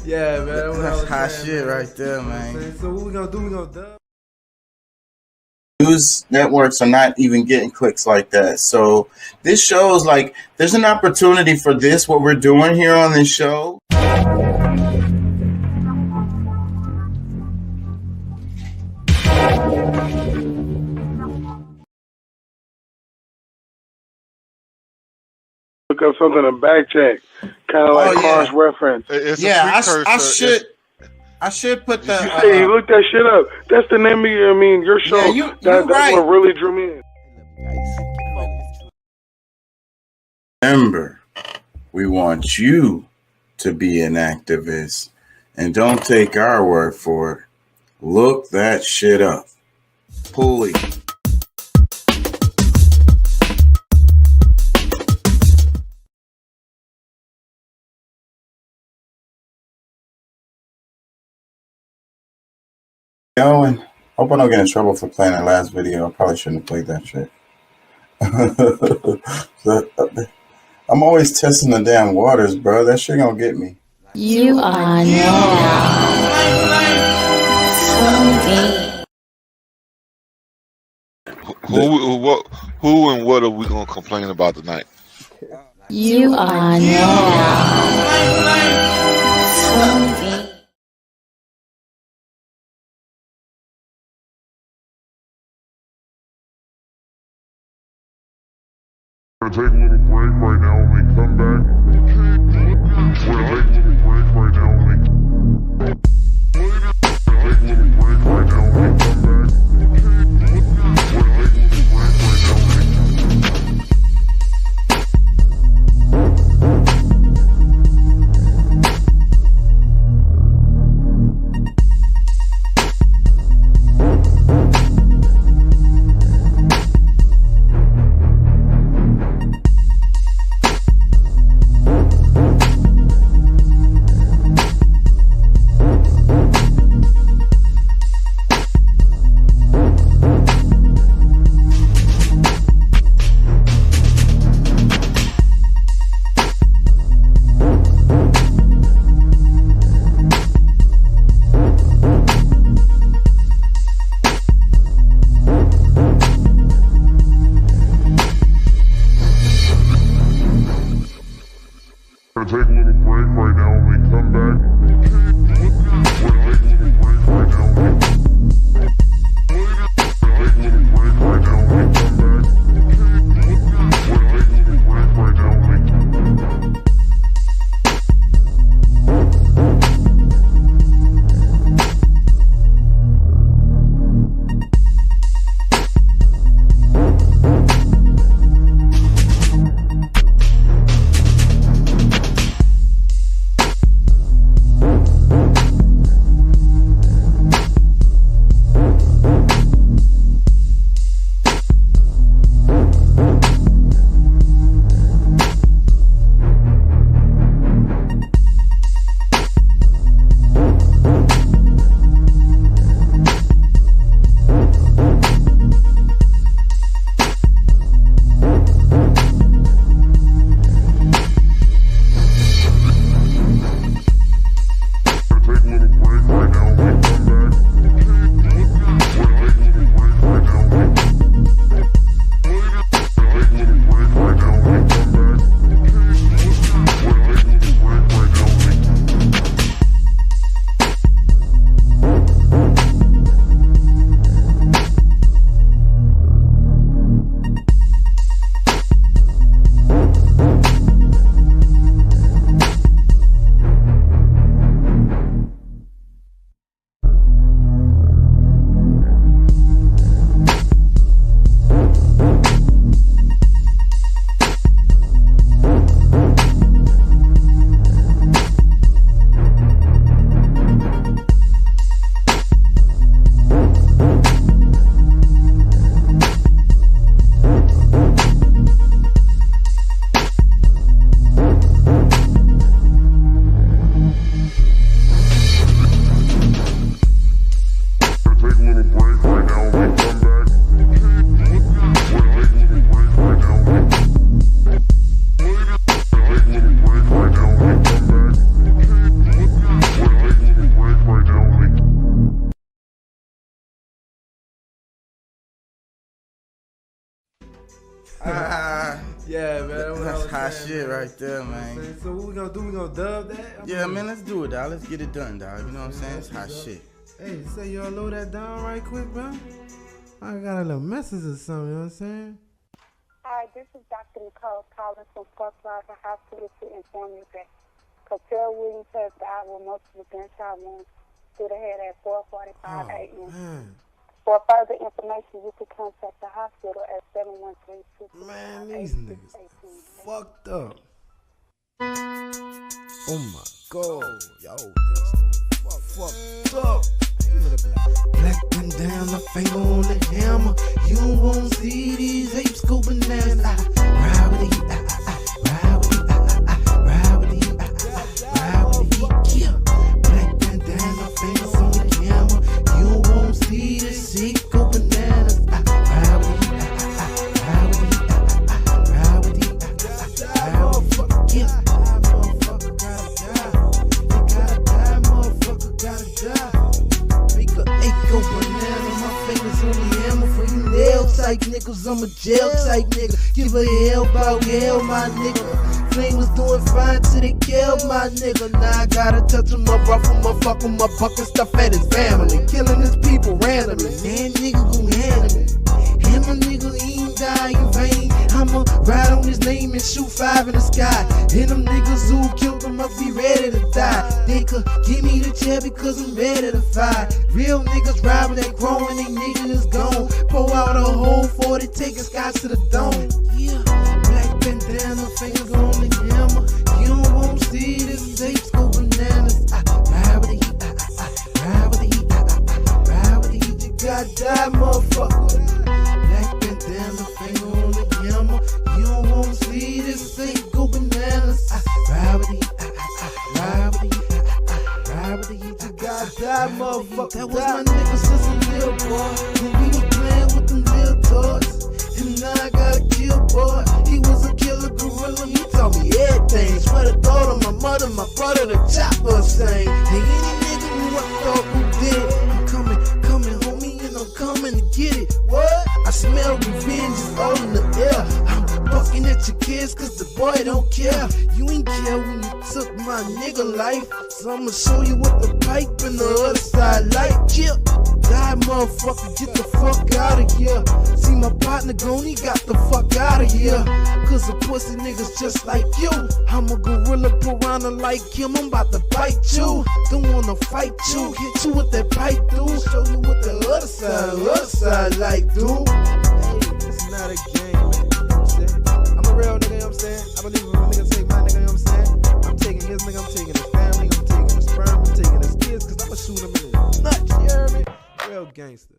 Yeah, man. That's hot shit right there, man. So what we gonna do? We gonna dub. News networks are not even getting clicks like that. So this shows like there's an opportunity for this, what we're doing here on this show. Look up something in back check, kind of like cross reference. I should put the. You say you look that shit up. That's the name of your show. Yeah, that's right. What really drew me in. Remember, we want you to be an activist, and don't take our word for it. Look that shit up. Pulley. And hope I don't get in trouble for playing that last video. I probably shouldn't have played that shit. I'm always testing the damn waters, bro. That shit gonna get me. You are now Who and what are we gonna complain about tonight? You are now We're gonna take a little break right now when we come back. We're gonna take a little break right now when we take a little break right now when we come back. We're gonna take a little break right now when we take a little break right now when we come back. We're gonna take a little break right now when we take a little break right now when we come back. We're gonna take a little break right now when we Yeah, man. That's hot shit right there, man. So what we gonna do? We gonna dub that? Yeah, man, let's do it, dog. Let's get it done, dog. You know what I'm saying? It's hot shit. Hey, say y'all load that down right quick, bro. I got a little message or something, you know what I'm saying? Hi, this is Dr. Nicole calling from Fort Plaza Hospital to inform you that Catrell Williams has died with multiple gunshot wounds to the head at 4:45 a.m. For further information, you can contact the hospital at 713-225-8618. Man, these niggas fucked up. Oh my God, yo, fucked up. Black bandana, finger on the hammer. You won't see these apes go bananas. Ride with the heat, ride with the heat, ride with the heat, ride with the heat, yeah. Black bandana, fingers on the camera. You won't see this shit go bananas. Ride with the heat, ride with the heat, ride with the heat, ride with the heat, yeah. Motherfucker gotta die. They gotta die, motherfucker gotta die. Go banana, my fingers on the hammer for you nail type niggas. I'm a jail type nigga. Give a hell about hell, my nigga. Flame was doing fine till they killed my nigga. Now I gotta touch him up, rough him up, fuck him up, bucking stuff at his family. Killing his people randomly. Man, nigga gon' handle me. Him a nigga, he ain't die in vain. I'ma ride on his name and shoot 5 in the sky. And them niggas who killed him must be ready to die. They could give me the chair because I'm ready to fight. Real niggas ride when they grown and they nigga is gone. Pull out a whole 40, taking scotch to the dome. Yeah, black bandana, fingers on the hammer. You won't see this tapes go bananas. Ride with the heat, ride with the heat, ride with the heat. You gotta die, motherfucker. Black bandana, finger on the hammer. You won't see this tape go bananas. Ride with the heat, ride with the heat, ride with the heat. You gotta die, motherfucker. That was my nigga since a little boy. When we was playing with them little toys. And now I got a kill boy. He was a killer gorilla. He taught me everything. Swear to God on my mother, my brother, the chopper sang. Hey, any nigga who I thought who did it. I'm coming, homie, and I'm coming to get it. What? I smell revenge, it's all in the air. I'm fucking at your kids cause the boy don't care. You ain't care when you took my nigga life. So I'ma show you what the pipe and the other side like. Yeah, die motherfucker, get the fuck out of here. See my partner gone, he got the fuck out of here. Cause the pussy niggas just like you. I'm a gorilla piranha like him, I'm about to bite you. Don't wanna fight you, hit you with that pipe, dude. Show you what the other side like, dude. Hey, it's not a game, man. You know what I'm saying? I'm a real nigga, you know what I'm saying? I believe if a nigga take my nigga, you know what I'm saying? I'm taking his nigga, I'm taking his family, I'm taking his sperm, I'm taking his kids, cause I'ma shoot him in his nuts, you hear me? Real gangster.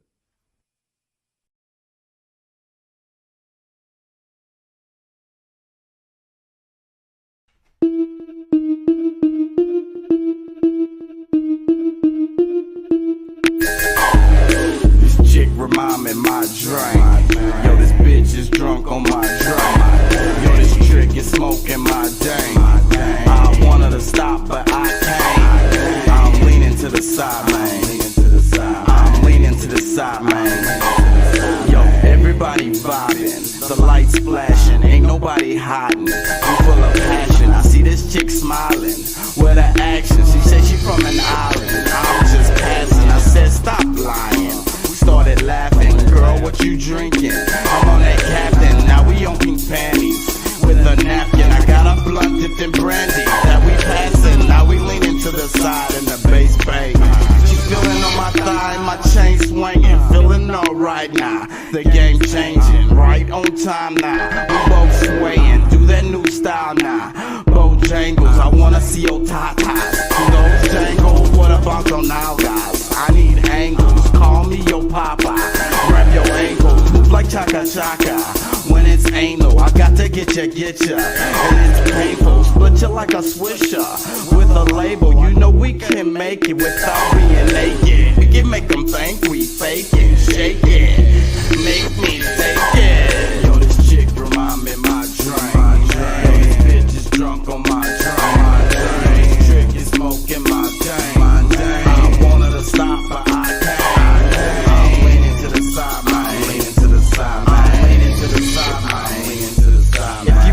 Remind me my drink. Yo, this bitch is drunk on my drink. Yo, this trick is smoking my dang. I wanted to stop, but I can't. I'm leaning to the side, man. I'm leaning to the side, man. Yo, everybody vibing, the lights flashing, ain't nobody hiding. I'm full of passion. I see this chick smiling with her action. She said she from an island. I'm just passing. I said stop lying. Started laughing, girl, what you drinking? I'm on that captain, now we on pink panties with a napkin. I got a blunt dipped in brandy that we passing. Now we leaning to the side in the bass bang. She feeling on my thigh, my chain swinging, feeling alright now. The game changing, right on time now. We both swaying, do that new style now. Bojangles, I wanna see your tatas. Those jangles, what about your now guys? I need angles, call me your papa. Grab your ankles, move like chaka chaka. When it's anal, I got to get ya. And it's painful, split you like a swisher. With a label, you know we can make it without being naked. We can make them think we fake it, shake it, make me take it. Yo, this chick remind me my drink. Yo, this bitch is drunk on my drink. This trick is smoking my dang. I wanted to stop, but I can't. I'm leaning to the side, man. I'm leaning to the side, man. I'm leaning to the side, man. I'm leaning to the side, man.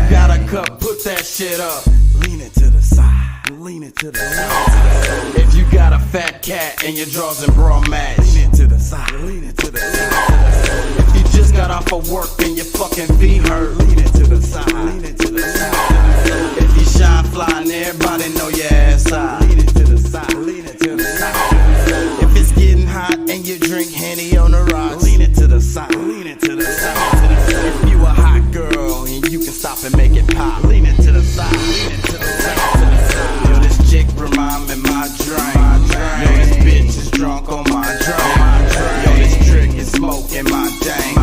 cup, put that shit up. Lean it to the side, lean it to the side. If you got a fat cat and your drawers and bra match, lean it to the side, lean it to the side. If you just got off of work and your fucking feet hurt, lean it to the side, lean it to the side. If you shine fly and everybody know your ass high, lean it to the side, lean it to the side. If it's getting hot and you drink Henny on the rocks, lean it to the side, lean it to the side. If you a hot girl and you can stop and make it pop, lean it to the side, lean it to the side. Yo, this chick remind me my drink. Yo, this bitch is drunk on my drink. Yo, this trick is smoking my dang. I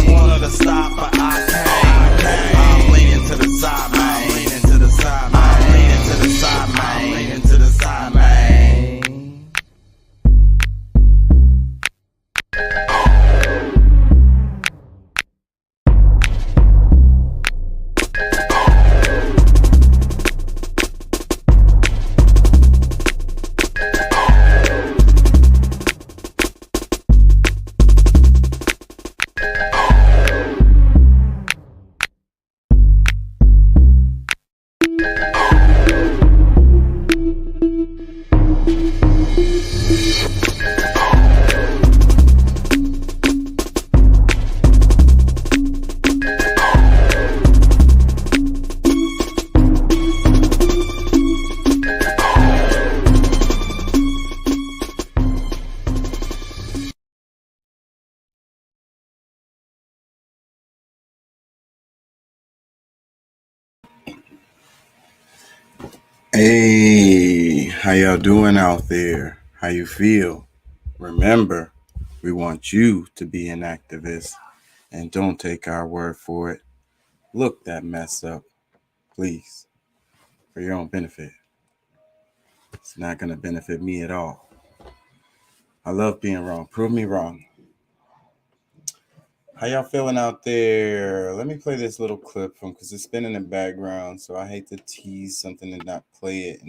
want her to stop, but I can't. I'm leaning to the side, man. Leaning to the side, man. Leaning to the side, man. Leaning to the side, man. Hey, how y'all doing out there? How you feel? Remember, we want you to be an activist and don't take our word for it. Look that mess up, please, for your own benefit. It's not going to benefit me at all. I love being wrong. Prove me wrong. How y'all feeling out there? Let me play this little clip from because it's been in the background, so I hate to tease something and not play it.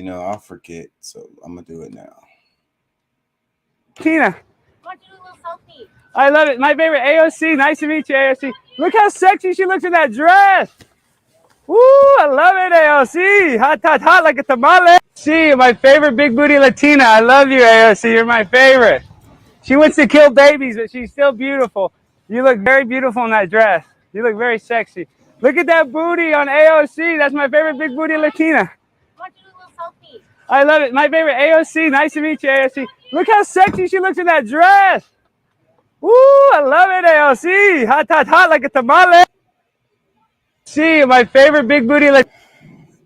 I'll forget. So I'm gonna do it now. Tina. I love it. My favorite AOC. Nice to meet you, AOC. Look how sexy she looks in that dress. Woo, I love it, AOC. Hot, hot, hot like a tamale. See, my favorite big booty Latina. I love you, AOC. You're my favorite. She wants to kill babies, but she's still beautiful. You look very beautiful in that dress. You look very sexy. Look at that booty on AOC. That's my favorite big booty Latina. I love it. My favorite AOC. Nice to meet you, AOC. Look how sexy she looks in that dress. Woo, I love it, AOC. Hot, hot, hot like a tamale. See, my favorite big booty Latina.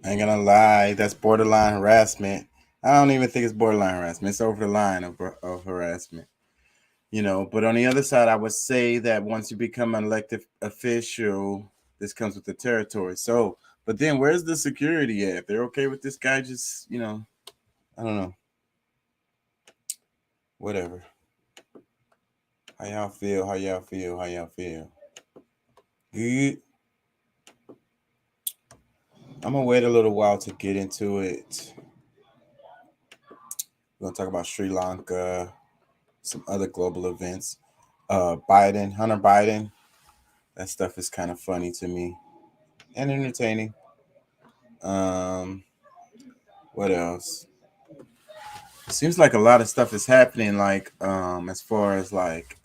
I ain't gonna lie, that's borderline harassment. I don't even think it's borderline harassment. It's over the line of harassment. But on the other side, I would say that once you become an elected official, this comes with the territory. So, but then where's the security at? If they're okay with this guy just, I don't know. Whatever. How y'all feel? How y'all feel? How y'all feel? Good. I'm gonna wait a little while to get into it. We're gonna talk about Sri Lanka, some other global events. Hunter Biden. That stuff is kind of funny to me and entertaining. What else? It seems like a lot of stuff is happening, like as far as like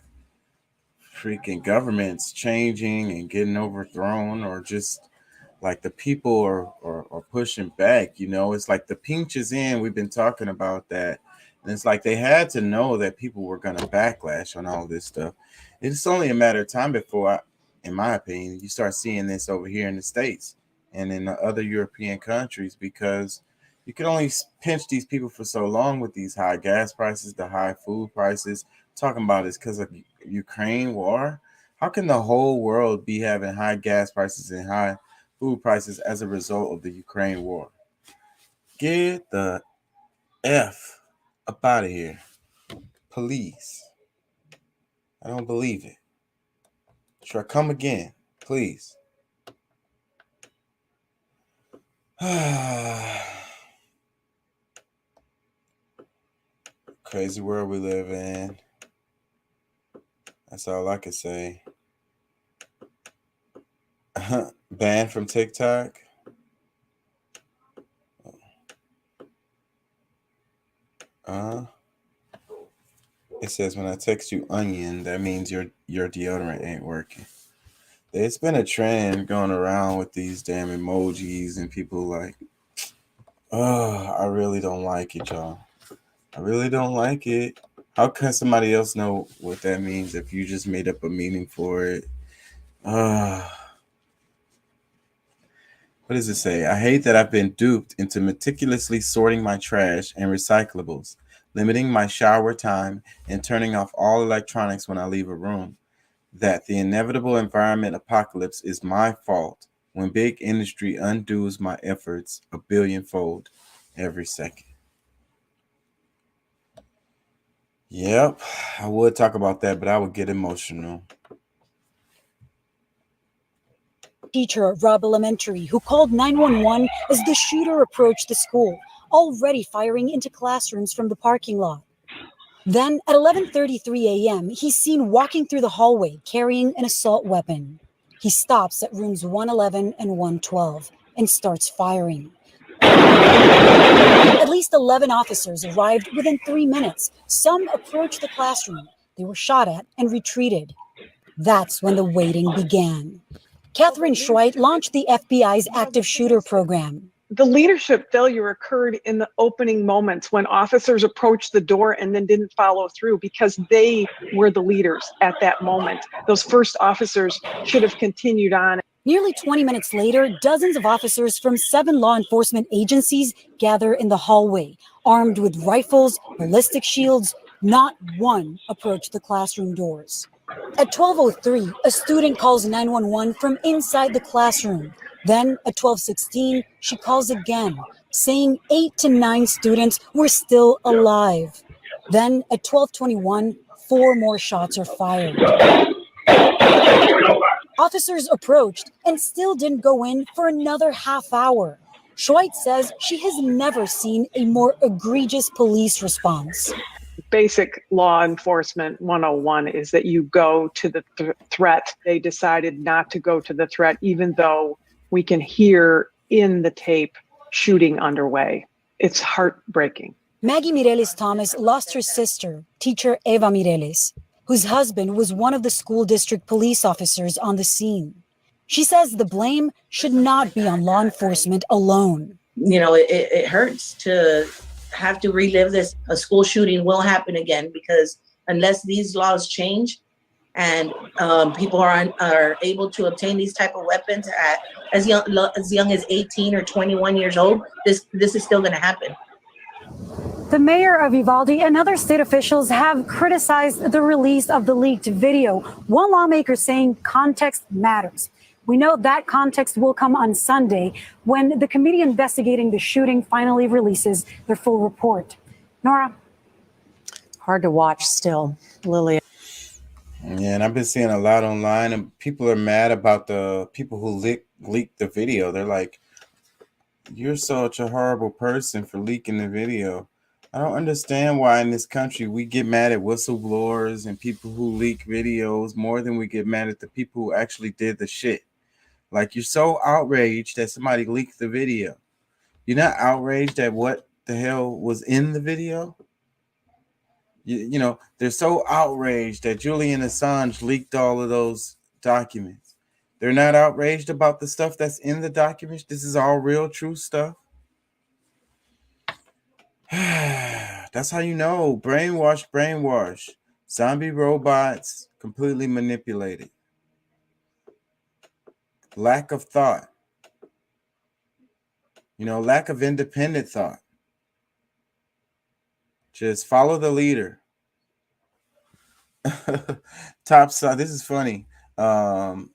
freaking governments changing and getting overthrown, or just like the people are pushing back. It's like the pinch is in. We've been talking about that, and it's like they had to know that people were going to backlash on all this stuff. It's only a matter of time before, in my opinion, you start seeing this over here in the States and in the other European countries, because you can only pinch these people for so long with these high gas prices, the high food prices. Talking about it's because of Ukraine war. How can the whole world be having high gas prices and high food prices as a result of the Ukraine war? Get the F up out of here. Please. I don't believe it. Should I come again? Please. Crazy world we live in. That's all I can say. Banned from TikTok. It says when I text you onion, that means your deodorant ain't working. It's been a trend going around with these damn emojis and people like, oh, I really don't like it, y'all. I really don't like it. How can somebody else know what that means if you just made up a meaning for it? What does it say? I hate that I've been duped into meticulously sorting my trash and recyclables, limiting my shower time, and turning off all electronics when I leave a room. That the inevitable environment apocalypse is my fault when big industry undoes my efforts a billionfold every second. Yep, I would talk about that, but I would get emotional. Teacher at Robb Elementary who called 911 as the shooter approached the school, already firing into classrooms from the parking lot. Then at 11:33 a.m., he's seen walking through the hallway carrying an assault weapon. He stops at rooms 111 and 112 and starts firing. At least 11 officers arrived within 3 minutes. Some approached the classroom. They were shot at and retreated. That's when the waiting began. Catherine Schweit launched the FBI's active shooter program. The leadership failure occurred in the opening moments when officers approached the door and then didn't follow through because they were the leaders at that moment. Those first officers should have continued on. Nearly 20 minutes later, dozens of officers from 7 law enforcement agencies gather in the hallway, armed with rifles, ballistic shields. Not one approached the classroom doors. At 12:03, a student calls 911 from inside the classroom. Then at 12:16, she calls again, saying 8 to 9 students were still alive. Then at 12:21, 4 more shots are fired. Officers approached and still didn't go in for another half hour. Schweit says she has never seen a more egregious police response. Basic law enforcement 101 is that you go to the threat. They decided not to go to the threat, even though we can hear in the tape shooting underway. It's heartbreaking. Maggie Mireles Thomas lost her sister, teacher Eva Mireles, whose husband was one of the school district police officers on the scene. She says the blame should not be on law enforcement alone. You know, it hurts to have to relive this. A school shooting will happen again because unless these laws change and people are able to obtain these type of weapons at as young as 18 or 21 years old, this is still going to happen. The mayor of Uvalde and other state officials have criticized the release of the leaked video. One lawmaker saying context matters. We know that context will come on Sunday when the committee investigating the shooting finally releases their full report. Nora? Hard to watch still, Lily. Yeah, and I've been seeing a lot online, and people are mad about the people who leaked the video. They're like, you're such a horrible person for leaking the video. I don't understand why in this country we get mad at whistleblowers and people who leak videos more than we get mad at the people who actually did the shit. Like, you're so outraged that somebody leaked the video. You're not outraged at what the hell was in the video. You know, they're so outraged that Julian Assange leaked all of those documents. They're not outraged about the stuff that's in the documents. This is all real, true stuff. That's how you know. Brainwash. Zombie robots completely manipulated. Lack of thought. You know, lack of independent thought. Just follow the leader. Top side. This is funny. Mr.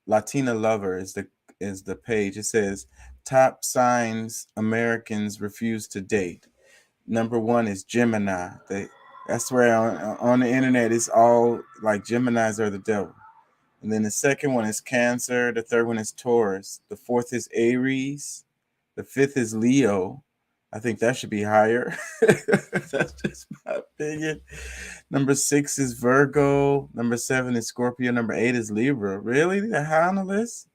Latina Lover is the page. It says top signs Americans refuse to date. Number 1 is Gemini. That's where on the internet it's all like Geminis are the devil. And then the second one is Cancer. The third one is Taurus. The fourth is Aries. The fifth is Leo. I think that should be higher. That's just my opinion. Number 6 is Virgo. Number 7 is Scorpio. Number 8 is Libra. Really? They're high on the list?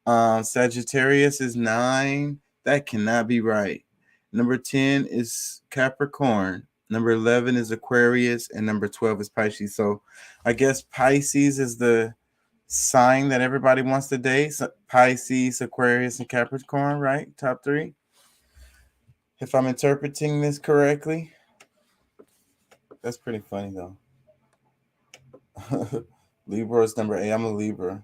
Sagittarius is 9. That cannot be right. Number 10 is Capricorn. Number 11 is Aquarius. And number 12 is Pisces. So I guess Pisces is the sign that everybody wants to date. So Pisces, Aquarius, and Capricorn, right? Top 3. If I'm interpreting this correctly. That's pretty funny, though. Libra is number 8. I'm a Libra.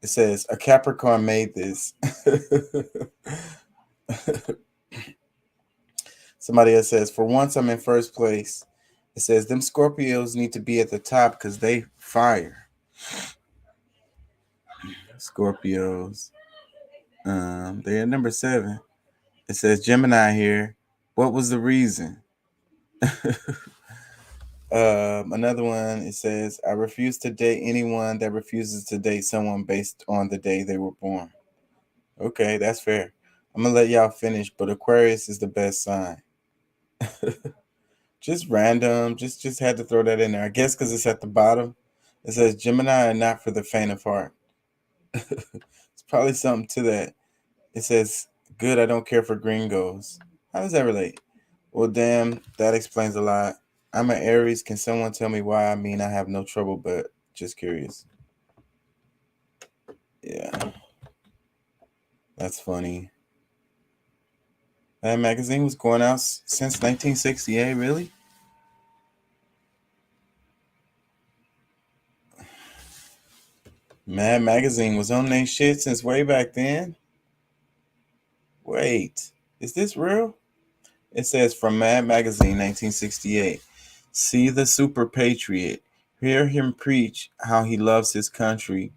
It says, a Capricorn made this. Somebody else says, for once I'm in first place. It says, them Scorpios need to be at the top because they fire. Scorpios. They're at number 7. It says, Gemini here. What was the reason? Another one, it says, I refuse to date anyone that refuses to date someone based on the day they were born. Okay, that's fair. I'm going to let y'all finish, but Aquarius is the best sign. Just random. Just had to throw that in there. I guess because it's at the bottom. It says, Gemini are not for the faint of heart. It's probably something to that. It says, good, I don't care for gringos. How does that relate? Well, damn, that explains a lot. I'm an Aries. Can someone tell me why? I mean, I have no trouble, but just curious. Yeah. That's funny. That magazine was going out since 1968, really? Mad Magazine was on their shit since way back then? Wait, is this real? It says from Mad Magazine, 1968. See the super patriot. Hear him preach how he loves his country.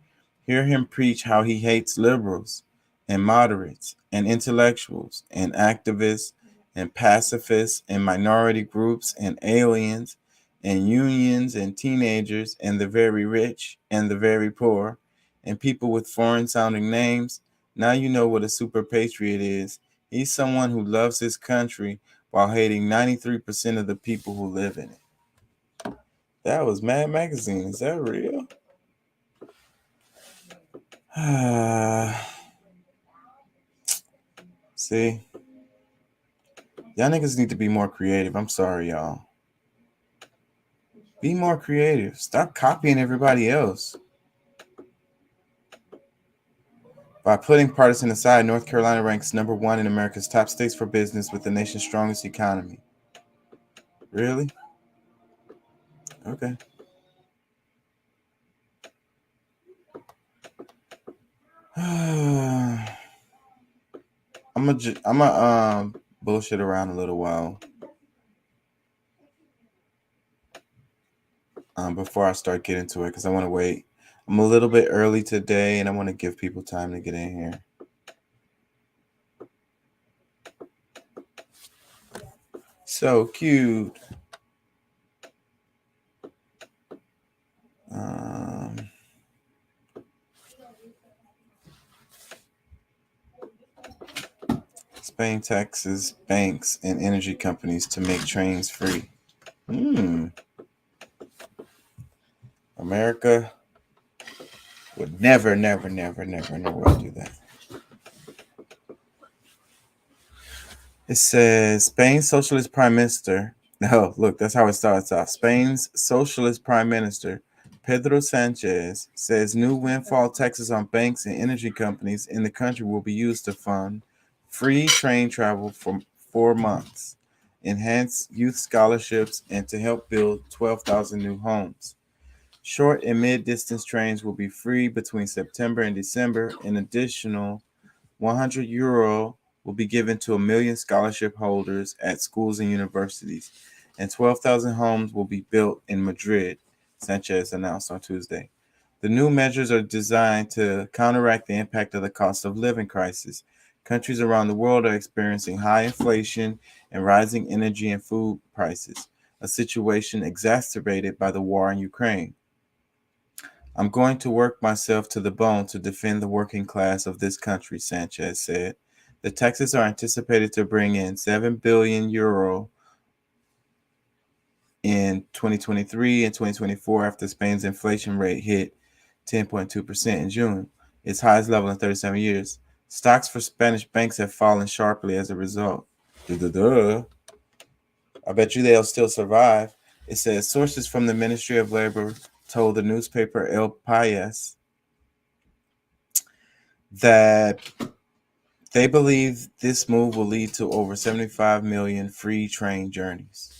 Hear him preach how he hates liberals and moderates and intellectuals and activists and pacifists and minority groups and aliens and unions and teenagers and the very rich and the very poor and people with foreign sounding names. Now you know what a super patriot is. He's someone who loves his country while hating 93% of the people who live in it. That was Mad Magazine. Is that real? See? Y'all niggas need to be more creative. I'm sorry, y'all. Be more creative. Stop copying everybody else. By putting partisan aside, North Carolina ranks number 1 in America's top states for business with the nation's strongest economy. Really? Okay. I'm gonna bullshit around a little while before I start getting to it because I want to wait. I'm a little bit early today and I want to give people time to get in here. So cute. Spain taxes banks and energy companies to make trains free. America would never do that. It says Spain's socialist prime minister. Oh, look, that's how it starts off. Spain's socialist prime minister, Pedro Sanchez, says new windfall taxes on banks and energy companies in the country will be used to fund free train travel for 4 months, enhance youth scholarships, and to help build 12,000 new homes. Short and mid-distance trains will be free between September and December. An additional €100 will be given to 1 million scholarship holders at schools and universities, and 12,000 homes will be built in Madrid, Sanchez announced on Tuesday. The new measures are designed to counteract the impact of the cost of living crisis. Countries around the world are experiencing high inflation and rising energy and food prices, a situation exacerbated by the war in Ukraine. I'm going to work myself to the bone to defend the working class of this country, Sanchez said. The taxes are anticipated to bring in €7 billion in 2023 and 2024 after Spain's inflation rate hit 10.2% in June, its highest level in 37 years. Stocks for Spanish banks have fallen sharply as a result. I bet you they'll still survive. It says sources from the Ministry of Labor told the newspaper El País that they believe this move will lead to over 75 million free train journeys.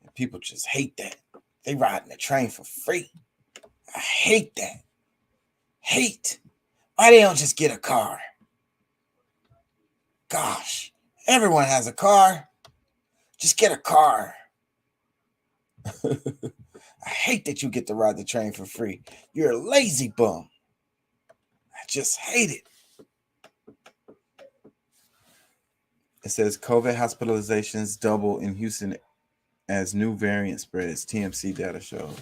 And people just hate that. They riding the train for free. I hate that. Hate. Why they don't just get a car? Gosh, everyone has a car. Just get a car. I hate that you get to ride the train for free. You're a lazy bum. I just hate it. It says COVID hospitalizations double in Houston as new variant spreads, TMC data shows.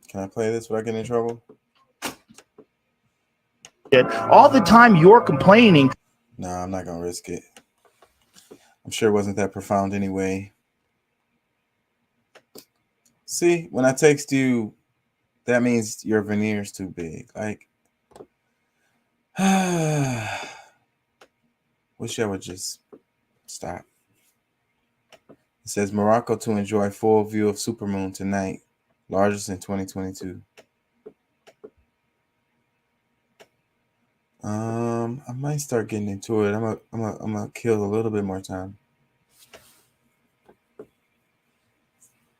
Can I play this without getting in trouble? All the time you're complaining. No, I'm not going to risk it. I'm sure it wasn't that profound anyway. See, when I text you, that means your veneer's too big. Like, wish I would just stop. It says Morocco to enjoy full view of supermoon tonight, largest in 2022. I might start getting into it. I'm gonna kill a little bit more time.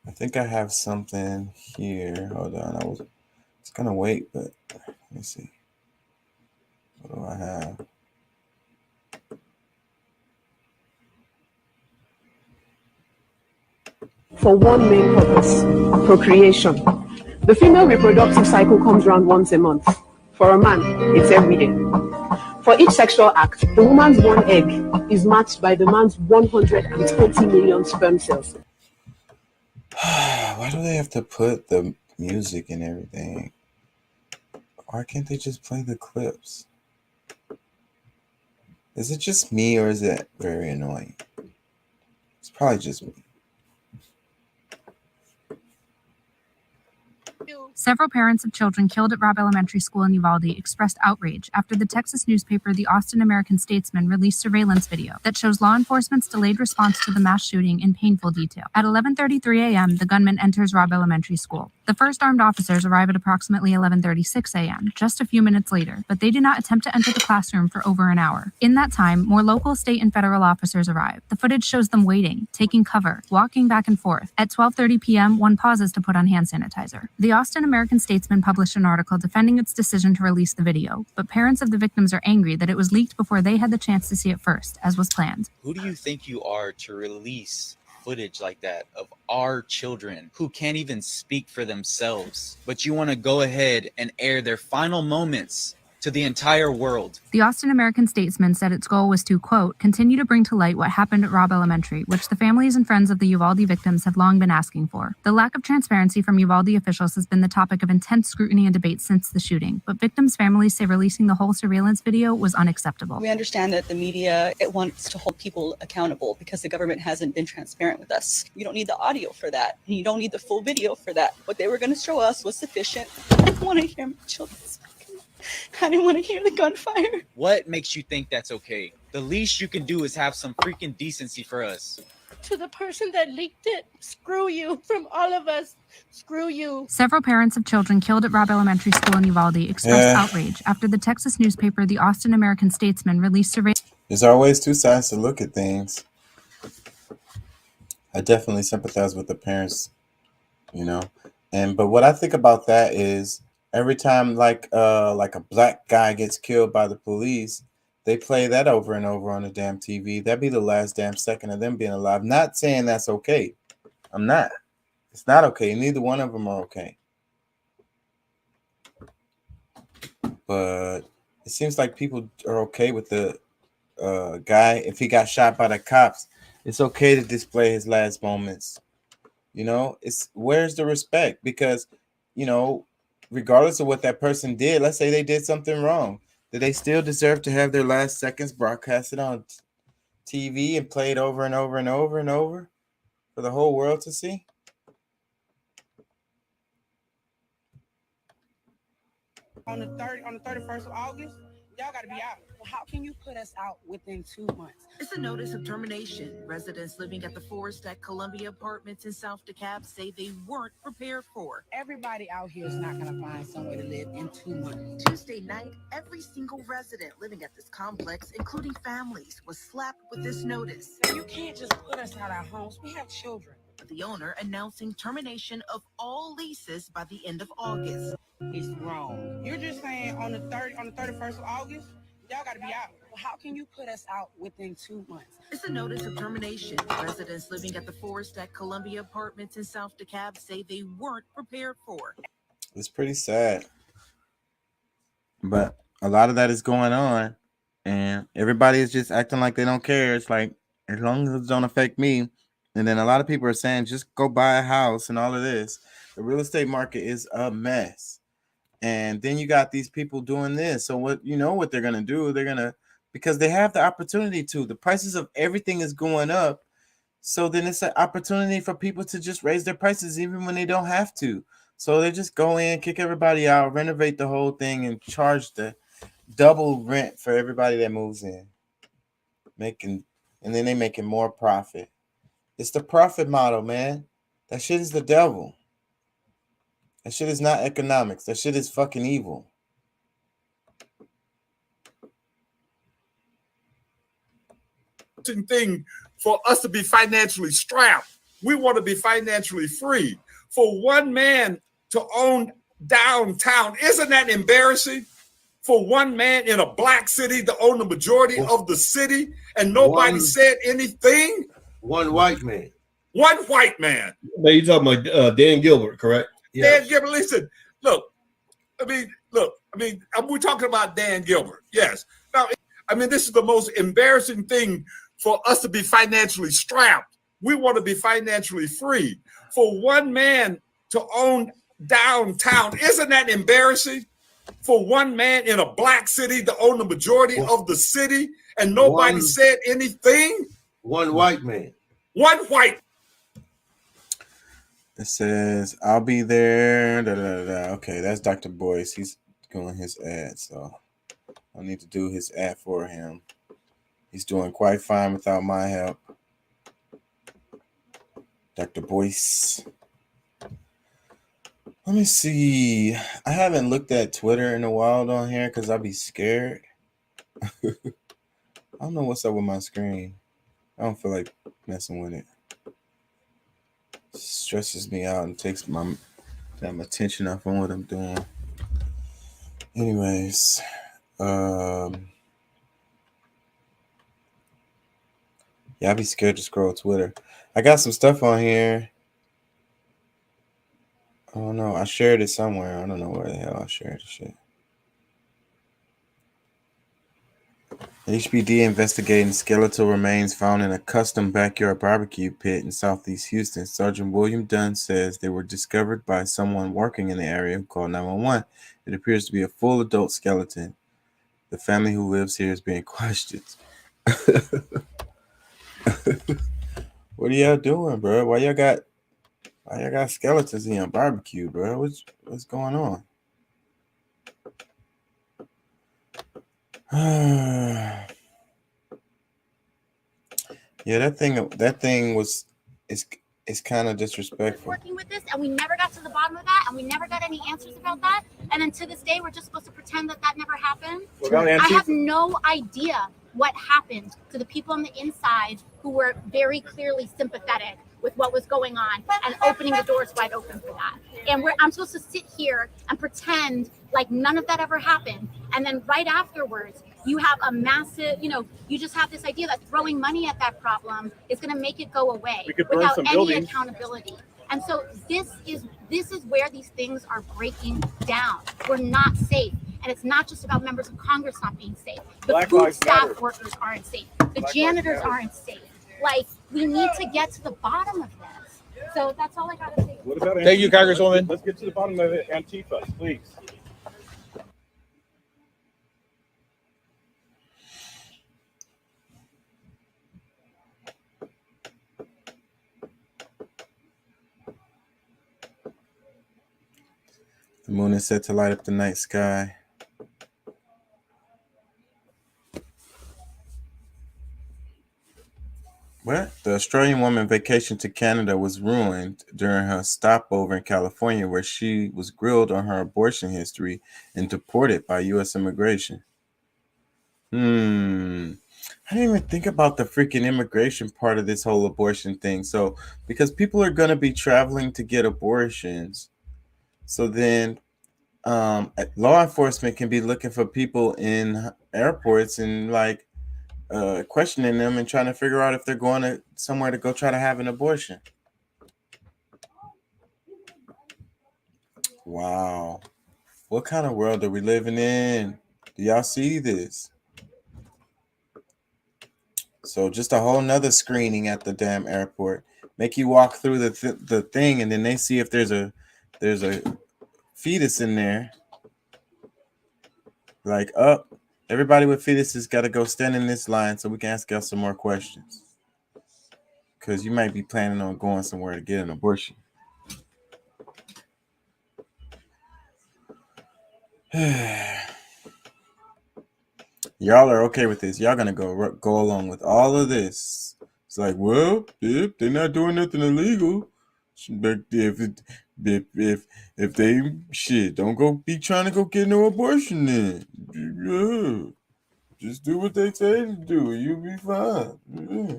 I think I have something here. Hold on, I was gonna wait, but let me see. What do I have? For one main purpose, procreation. The female reproductive cycle comes around once a month. For a man, it's every day. For each sexual act, the woman's one egg is matched by the man's 120 million sperm cells. Why do they have to put the music and everything? Why can't they just play the clips? Is it just me or is it very annoying? It's probably just me. Several parents of children killed at Robb Elementary School in Uvalde expressed outrage after the Texas newspaper The Austin American-Statesman released surveillance video that shows law enforcement's delayed response to the mass shooting in painful detail. At 11:33 a.m., the gunman enters Robb Elementary School. The first armed officers arrive at approximately 11:36 a.m., just a few minutes later, but they do not attempt to enter the classroom for over an hour. In that time, more local, state, and federal officers arrive. The footage shows them waiting, taking cover, walking back and forth. At 12:30 p.m., one pauses to put on hand sanitizer. The Austin American-Statesman published an article defending its decision to release the video, but parents of the victims are angry that it was leaked before they had the chance to see it first, as was planned. Who do you think you are to release footage like that of our children who can't even speak for themselves, but you want to go ahead and air their final moments to the entire world? The Austin American-Statesman said its goal was to, quote, continue to bring to light what happened at Robb Elementary, which the families and friends of the Uvalde victims have long been asking for. The lack of transparency from Uvalde officials has been the topic of intense scrutiny and debate since the shooting, but victims' families say releasing the whole surveillance video was unacceptable. We understand that the media, it wants to hold people accountable because the government hasn't been transparent with us. You don't need the audio for that, and you don't need the full video for that. What they were going to show us was sufficient. I didn't want to hear my children speak. I didn't want to hear the gunfire. What makes you think that's okay? The least you can do is have some freaking decency for us. To the person that leaked it, screw you. From all of us, screw you. Several parents of children killed at Robb Elementary School in Uvalde expressed outrage after the Texas newspaper The Austin American-Statesman released surveillance. There's always two sides to look at things. I definitely sympathize with the parents, you know. But what I think about that is every time like a black guy gets killed by the police, they play that over and over on the damn TV. That'd be the last damn second of them being alive. Not saying that's okay. I'm not. It's not okay. Neither one of them are okay. But it seems like people are okay with the guy. If he got shot by the cops, it's okay to display his last moments. You know, where's the respect? Because, you know, regardless of what that person did, let's say they did something wrong, do they still deserve to have their last seconds broadcasted on TV and played over and over and over and over for the whole world to see? On the 31st of August, y'all gotta be out. How can you put us out within 2 months? It's a notice of termination. Residents living at the Forest at Columbia Apartments in South DeKalb say they weren't prepared for. Everybody out here is not gonna find somewhere to live in 2 months. Tuesday night, every single resident living at this complex, including families, was slapped with this notice. You can't just put us out our homes. We have children. The owner announcing termination of all leases by the end of August. It's wrong. You're just saying on the 31st of August, y'all gotta be out. How can you put us out within 2 months? It's a notice of termination. Residents living at the Forest at Columbia Apartments in South DeKalb say they weren't prepared for. It's pretty sad. But a lot of that is going on, and everybody is just acting like they don't care. It's like, as long as it don't affect me. And then a lot of people are saying, just go buy a house and all of this. The real estate market is a mess. And then you got these people doing this. So what they're going to do? They're going to, because they have the opportunity to. The prices of everything is going up. So then it's an opportunity for people to just raise their prices even when they don't have to. So they just go in, kick everybody out, renovate the whole thing, and charge the double rent for everybody that moves in. And then they're making more profit. It's the profit model, man. That shit is the devil. That shit is not economics. That shit is fucking evil. Thing for us to be financially strapped. We want to be financially free. For one man to own downtown, isn't that embarrassing? For one man in a black city to own the majority of the city and nobody said anything? One white man. One white man. But you're talking about Dan Gilbert, correct? Dan Gilbert, listen, look, we're talking about Dan Gilbert, yes. Now, this is the most embarrassing thing for us to be financially strapped. We want to be financially free. For one man to own downtown, isn't that embarrassing? For one man in a black city to own the majority of the city and nobody said anything? One white man. One white. It says, I'll be there. Da, da, da. Okay, that's Dr. Boyce. He's doing his ad, so I need to do his ad for him. He's doing quite fine without my help. Dr. Boyce. Let me see. I haven't looked at Twitter in a while on here because I'll be scared. I don't know what's up with my screen. I don't feel like messing with it. It stresses me out and takes my damn attention off on what I'm doing. Anyways, yeah, I'd be scared to scroll Twitter. I got some stuff on here. I don't know. I shared it somewhere. I don't know where the hell I shared the shit. HPD investigating skeletal remains found in a custom backyard barbecue pit in southeast Houston. Sergeant William Dunn says they were discovered by someone working in the area who called 911. It appears to be a full adult skeleton. The family who lives here is being questioned. What are y'all doing, bro? Why y'all got skeletons in your barbecue, bro? What's going on? Yeah, that thing is kind of disrespectful. Working with this, and we never got to the bottom of that, and we never got any answers about that. And then to this day, we're just supposed to pretend that never happened. I have no idea what happened to the people on the inside who were very clearly sympathetic with what was going on and opening the doors wide open for that. And I'm supposed to sit here and pretend like none of that ever happened. And then right afterwards, you have a massive, you just have this idea that throwing money at that problem is going to make it go away without any accountability. And so this is where these things are breaking down. We're not safe. And it's not just about members of Congress not being safe. The food staff workers aren't safe. The janitors aren't safe. Like, we need to get to the bottom of this. So that's all I got to say. What about Thank you, Antifa? Congresswoman. Let's get to the bottom of it. Antifa, please. The moon is set to light up the night sky. What? The Australian woman vacation to Canada was ruined during her stopover in California, where she was grilled on her abortion history and deported by U.S. immigration. I didn't even think about the freaking immigration part of this whole abortion thing. So, because people are going to be traveling to get abortions, so then law enforcement can be looking for people in airports and like questioning them and trying to figure out if they're going to somewhere to go try to have an abortion. Wow. What kind of world are we living in? Do y'all see this? So just a whole nother screening at the damn airport. Make you walk through the thing, and then they see if there's a fetus in there. Like, everybody with fetuses got to go stand in this line so we can ask y'all some more questions. Because you might be planning on going somewhere to get an abortion. Y'all are okay with this. Y'all gonna go along with all of this. It's like, well, if they're not doing nothing illegal, but if they don't go be trying to go get no abortion then. Yeah. Just do what they say to do. You'll be fine. Yeah.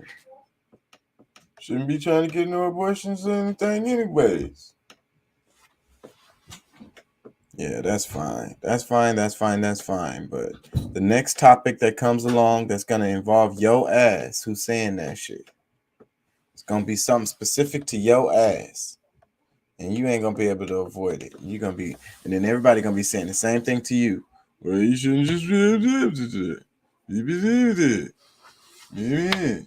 Shouldn't be trying to get no abortions or anything anyways. Yeah, that's fine. That's fine. But the next topic that comes along that's going to involve yo ass who's saying that shit. It's going to be something specific to yo ass. And you ain't going to be able to avoid it. You're going to be, and then everybody going to be saying the same thing to you. Well, you shouldn't just be able to do it. You believe it. Yeah.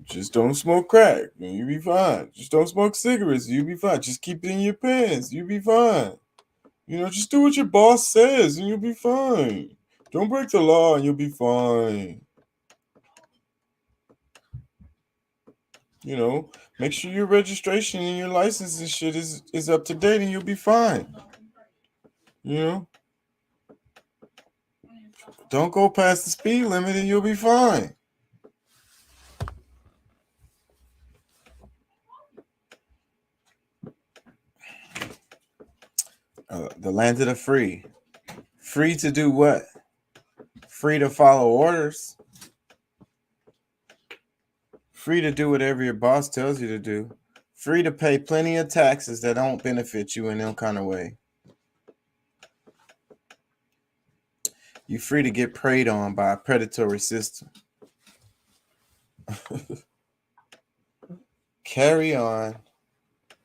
Just don't smoke crack and you be fine. Just don't smoke cigarettes. You be fine. Just keep it in your pants. You be fine. Just do what your boss says and you'll be fine. Don't break the law and you'll be fine. Make sure your registration and your license and shit is up to date and you'll be fine. Don't go past the speed limit and you'll be fine. The land of the free. Free to do what? Free to follow orders. Free to do whatever your boss tells you to do. Free to pay plenty of taxes that don't benefit you in no kind of way. You're free to get preyed on by a predatory system. Carry on.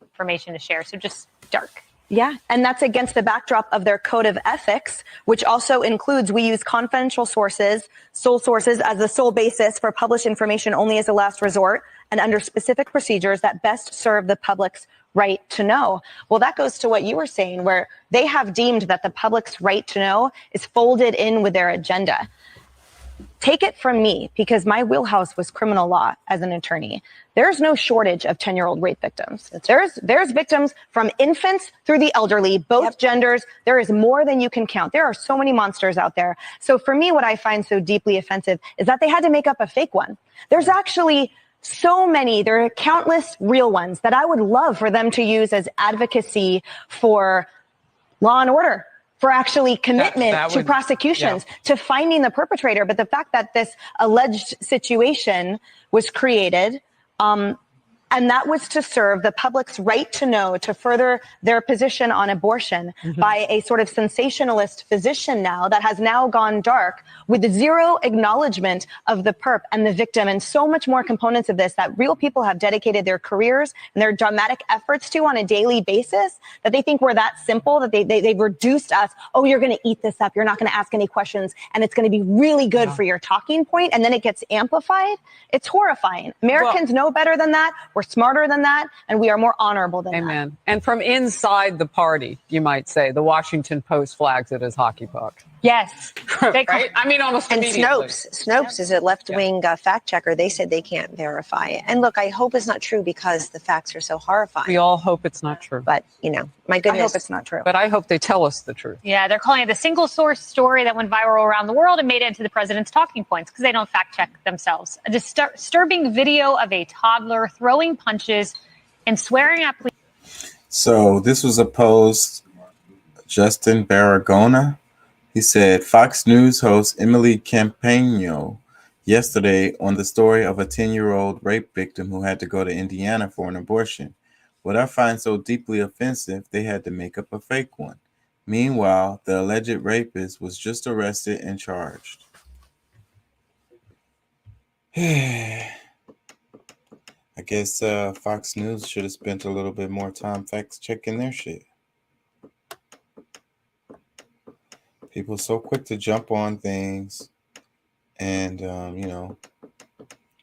Information to share, so just dark. Yeah, and that's against the backdrop of their code of ethics, which also includes we use confidential sources, sole sources as the sole basis for published information only as a last resort and under specific procedures that best serve the public's right to know. Well, that goes to what you were saying, where they have deemed that the public's right to know is folded in with their agenda. Take it from me, because my wheelhouse was criminal law as an attorney. There's no shortage of 10-year-old rape victims. There's victims from infants through the elderly, both genders. There is more than you can count. There are so many monsters out there. So for me, what I find so deeply offensive is that they had to make up a fake one. There's actually so many, there are countless real ones that I would love for them to use as advocacy for law and order, for actually commitment to prosecutions, to finding the perpetrator. But the fact that this alleged situation was created, and that was to serve the public's right to know, to further their position on abortion by a sort of sensationalist physician now that has now gone dark with zero acknowledgement of the perp and the victim and so much more components of this that real people have dedicated their careers and their dramatic efforts to on a daily basis, that they think we're that simple, that they've reduced us. Oh, you're going to eat this up. You're not going to ask any questions. And it's going to be really good for your talking point. And then it gets amplified. It's horrifying. Americans know better than that. We're We're smarter than that, and we are more honorable than that. Amen. And from inside the party, you might say, the Washington Post flags it as hockey puck. Yes. Right? I mean, almost And immediately. Snopes is a left-wing fact checker. They said they can't verify it. And look, I hope it's not true because the facts are so horrifying. We all hope it's not true. But, you know, my goodness. I hope it's not true. But I hope they tell us the truth. Yeah, they're calling it the single source story that went viral around the world and made it into the president's talking points because they don't fact check themselves. A disturbing video of a toddler throwing punches and swearing at police. So this was a post, Justin Barragona. He said, Fox News host Emily Campagno yesterday on the story of a 10-year-old rape victim who had to go to Indiana for an abortion. What I find so deeply offensive, they had to make up a fake one. Meanwhile, the alleged rapist was just arrested and charged. I guess Fox News should have spent a little bit more time fact checking their shit. People so quick to jump on things, and you know,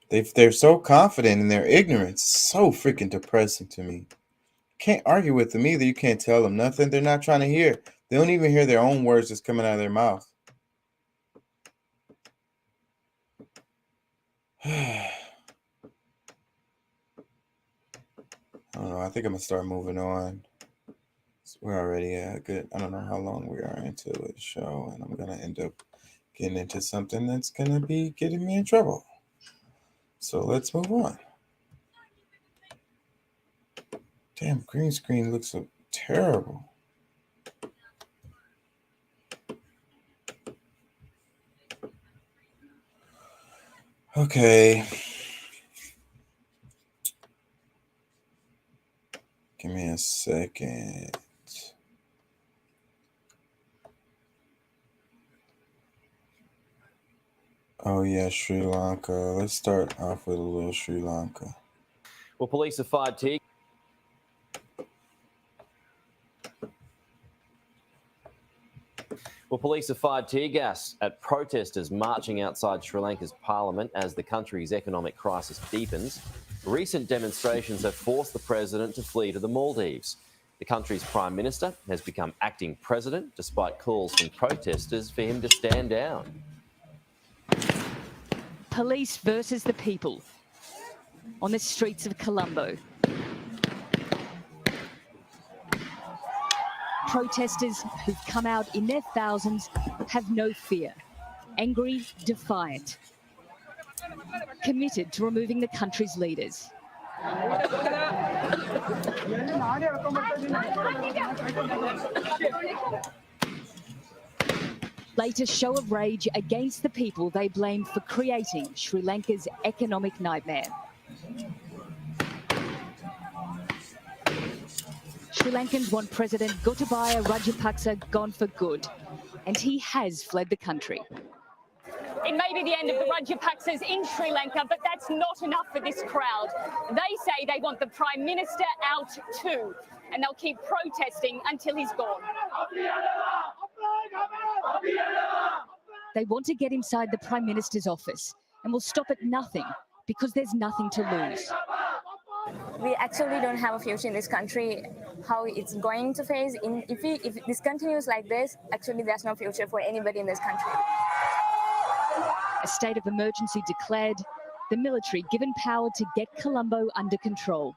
they're so confident in their ignorance. So freaking depressing to me. Can't argue with them either. You can't tell them nothing. They're not trying to hear. They don't even hear their own words that's coming out of their mouth. I don't know. I think I'm gonna start moving on. We're already at good. I don't know how long we are into the show, and I'm gonna end up getting into something that's gonna be getting me in trouble. So let's move on. Damn, green screen looks so terrible. Okay. Give me a second. Oh yeah, Sri Lanka. Let's start off with a little Sri Lanka. Well, police have fired tear. Well, police have fired tear gas at protesters marching outside Sri Lanka's parliament as the country's economic crisis deepens. Recent demonstrations have forced the president to flee to the Maldives. The country's prime minister has become acting president despite calls from protesters for him to stand down. Police versus the people on the streets of Colombo. Protesters who've come out in their thousands have no fear. Angry, defiant. Committed to removing the country's leaders. Latest show of rage against the people they blame for creating Sri Lanka's economic nightmare. Sri Lankans want President Gotabaya Rajapaksa gone for good, and he has fled the country. It may be the end of the Rajapaksas in Sri Lanka, but that's not enough for this crowd. They say they want the Prime Minister out too, and they'll keep protesting until he's gone. They want to get inside the Prime Minister's office and will stop at nothing because there's nothing to lose. We actually don't have a future in this country. How it's going to face, if this continues like this, actually there's no future for anybody in this country. A state of emergency declared, the military given power to get Colombo under control.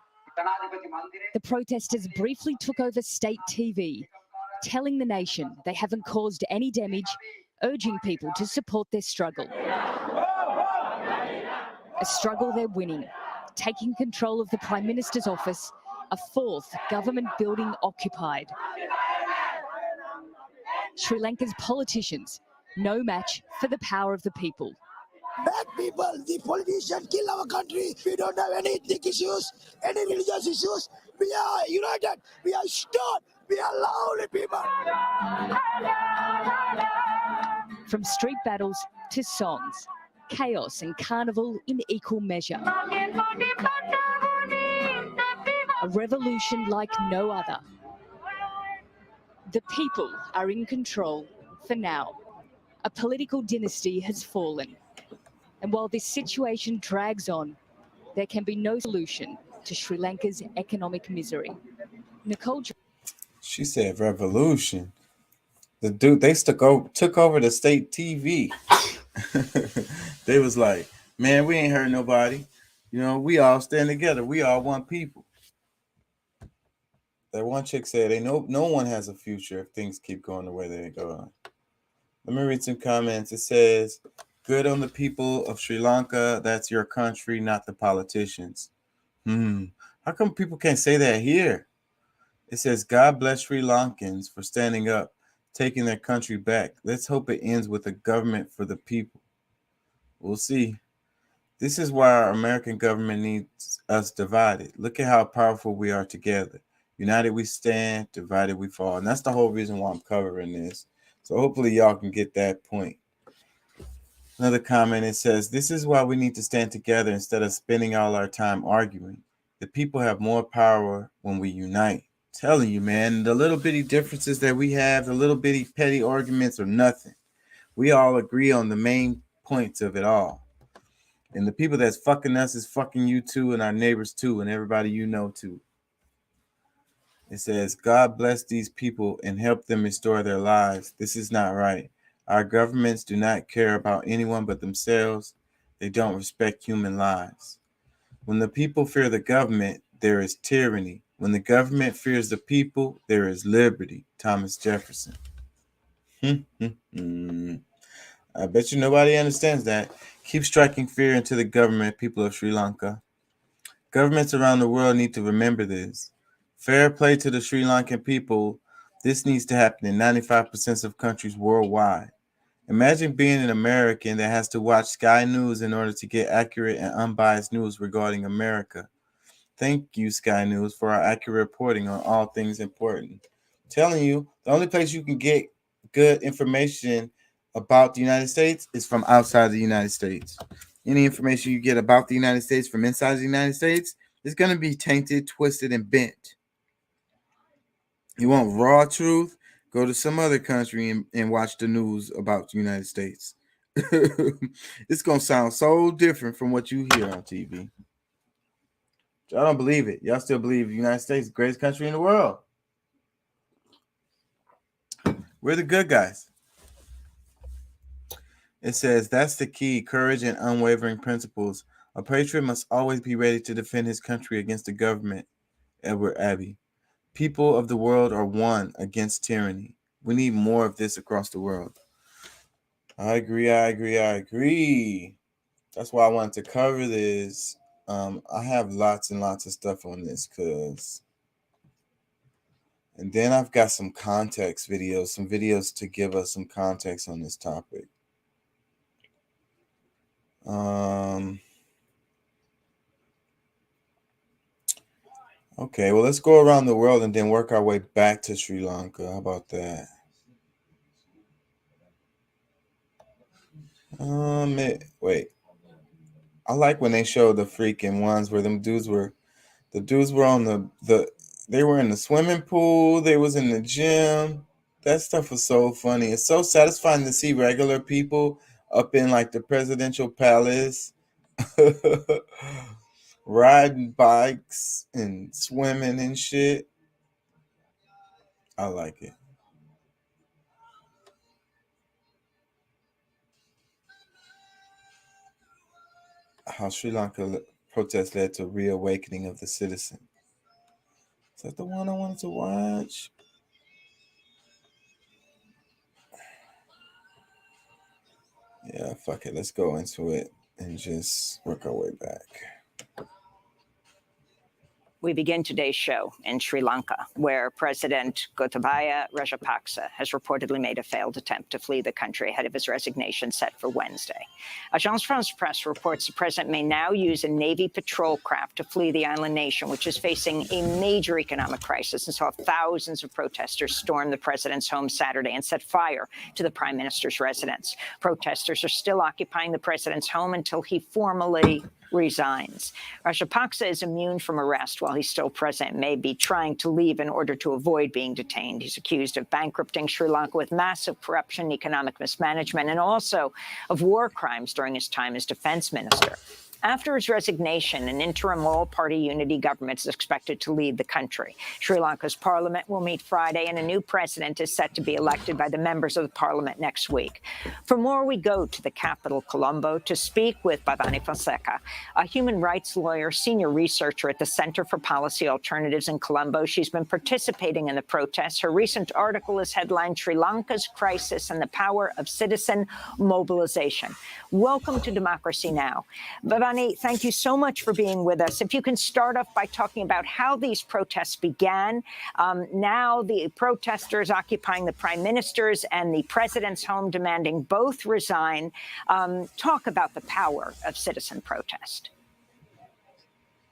The protesters briefly took over state TV, telling the nation they haven't caused any damage, urging people to support their struggle. A struggle they're winning, taking control of the Prime Minister's office, a fourth government building occupied. Sri Lanka's politicians, no match for the power of the people. Bad people, the politicians kill our country. We don't have any ethnic issues, any religious issues. We are united. We are strong. We are lovely people. From street battles to songs, chaos and carnival in equal measure. A revolution like no other. The people are in control for now. A political dynasty has fallen. And while this situation drags on, there can be no solution to Sri Lanka's economic misery. Nicole. She said revolution. The dude, they took over the state TV. They was like, man, we ain't hurt nobody. You know, we all stand together. We all one people. That one chick said, "Ain't no one has a future if things keep going the way they go." Let me read some comments. It says, "Good on the people of Sri Lanka. That's your country, not the politicians." How come people can't say that here? It says, "God bless Sri Lankans for standing up, taking their country back. Let's hope it ends with a government for the people." We'll see. This is why our American government needs us divided. Look at how powerful we are together. United we stand, divided we fall. And that's the whole reason why I'm covering this. So hopefully y'all can get that point. Another comment, it says, "This is why we need to stand together instead of spending all our time arguing. The people have more power when we unite." Telling you, man, the little bitty differences that we have, the little bitty petty arguments are nothing. We all agree on the main points of it all. And the people that's fucking us is fucking you too, and our neighbors too, and everybody you know too. It says, "God bless these people and help them restore their lives. This is not right. Our governments do not care about anyone but themselves. They don't respect human lives. When the people fear the government, there is tyranny. When the government fears the people, there is liberty." Thomas Jefferson. I bet you nobody understands that. Keep striking fear into the government, people of Sri Lanka. Governments around the world need to remember this. Fair play to the Sri Lankan people. This needs to happen in 95% of countries worldwide. Imagine being an American that has to watch Sky News in order to get accurate and unbiased news regarding America. Thank you, Sky News, for our accurate reporting on all things important. I'm telling you, the only place you can get good information about the United States is from outside the United States. Any information you get about the United States from inside the United States is going to be tainted, twisted, and bent. You want raw truth? Go to some other country and watch the news about the United States. It's going to sound so different from what you hear on TV. Y'all don't believe it. Y'all still believe the United States is the greatest country in the world. We're the good guys. It says, "That's the key, courage and unwavering principles. A patriot must always be ready to defend his country against the government." Edward Abbey. People of the world are one against tyranny. We need more of this across the world. I agree. That's why I wanted to cover this. I have lots and lots of stuff on this and then I've got some context videos, some videos to give us some context on this topic. Okay, well, let's go around the world and then work our way back to Sri Lanka. How about that? Wait. I like when they show the freaking ones where the dudes were on they were in the swimming pool, they was in the gym. That stuff was so funny. It's so satisfying to see regular people up in like the presidential palace riding bikes and swimming and shit. I like it. How Sri Lanka protests led to reawakening of the citizen. Is that the one I wanted to watch? Yeah, fuck it. Let's go into it and just work our way back. We begin today's show in Sri Lanka, where President Gotabaya Rajapaksa has reportedly made a failed attempt to flee the country ahead of his resignation set for Wednesday. Agence France Presse reports the president may now use a Navy patrol craft to flee the island nation, which is facing a major economic crisis, and saw thousands of protesters storm the president's home Saturday and set fire to the prime minister's residence. Protesters are still occupying the president's home until he formally resigns. Rajapaksa is immune from arrest while he's still president, may be trying to leave in order to avoid being detained. He's accused of bankrupting Sri Lanka with massive corruption, economic mismanagement, and also of war crimes during his time as defense minister. After his resignation, an interim all-party unity government is expected to lead the country. Sri Lanka's parliament will meet Friday, and a new president is set to be elected by the members of the parliament next week. For more, we go to the capital, Colombo, to speak with Bhavani Fonseca, a human rights lawyer, senior researcher at the Center for Policy Alternatives in Colombo. She's been participating in the protests. Her recent article is headlined Sri Lanka's Crisis and the Power of Citizen Mobilization. Welcome to Democracy Now! Bhavani, thank you so much for being with us. If you can start off by talking about how these protests began. Now the protesters occupying the prime minister's and the president's home demanding both resign. Talk about the power of citizen protest.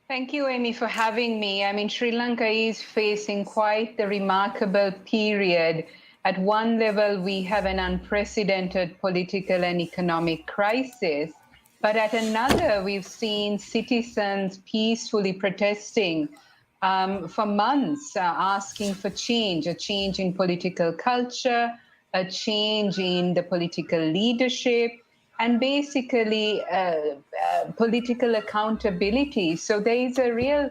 Thank you, Amy, for having me. I mean, Sri Lanka is facing quite the remarkable period. At one level, we have an unprecedented political and economic crisis. But at another, we've seen citizens peacefully protesting for months, asking for change, a change in political culture, a change in the political leadership, and basically political accountability. So there is a real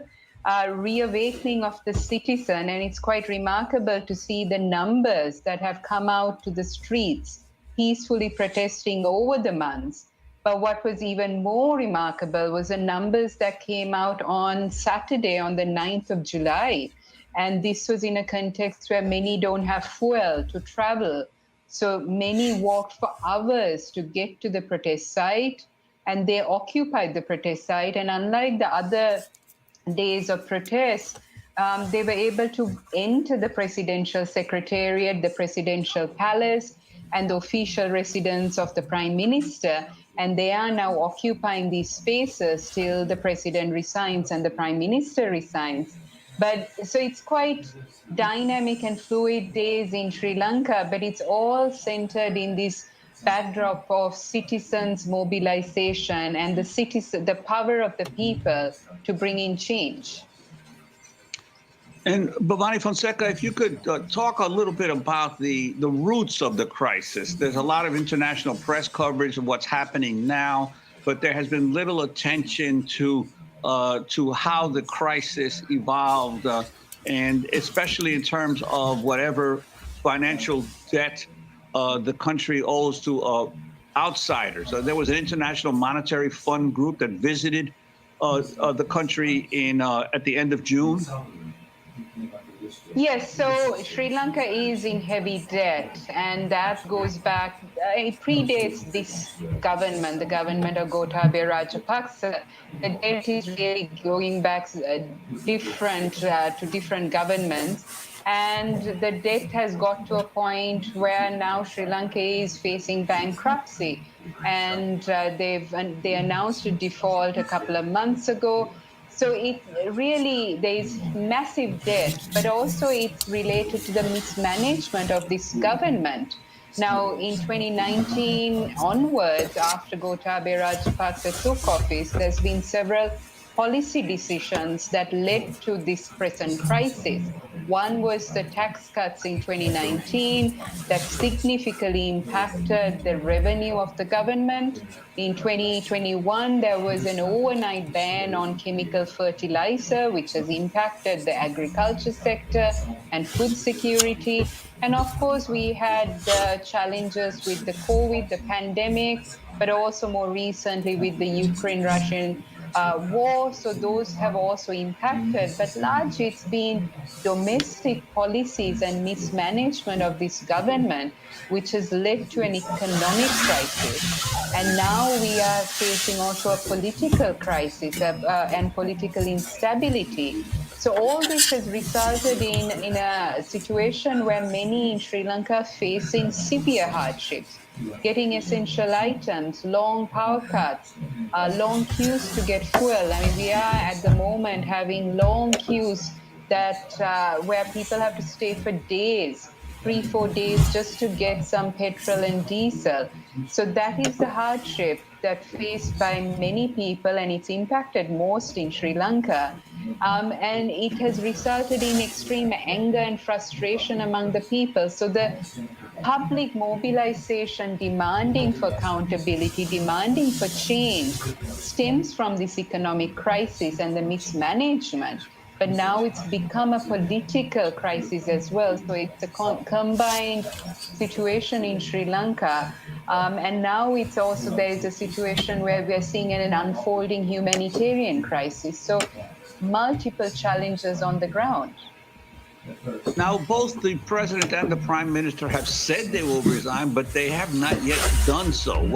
reawakening of the citizen, and it's quite remarkable to see the numbers that have come out to the streets, peacefully protesting over the months. But what was even more remarkable was the numbers that came out on Saturday, on the 9th of July. And this was in a context where many don't have fuel to travel. So many walked for hours to get to the protest site, and they occupied the protest site. And unlike the other days of protest, they were able to enter the presidential secretariat, the presidential palace, and the official residence of the prime minister. And they are now occupying these spaces till the president resigns and the prime minister resigns. But so it's quite dynamic and fluid days in Sri Lanka, but it's all centered in this backdrop of citizens' mobilization and the power of the people to bring in change. And Bhavani Fonseca, if you could talk a little bit about the roots of the crisis. There's a lot of international press coverage of what's happening now, but there has been little attention to how the crisis evolved, and especially in terms of whatever financial debt the country owes to outsiders. There was an International Monetary Fund group that visited the country at the end of June. Yes, so Sri Lanka is in heavy debt, and that goes back, it predates this government, the government of Gotabaya Rajapaksa. The debt is really going back to different governments. And the debt has got to a point where now Sri Lanka is facing bankruptcy. And they announced a default a couple of months ago. So it really, there's massive debt, but also it's related to the mismanagement of this government. Now, in 2019 onwards, after Gotabaya Rajapaksa took office, there's been several policy decisions that led to this present crisis. One was the tax cuts in 2019 that significantly impacted the revenue of the government. In 2021, there was an overnight ban on chemical fertilizer, which has impacted the agriculture sector and food security. And of course, we had challenges with the COVID, the pandemic, but also more recently with the Ukraine-Russian war. So those have also impacted, but largely it's been domestic policies and mismanagement of this government, which has led to an economic crisis. And now we are facing also a political crisis and political instability. So all this has resulted in a situation where many in Sri Lanka are facing severe hardships, getting essential items, long power cuts, long queues to get fuel. I mean, we are at the moment having long queues that where people have to stay for days, 3-4 days just to get some petrol and diesel. So that is the hardship that faced by many people, and it's impacted most in Sri Lanka. And it has resulted in extreme anger and frustration among the people. So the public mobilization demanding for accountability, demanding for change, stems from this economic crisis and the mismanagement. But now it's become a political crisis as well. So it's a combined situation in Sri Lanka. And now it's also, there is a situation where we're seeing an unfolding humanitarian crisis. So multiple challenges on the ground. Now, both the president and the prime minister have said they will resign, but they have not yet done so.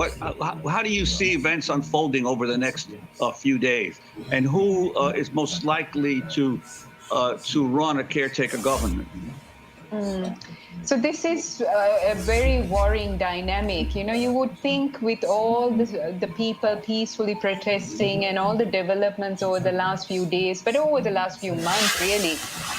How do you see events unfolding over the next few days? And who is most likely to run a caretaker government? So this is a very worrying dynamic. You know, you would think with all the people peacefully protesting and all the developments over the last few days, but over the last few months, really,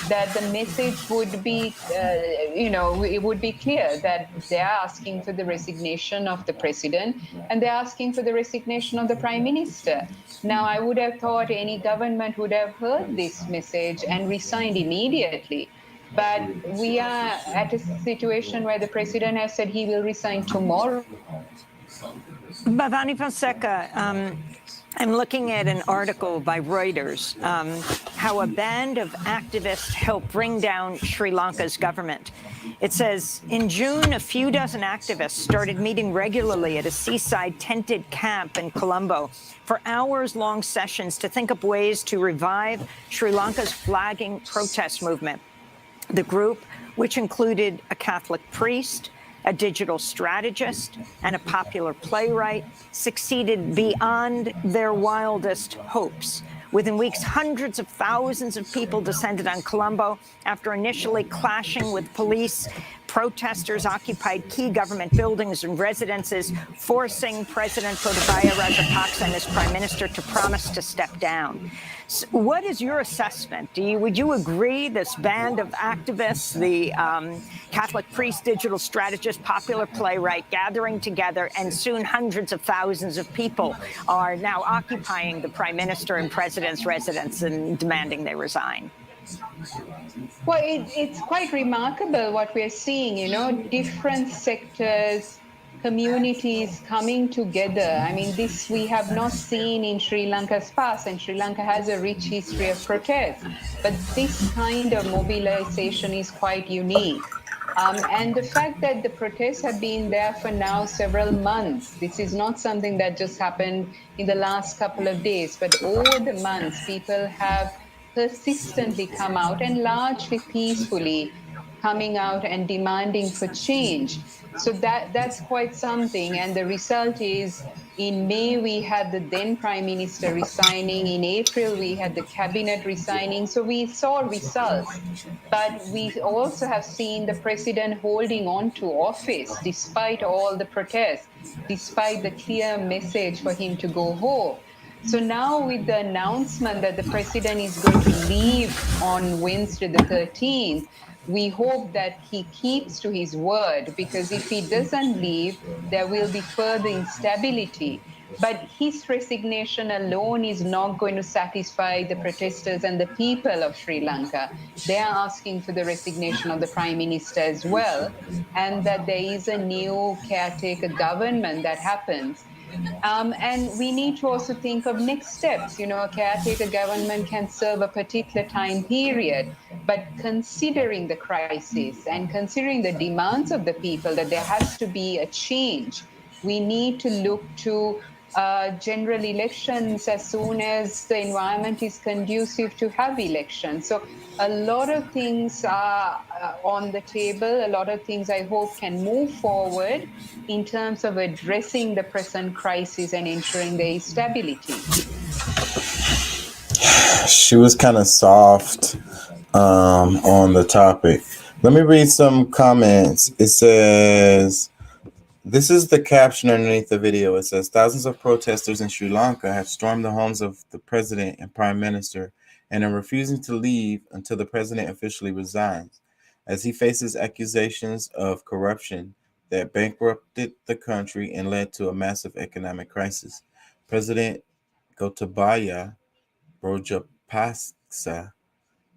that the message would be, it would be clear that they're asking for the resignation of the president and they're asking for the resignation of the prime minister. Now, I would have thought any government would have heard this message and resigned immediately. But we are at a situation where the president has said he will resign tomorrow. Bhavani Fonseca, I'm looking at an article by Reuters, how a band of activists helped bring down Sri Lanka's government. It says, in June, a few dozen activists started meeting regularly at a seaside tented camp in Colombo for hours-long sessions to think up ways to revive Sri Lanka's flagging protest movement. The group, which included a Catholic priest, a digital strategist, and a popular playwright, succeeded beyond their wildest hopes. Within weeks, hundreds of thousands of people descended on Colombo after initially clashing with police. Protesters occupied key government buildings and residences, forcing President Gotabaya Rajapaksa and his prime minister to promise to step down. So what is your assessment? Would you agree this band of activists, the Catholic priest, digital strategist, popular playwright, gathering together, and soon hundreds of thousands of people are now occupying the prime minister and president's residence and demanding they resign? Well, it's quite remarkable what we're seeing, different sectors, communities coming together. I mean, this we have not seen in Sri Lanka's past, and Sri Lanka has a rich history of protest. But this kind of mobilization is quite unique. And the fact that the protests have been there for now several months, this is not something that just happened in the last couple of days, but over the months, people have persistently come out and largely peacefully coming out and demanding for change. So that's quite something. And the result is, in May, we had the then Prime Minister resigning. In April, we had the cabinet resigning. So we saw results. But we also have seen the president holding on to office despite all the protests, despite the clear message for him to go home. So now with the announcement that the president is going to leave on Wednesday the 13th, we hope that he keeps to his word, because if he doesn't leave, there will be further instability. But his resignation alone is not going to satisfy the protesters and the people of Sri Lanka. They are asking for the resignation of the prime minister as well, and that there is a new caretaker government that happens. And we need to also think of next steps. A caretaker government can serve a particular time period, but considering the crisis and considering the demands of the people, that there has to be a change, we need to look to general elections as soon as the environment is conducive to have elections. So a lot of things are on the table. A lot of things I hope can move forward in terms of addressing the present crisis and ensuring there is stability. She was kind of soft on the topic. Let me read some comments. It says, this is the caption underneath the video. It says, thousands of protesters in Sri Lanka have stormed the homes of the president and prime minister and are refusing to leave until the president officially resigns, as he faces accusations of corruption that bankrupted the country and led to a massive economic crisis. President Gotabaya Rajapaksa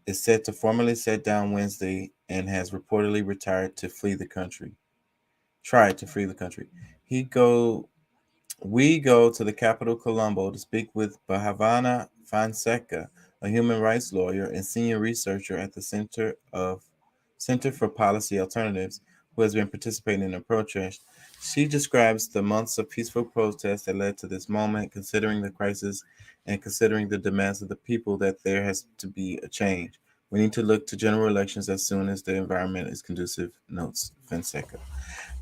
is set to formally sit down Wednesday and has reportedly retired to flee the country. tried to free the country. We go to the capital, Colombo, to speak with Bhavana Fonseca, a human rights lawyer and senior researcher at the Center for Policy Alternatives, who has been participating in the protest. She describes the months of peaceful protests that led to this moment, considering the crisis and considering the demands of the people that there has to be a change. We need to look to general elections as soon as the environment is conducive, notes Fonseca.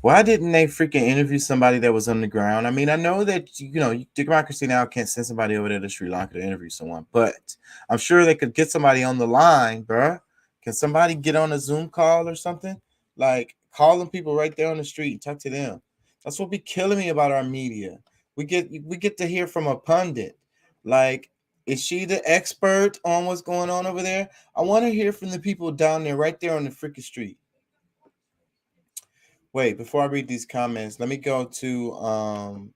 Why didn't they freaking interview somebody that was on the ground? I mean, I know that, Democracy Now! Can't send somebody over there to Sri Lanka to interview someone, but I'm sure they could get somebody on the line, bruh. Can somebody get on a Zoom call or something? Like, call them people right there on the street and talk to them. That's what be killing me about our media. We get to hear from a pundit. Like, is she the expert on what's going on over there? I want to hear from the people down there, right there on the freaking street. Wait, before I read these comments, let me go to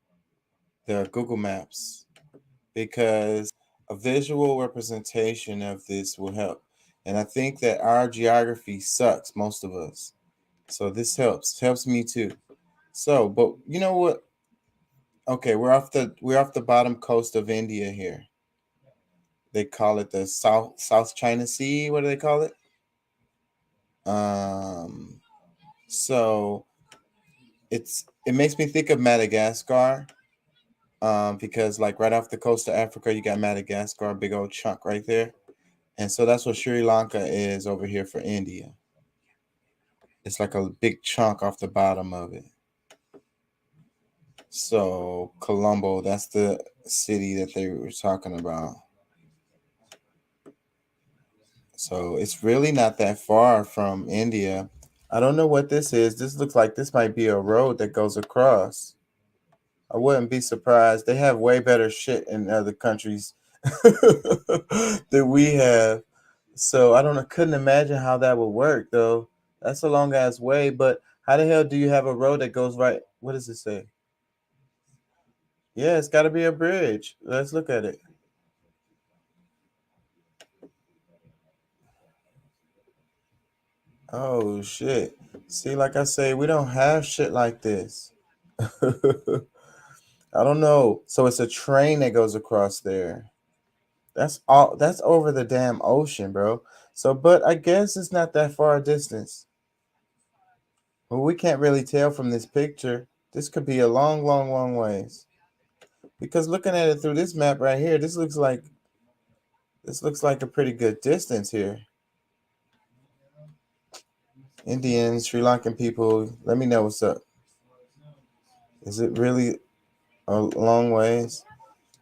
the Google Maps because a visual representation of this will help. And I think that our geography sucks, most of us. So this helps me too. So, but you know what? Okay, we're off the bottom coast of India here. They call it the South China Sea. What do they call it? So it makes me think of Madagascar. Because like right off the coast of Africa, you got Madagascar, big old chunk right there. And so that's what Sri Lanka is over here for India. It's like a big chunk off the bottom of it. So Colombo, that's the city that they were talking about. So it's really not that far from India. I don't know what this is. This looks like this might be a road that goes across. I wouldn't be surprised. They have way better shit in other countries than we have. So couldn't imagine how that would work though. That's a long ass way, but how the hell do you have a road that goes right? What does it say? Yeah, it's got to be a bridge. Let's look at it. Oh shit. See, like I say, we don't have shit like this. I don't know. So it's a train that goes across there. That's over the damn ocean, bro. So, but I guess it's not that far a distance. Well, we can't really tell from this picture. This could be a long, long, long ways. Because looking at it through this map right here, this looks like a pretty good distance here. Indians, Sri Lankan people, let me know what's up. Is it really a long ways?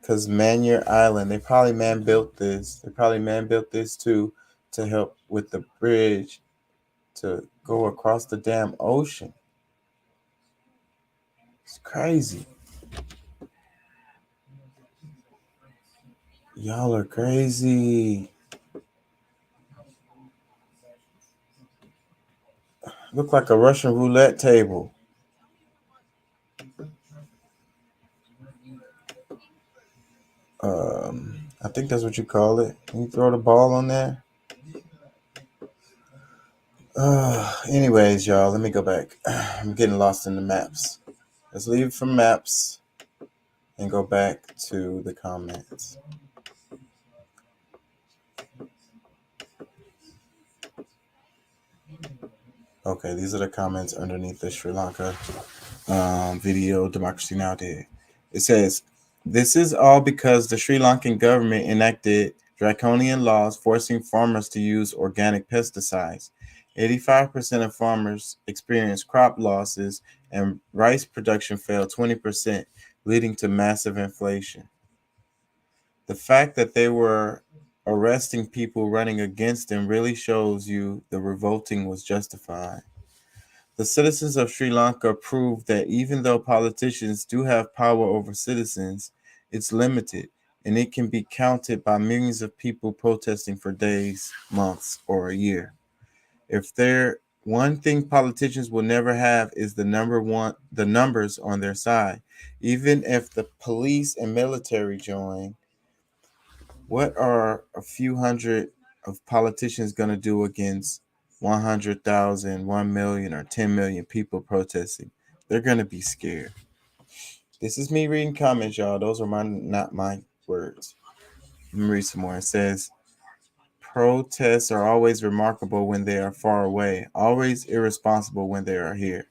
Because Manyar Island, they probably man-built this. They probably man-built this too to help with the bridge to go across the damn ocean. It's crazy. Y'all are crazy. Look like a Russian roulette table. I think that's what you call it. Can you throw the ball on there? Anyways, y'all, let me go back. I'm getting lost in the maps. Let's leave from maps and go back to the comments. Okay, these are the comments underneath the Sri Lanka video Democracy Now! Did. It says, this is all because the Sri Lankan government enacted draconian laws forcing farmers to use organic pesticides. 85% of farmers experienced crop losses and rice production fell 20%, leading to massive inflation. The fact that they were arresting people running against them really shows you the revolting was justified. The citizens of Sri Lanka proved that even though politicians do have power over citizens, it's limited and it can be counted by millions of people protesting for days, months, or a year. If there one thing politicians will never have is the numbers on their side. Even if the police and military join, what are a few hundred of politicians going to do against 100,000, 1 million, or 10 million people protesting? They're gonna be scared. This is me reading comments, y'all. Those are not my words. Let me read some more. It says, protests are always remarkable when they are far away, always irresponsible when they are here.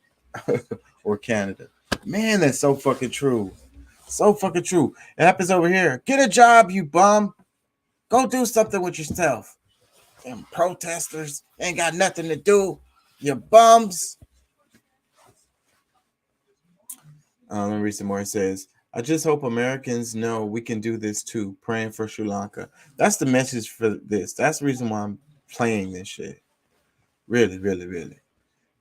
Or Canada. Man, that's so fucking true. So fucking true. It happens over here. Get a job, you bum. Go do something with yourself. Them protesters ain't got nothing to do. You bums. Let me read some more. It says, I just hope Americans know we can do this too. Praying for Sri Lanka. That's the message for this. That's the reason why I'm playing this shit. Really, really, really.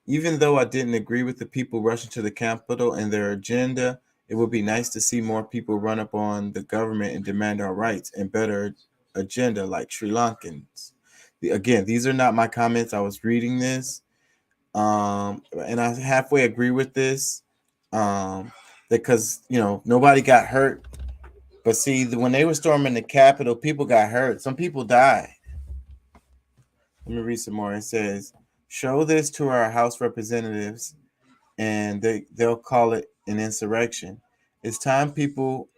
Even though I didn't agree with the people rushing to the Capitol and their agenda, it would be nice to see more people run up on the government and demand our rights and better agenda like Sri Lankans. Again, these are not my comments. I was reading this. And I halfway agree with this. Because nobody got hurt. But see, when they were storming the Capitol, people got hurt. Some people died. Let me read some more. It says, show this to our House representatives and they'll call it an insurrection. It's time people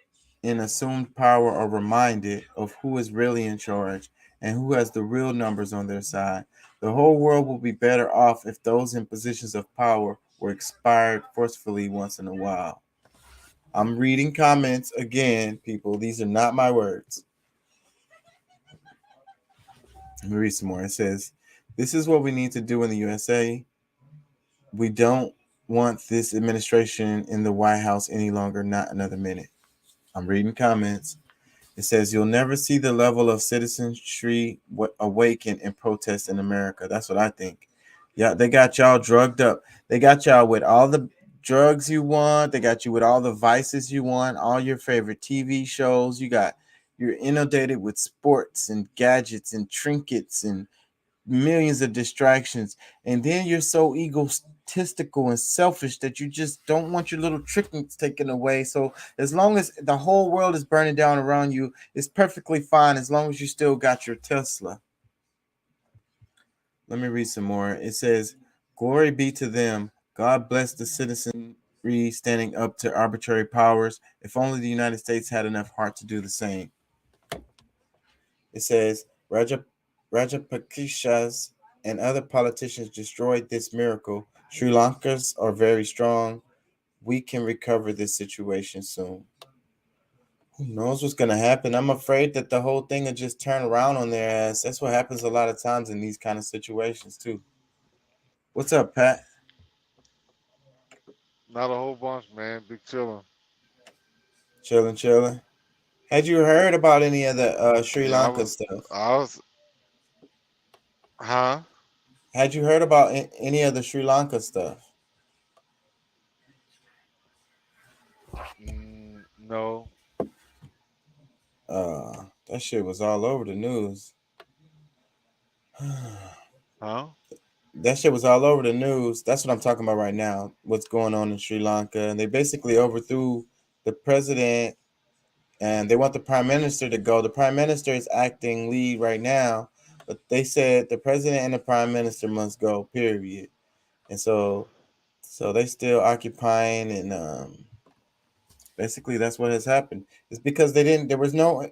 in assumed power are reminded of who is really in charge and who has the real numbers on their side. The whole world will be better off if those in positions of power were expired forcefully once in a while. I'm reading comments again, people. These are not my words. Let me read some more. It says, this is what we need to do in the USA. We don't want this administration in the White House any longer, not another minute. I'm reading comments. It says, you'll never see the level of citizenry awaken and protest in America. That's what I think. Yeah, they got y'all drugged up. They got y'all with all the drugs you want. They got you with all the vices you want, all your favorite TV shows. You're inundated with sports and gadgets and trinkets and millions of distractions, and then you're so egotistical and selfish that you just don't want your little trinkets taken away. So as long as the whole world is burning down around you, it's perfectly fine as long as you still got your Tesla. Let me read some more. It says, glory be to them. God bless the citizenry standing up to arbitrary powers. If only the United States had enough heart to do the same. It says, Rajapakshas and other politicians destroyed this miracle. Sri Lankans are very strong. We can recover this situation soon. Who knows what's going to happen? I'm afraid that the whole thing will just turn around on their ass. That's what happens a lot of times in these kind of situations, too. What's up, Pat? Not a whole bunch, man. Big chillin'. Chilling. Had you heard about any of the Sri Yeah, Lanka stuff? Huh? Had you heard about any of the Sri Lanka stuff? No. That shit was all over the news. Huh? That shit was all over the news. That's what I'm talking about right now. What's going on in Sri Lanka. And they basically overthrew the president and they want the prime minister to go. The prime minister is acting lead right now, but they said the president and the prime minister must go, period. And so they still occupying and basically that's what has happened. It's because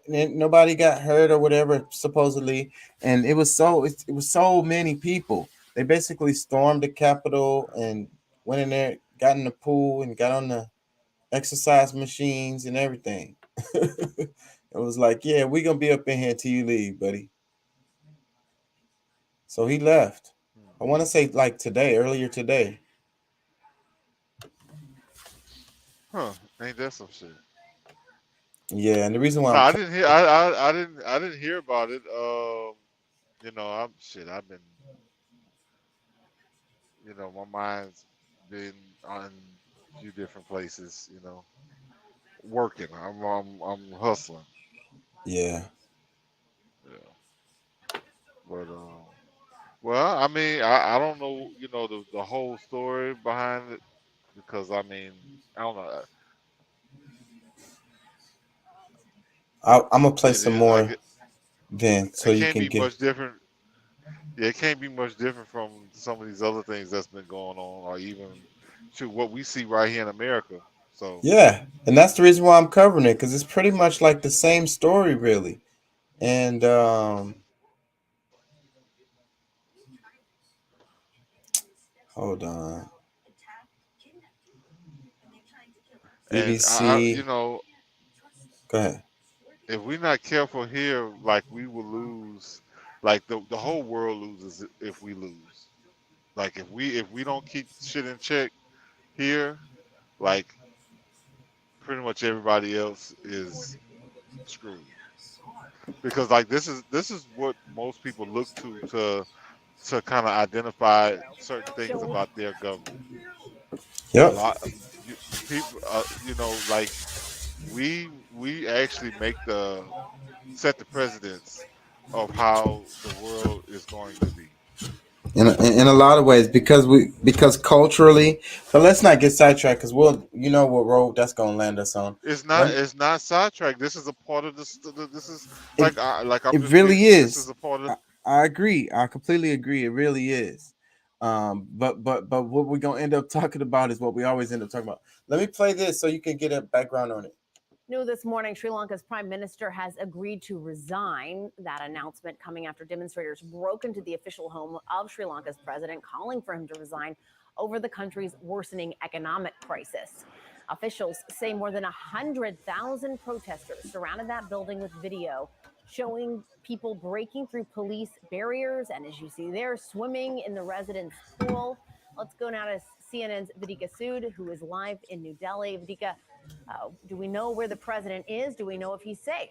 nobody got hurt or whatever supposedly, and it was so many people. They basically stormed the Capitol and went in there, got in the pool and got on the exercise machines and everything. It was like, yeah, we're gonna be up in here till you leave, buddy. So he left. I want to say like earlier today. Huh? Ain't that some shit? Yeah, and the reason why No, I didn't hear. I didn't hear about it. I've been. My mind's been on a few different places. Working. I'm hustling. Yeah. Yeah. But well, I mean, I don't know. The whole story behind it because I mean, I don't know. I'm gonna play It some is. I more get. then so It you can't can be get. much different. Yeah, it can't be much different from some of these other things that's been going on, or even to what we see right here in America. So Yeah, and that's the reason why I'm covering it, because it's pretty much like the same story, really. And hold on, and you BBC. know, Go ahead. if we're not careful here, like we will lose, like the whole world loses if we lose. Like if we don't keep shit in check here, like pretty much everybody else is screwed. Because like this is what most people look to kind of identify certain things about their government. A Yep. lot people, like we actually make the set the precedence of how the world is going to be. In a lot of ways, because culturally, but let's not get sidetracked, because we'll, you know what road that's gonna land us on. It's not sidetracked. This is a part of this. This is It like I'm it just really this is is. a part of. I agree. I completely agree. It really is. But what we're gonna end up talking about is what we always end up talking about. Let me play this so you can get a background on it. New this morning, Sri Lanka's prime minister has agreed to resign. That announcement coming after demonstrators broke into the official home of Sri Lanka's president, calling for him to resign over the country's worsening economic crisis. Officials say more than 100,000 protesters surrounded that building with video showing people breaking through police barriers. And as you see there, swimming in the residence pool. Let's go now to CNN's Vidika Sood, who is live in New Delhi. Vidika, do we know where the president is? Do we know if he's safe?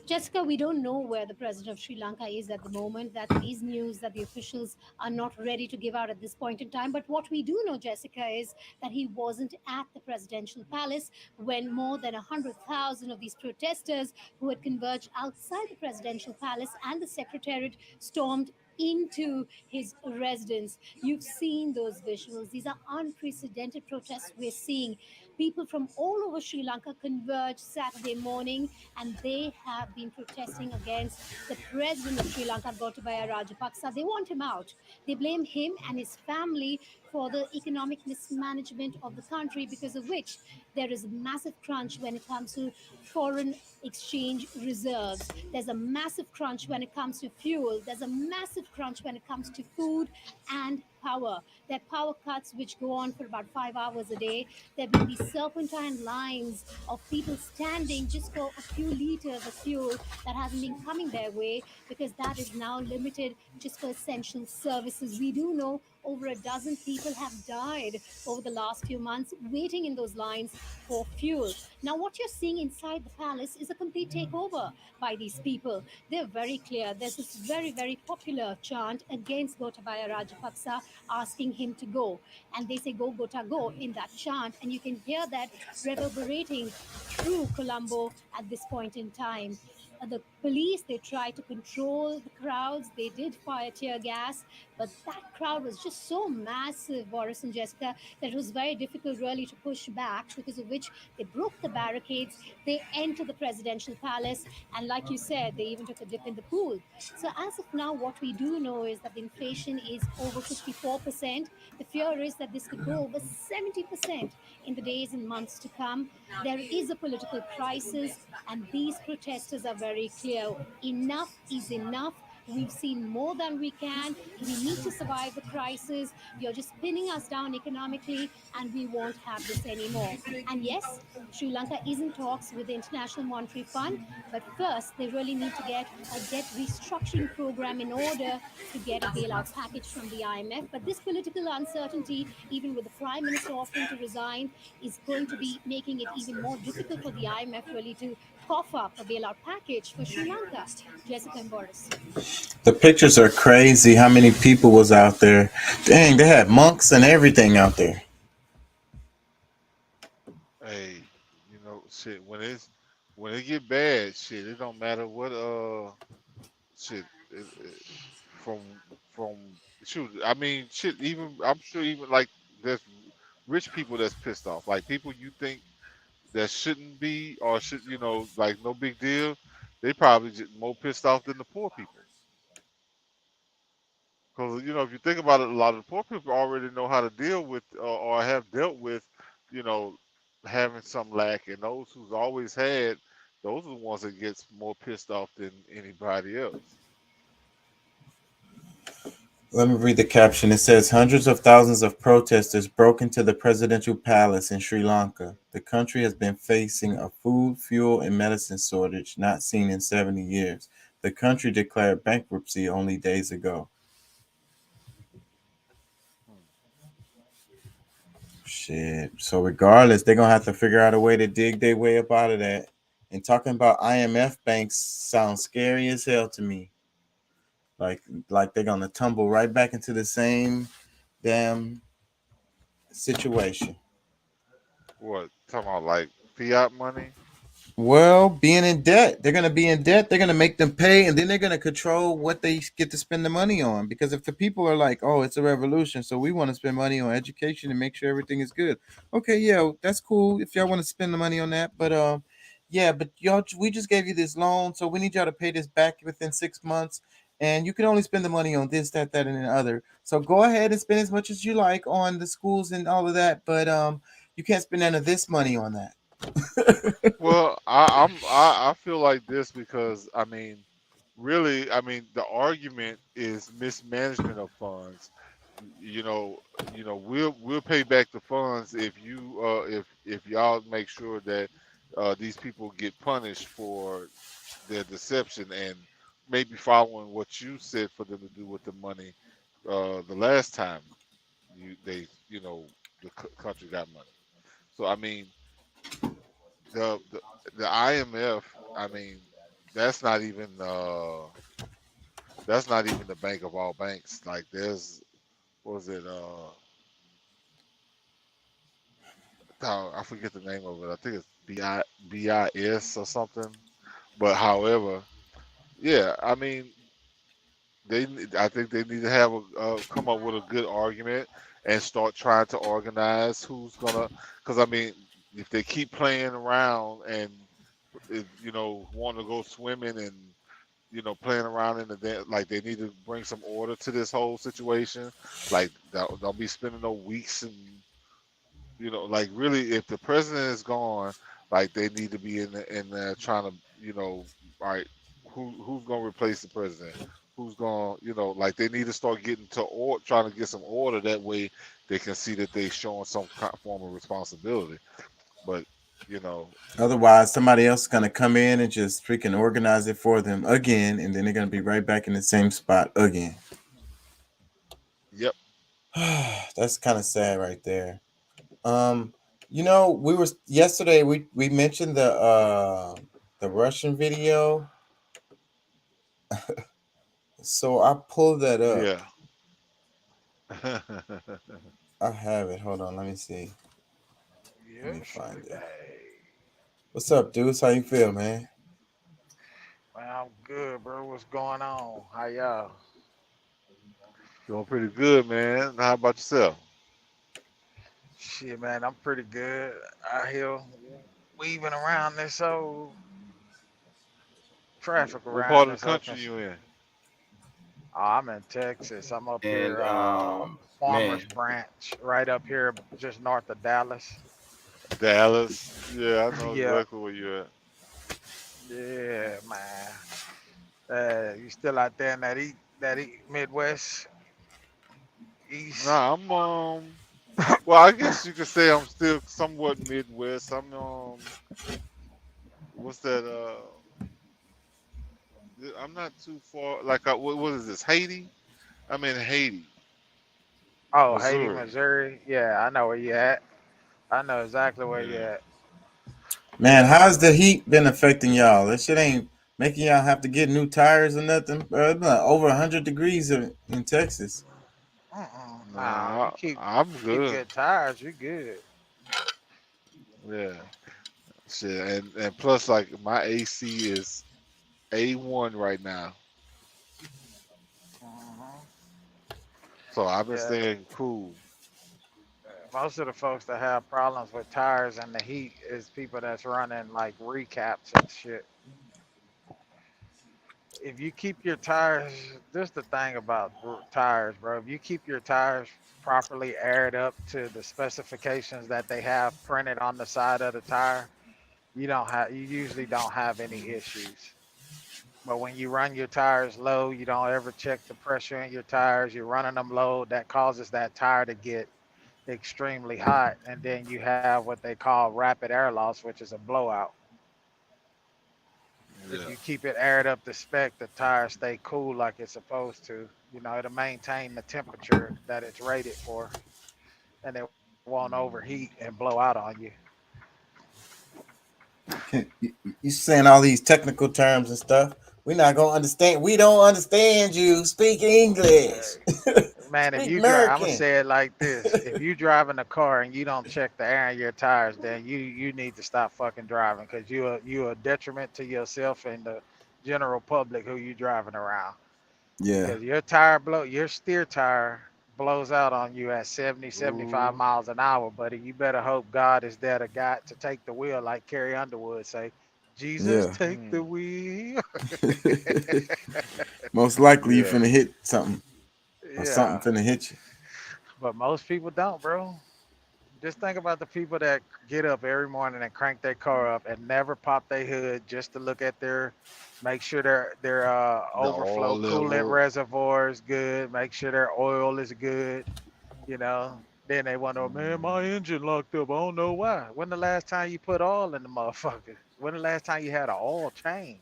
Jessica, we don't know where the president of Sri Lanka is at the moment. That is news that the officials are not ready to give out at this point in time. But what we do know, Jessica, is that he wasn't at the presidential palace when more than 100,000 of these protesters who had converged outside the presidential palace and the secretariat stormed into his residence. You've seen those visuals. These are unprecedented protests we're seeing. People from all over Sri Lanka converged Saturday morning, and they have been protesting against the president of Sri Lanka, Gotabaya Rajapaksa. They want him out. They blame him and his family for the economic mismanagement of the country, because of which there is a massive crunch when it comes to foreign exchange reserves. There's a massive crunch when it comes to fuel. There's a massive crunch when it comes to food and power. There are power cuts which go on for about 5 hours a day. There have been these serpentine lines of people standing just for a few liters of fuel that hasn't been coming their way, because that is now limited just for essential services. We do know over a dozen people have died over the last few months waiting in those lines for fuel. Now, what you're seeing inside the palace is a complete takeover by these people. They're very clear. There's this very, very popular chant against Gotabaya Rajapaksa, asking him to go. And they say, "Go, Gota, go," in that chant. And you can hear that reverberating through Colombo at this point in time. The police, they tried to control the crowds. They did fire tear gas, but that crowd was just so massive, Boris and Jessica, that it was very difficult really to push back, because of which they broke the barricades. They entered the presidential palace, and like you said, they even took a dip in the pool. So as of now, what we do know is that the inflation is over 54%. The fear is that this could go over 70% in the days and months to come. There is a political crisis, and these protesters are very clear. Enough is enough. We've seen more than we can. We need to survive the crisis. You're just pinning us down economically, and we won't have this anymore. And yes, Sri Lanka is in talks with the International Monetary Fund, but first they really need to get a debt restructuring program in order to get a bailout package from the IMF. But this political uncertainty, even with the Prime Minister offering to resign, is going to be making it even more difficult for the IMF really to cough up a bailout package for Sri Lanka. Jessica and Boris. The pictures are crazy. How many people was out there? Dang, they had monks and everything out there. Hey, shit. When it get bad, shit, it don't matter what shit from from shoot. I mean, shit. Even I'm sure even like there's rich people that's pissed off. Like people you think that shouldn't be or should like no big deal. They probably just more pissed off than the poor people. Because if you think about it, a lot of the poor people already know how to deal with or have dealt with, you know, having some lack, and those who's always had, those are the ones that gets more pissed off than anybody else. Let me read the caption. It says hundreds of thousands of protesters broke into the presidential palace in Sri Lanka. The country has been facing a food, fuel, and medicine shortage not seen in 70 years. The country declared bankruptcy only days ago. Shit. So regardless, they're gonna have to figure out a way to dig their way up out of that. And talking about IMF banks sounds scary as hell to me. Like they're gonna tumble right back into the same damn situation. What talking about, like fiat money? Well, being in debt, they're going to be in debt. They're going to make them pay, and then they're going to control what they get to spend the money on. Because if the people are like, "Oh, it's a revolution, so we want to spend money on education and make sure everything is good," okay, yeah, that's cool if y'all want to spend the money on that. But yeah, but y'all, we just gave you this loan, so we need y'all to pay this back within 6 months, and you can only spend the money on this, that, and the other. So go ahead and spend as much as you like on the schools and all of that, but you can't spend none of this money on that. Well, I feel like this because really, the argument is mismanagement of funds. You know, we'll pay back the funds if you if y'all make sure that these people get punished for their deception and maybe following what you said for them to do with the money the last time the country got money. So the the, the IMF, I mean, that's not even the bank of all banks. Like there's what was it I forget the name of it. I think it's BIS or something. But however, yeah, I think they need to have come up with a good argument and start trying to organize who's gonna. Because if they keep playing around and want to go swimming and playing around in the like they need to bring some order to this whole situation. Like don't be spending no weeks and like really, if the president is gone, like they need to be in there trying to all right, who's gonna replace the president? Who's gonna like they need to start getting to or trying to get some order. That way they can see that they showing some form of responsibility. But you know, Otherwise, somebody else is going to come in and just freaking organize it for them again, and then they're going to be right back in the same spot again. Yep. That's kind of sad right there. We were yesterday. We mentioned the Russian video, so I pulled that up. Yeah. I have it. Hold on, let me see. Let me Yes, find it. today. What's up, dudes? How you feel, man? Man, I'm good, bro. What's going on? How y'all? Doing pretty good, man. How about yourself? Shit, man, I'm pretty good. Out here weaving around this old traffic What around part of the this country open. you in? Oh, I'm in Texas. I'm up And here, man, Farmers Branch, right up here, just north of Dallas. Dallas. Yeah, I know Yeah, exactly where you're at. yeah, man. You still out there in that Midwest, East? Nah, well, I guess you could say I'm still somewhat Midwest. What's that? I'm not too far. Like, what is this? Haiti? I'm in Haiti, Oh, Haiti, Missouri. Missouri. Yeah, I know where you at. I know exactly where you Yeah. at. Man, Yeah. how's the heat been affecting y'all? That shit ain't making y'all have to get new tires or nothing. Bro, it's been like over 100 degrees in Texas. Nah, Nah, I'm keep good. good tires. You good. Yeah. Shit, and plus, like my AC is A1 right now, hmm so I've been Yeah. staying cool. Most of the folks that have problems with tires and the heat is people that's running like recaps and shit. if you keep your tires, this the thing about tires, bro. If you keep your tires properly aired up to the specifications that they have printed on the side of the tire, you usually don't have any issues. But when you run your tires low, you don't ever check the pressure in your tires. You're running them low. That causes that tire to get extremely hot, and then you have what they call rapid air loss, which is a blowout. Yeah. If you keep it aired up to spec, the tires stay cool like it's supposed to. It'll maintain the temperature that it's rated for, and it won't overheat and blow out on you. You saying all these technical terms and stuff. We're not gonna understand. We don't understand you. Speak English. Man, if Speak you drive, I'm gonna American. say it like this: if you driving a car and you don't check the air in your tires, then you need to stop fucking driving, because you a detriment to yourself and the general public who you driving around. Yeah. Because your steer tire blows out on you at 70, 75 miles an hour, buddy. You better hope God is there to take the wheel, like Carrie Underwood say, Jesus, Yeah. take the wheel. Most likely you Yeah. finna hit something. Or something Yeah, finna hit you. but most people don't, bro. Just think about the people that get up every morning and crank their car up and never pop their hood just to look at make sure their The overflow all coolant level. reservoir is good, make sure their oil is good, you know. Then they wonder, man, my engine locked up. I don't know why. When the last time you put oil in the motherfucker? When the last time you had an oil change?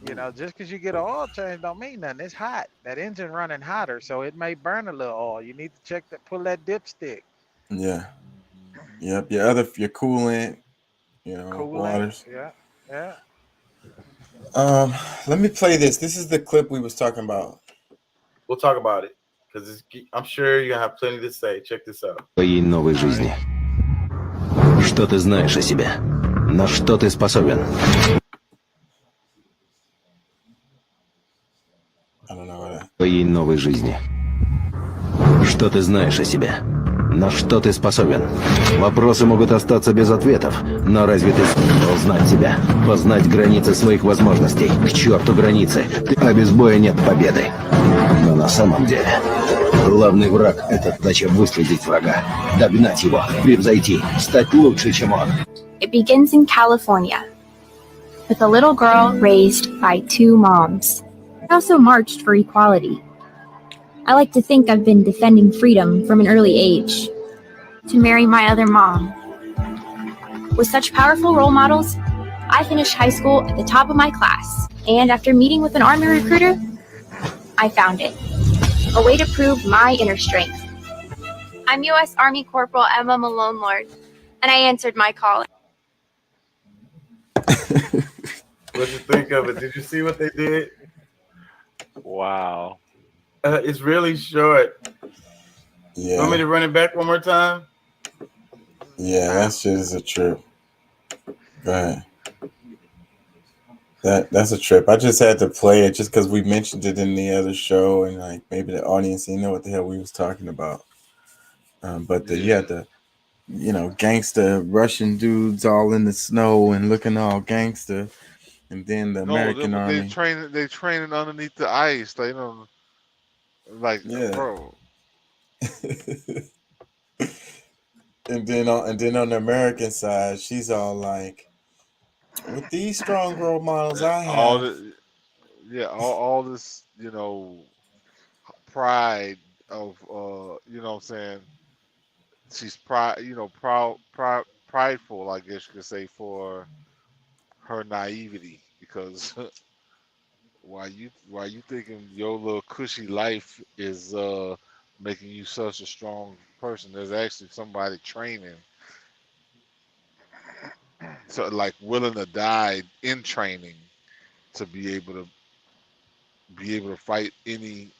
Just because you get an oil change don't mean nothing. It's hot. That engine running hotter, so it may burn a little oil. You need to pull that dipstick. Yeah. Yep. Your coolant, Coolant. waters. Yeah. Yeah. Let me play this. This is the clip we was talking about. We'll talk about it because I'm sure you're gonna have plenty to say. Check this out. Твоей новой жизни. Что ты знаешь о себе? На что ты способен? I don't know that. Твоей новой жизни. Что ты знаешь о себе? На что ты способен? Вопросы могут остаться без ответов, но разве ты сможешь узнать себя? Познать границы своих возможностей? К черту границы! А без боя нет победы. Но на самом деле, главный враг — это задача выследить врага, догнать его, превзойти, стать лучше, чем он. It begins in California with a little girl raised by two moms. I also marched for equality. I like to think I've been defending freedom from an early age. To marry my other mom. With such powerful role models, I finished high school at the top of my class. And after meeting with an Army recruiter, I found it. A way to prove my inner strength. I'm U.S. Army Corporal Emma Malone Lord, and I answered my call. What'd you think of it? Did you see what they did? Wow. It's really short. Yeah. Want me to run it back one more time? Yeah, that shit is a trip. Go ahead. That's a trip. I just had to play it just because we mentioned it in the other show, and like maybe the audience didn't know what the hell we was talking about. But you had the, gangster Russian dudes all in the snow and looking all gangster, and then the American army. They training underneath the ice. They don't bro. And then on the American side, she's all like, with these strong role models I have. All this, pride of you know what I'm saying? She's prideful, I guess you could say, for her naivety, because why you thinking your little cushy life is making you such a strong person? There's actually somebody training, so like willing to die in training to be able to fight any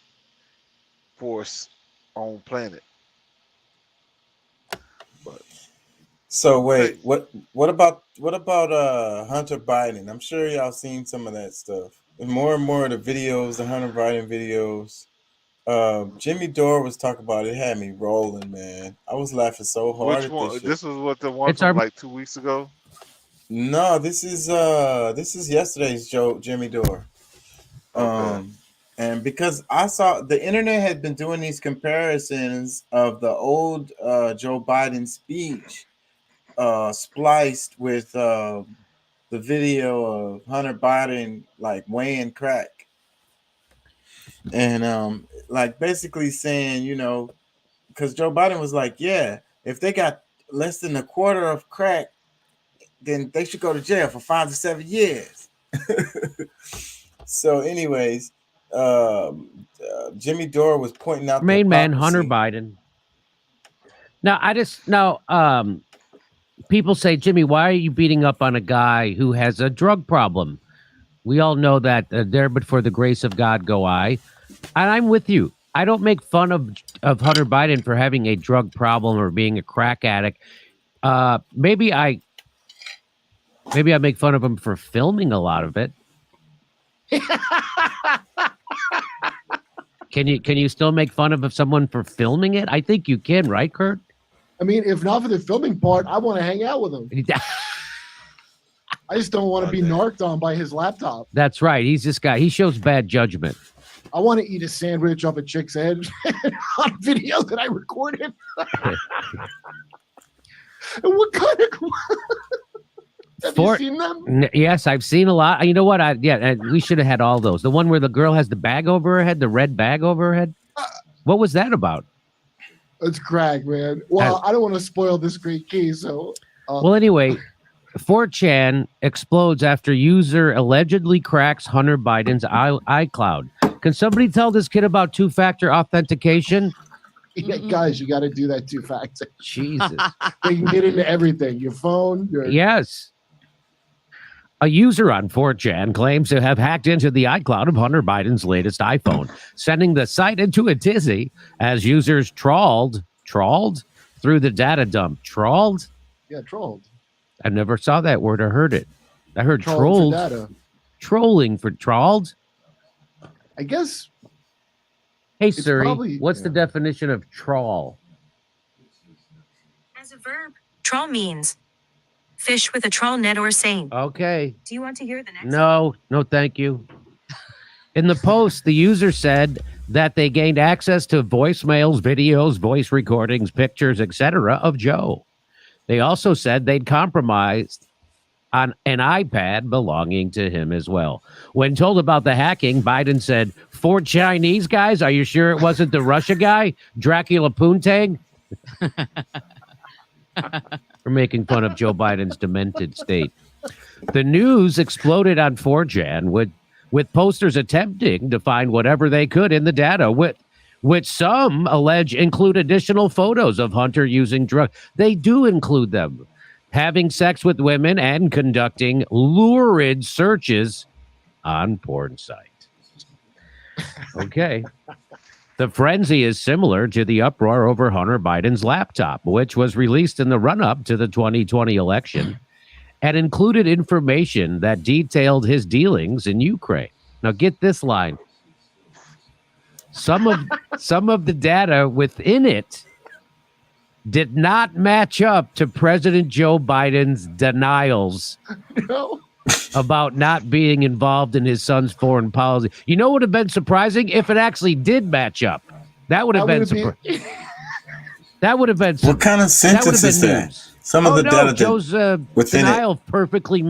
force on planet. But so wait, what about Hunter Biden? I'm sure y'all seen some of that stuff. And more of the videos, the Hunter Biden videos. Jimmy Dore was talking about it. It had me rolling, man. I was laughing so hard. Which at one? this shit. This was what the one from like 2 weeks ago. No, this is yesterday's Jimmy Dore. And because I saw the internet had been doing these comparisons of the old Joe Biden speech spliced with the video of Hunter Biden like weighing crack, and like basically saying, you know, because Joe Biden was like, yeah, if they got less than a quarter of crack, then they should go to jail for 5 to 7 years. So, anyways, Jimmy Dore was pointing out main the man Hunter hypocrisy. Biden. Now, people say, Jimmy, why are you beating up on a guy who has a drug problem? We all know that there, but for the grace of God go I. And I'm with you. I don't make fun of Hunter Biden for having a drug problem or being a crack addict. Maybe I make fun of him for filming a lot of it. Can you still make fun of someone for filming it? I think you can, right, Kurt? I mean, if not for the filming part, I want to hang out with him. I just don't want to be narked on by his laptop. That's right. He's this guy. He shows bad judgment. I want to eat a sandwich off a chick's head on video that I recorded. What kind of... Have you seen them? Yes, I've seen a lot. You know what? We should have had all those. The one where the girl has the bag over her head, the red bag over her head. What was that about? It's crack, man. Well, I don't want to spoil this great case, so. Well, anyway, 4chan explodes after user allegedly cracks Hunter Biden's iCloud. Can somebody tell this kid about two-factor authentication? Yeah, guys, you got to do that two-factor. Jesus. They can get into everything. Your phone. Yes. A user on 4chan claims to have hacked into the iCloud of Hunter Biden's latest iPhone, sending the site into a tizzy as users trawled through the data dump. Trawled? Yeah, trolled. I never saw that word or heard it. I heard Trolled for trolled. data. Trolling for trawled? I guess. Hey, It's Siri, probably- what's the definition of trawl? As a verb, trawl means fish with a trawl net or seine. Okay. Do you want to hear the next? No, thank you. In the post, the user said that they gained access to voicemails, videos, voice recordings, pictures, etc. of Joe. They also said they'd compromised on an iPad belonging to him as well. When told about the hacking, Biden said, 4 Chinese guys? Are you sure it wasn't the Russia guy? Dracula Poontang? We're making fun of Joe Biden's demented state. The news exploded on 4chan with posters attempting to find whatever they could in the data, which some allege include additional photos of Hunter using drugs. They do include them. Having sex with women and conducting lurid searches on porn sites. Okay. The frenzy is similar to the uproar over Hunter Biden's laptop, which was released in the run-up to the 2020 election and included information that detailed his dealings in Ukraine. Now get this line. Some of the data within it did not match up to President Joe Biden's denials about not being involved in his son's foreign policy. You know what would have been surprising? If it actually did match up. That would have been surprising. That would have been What kind of sentence is that? Some of the data that Joe's within denial perfectly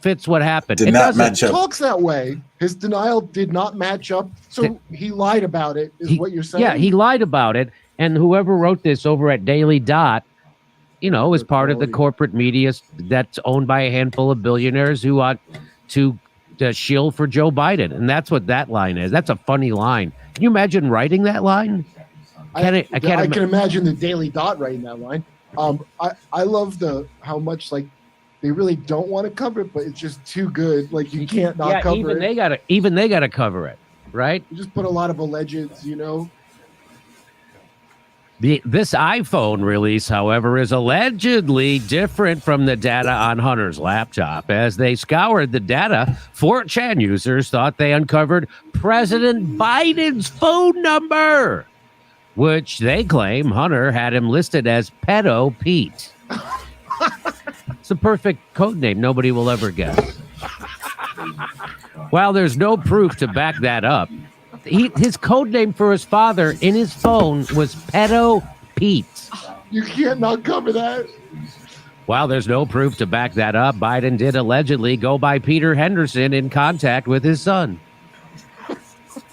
fits what happened. Did It not doesn't. match up. Talks that way. His denial did not match up. So he lied about it, is what you're saying? Yeah, he lied about it. And whoever wrote this over at Daily Dot, is part of the corporate media that's owned by a handful of billionaires who ought to shill for Joe Biden. And that's what that line is. That's a funny line. Can you imagine writing that line? I can imagine the Daily Dot writing that line. I love how much like they really don't want to cover it, but it's just too good. Like you can't not cover even it. they gotta cover it, right? You just put a lot of allegeds, This iPhone release, however, is allegedly different from the data on Hunter's laptop. As they scoured the data, 4chan users thought they uncovered President Biden's phone number, which they claim Hunter had him listed as Pedo Pete. It's a perfect code name nobody will ever guess. While there's no proof to back that up, his code name for his father in his phone was Pedo Pete. You can't not cover that. While there's no proof to back that up, Biden did allegedly go by Peter Henderson in contact with his son.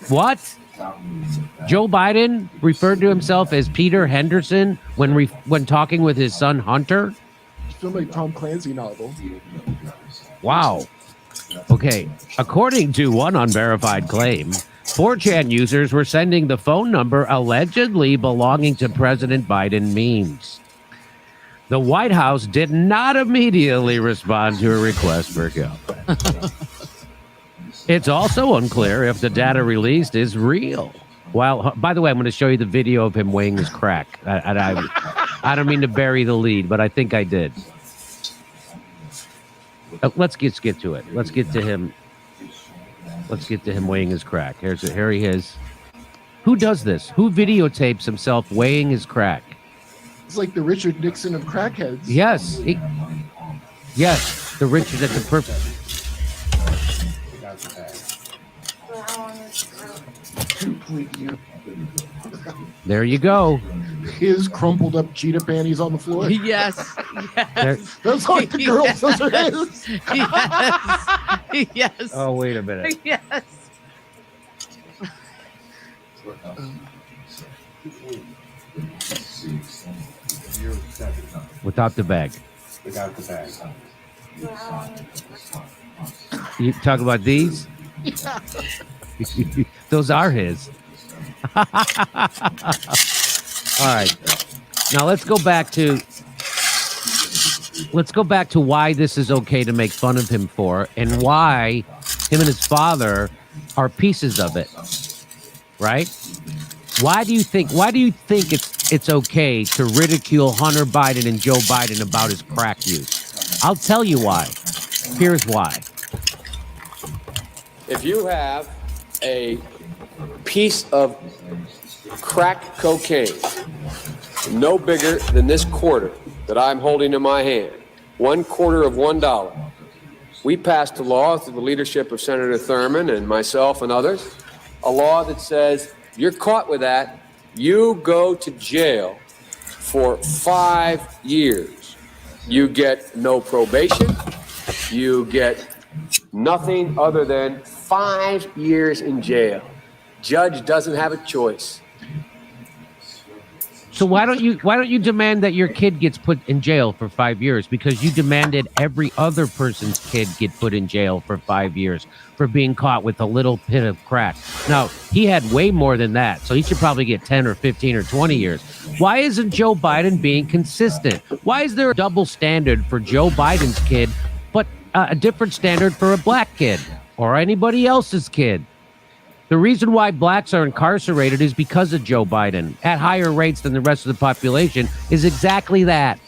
What? Joe Biden referred to himself as Peter Henderson when talking with his son Hunter? It's filmed like Tom Clancy novel. Wow. Okay. According to one unverified claim, 4chan users were sending the phone number allegedly belonging to President Biden memes. The White House did not immediately respond to a request for help. It's also unclear if the data released is real. Well, by the way, I'm going to show you the video of him weighing his crack. I don't mean to bury the lead, but I think I did. Let's get to it. Let's get to him. Let's get to him weighing his crack. Here he is. Who does this? Who videotapes himself weighing his crack? It's like the Richard Nixon of crackheads. Yes. Yes. The Richard, that's a perfect. There you go. His crumpled up cheetah panties on the floor. Yes. Those aren't the girls. Those are his. Yes. Yes. Oh, wait a minute. Yes. Without the bag. Without the bag. You talk about these? Those are his. All right. Now let's go back to why this is okay to make fun of him for, and why him and his father are pieces of it. Right? Why do you think it's okay to ridicule Hunter Biden and Joe Biden about his crack use? I'll tell you why. Here's why. If you have a piece of crack cocaine no bigger than this quarter that I'm holding in my hand, 1/4 of $1, we passed a law through the leadership of Senator Thurmond and myself and others, a law that says if you're caught with that, you go to jail for 5 years. You get no probation. You get nothing other than 5 years in jail. Judge doesn't have a choice. So why don't you demand that your kid gets put in jail for 5 years? Because you demanded every other person's kid get put in jail for 5 years for being caught with a little bit of crack. Now, he had way more than that, so he should probably get 10 or 15 or 20 years. Why isn't Joe Biden being consistent? Why is there a double standard for Joe Biden's kid, but a different standard for a black kid or anybody else's kid? The reason why blacks are incarcerated is because of Joe Biden at higher rates than the rest of the population is exactly that.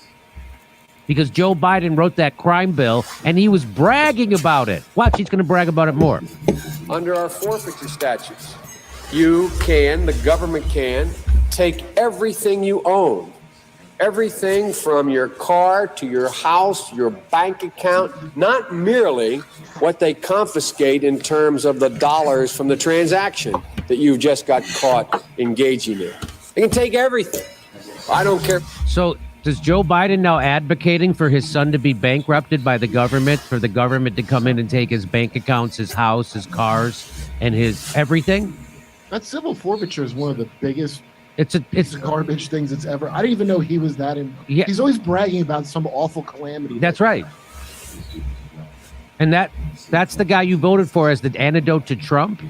Because Joe Biden wrote that crime bill and he was bragging about it. Watch, he's going to brag about it more. Under our forfeiture statutes, you can, the government can, take everything you own. Everything from your car to your house, your bank account, not merely what they confiscate in terms of the dollars from the transaction that you just got caught engaging in. They can take everything. I don't care. So does Joe Biden now advocating for his son to be bankrupted by the government, for the government to come in and take his bank accounts, his house, his cars, and his everything? That civil forfeiture is one of the biggest It's garbage things it's ever. I didn't even know he was that in. Yeah. He's always bragging about some awful calamity. That's right. And that's the guy you voted for as the antidote to Trump.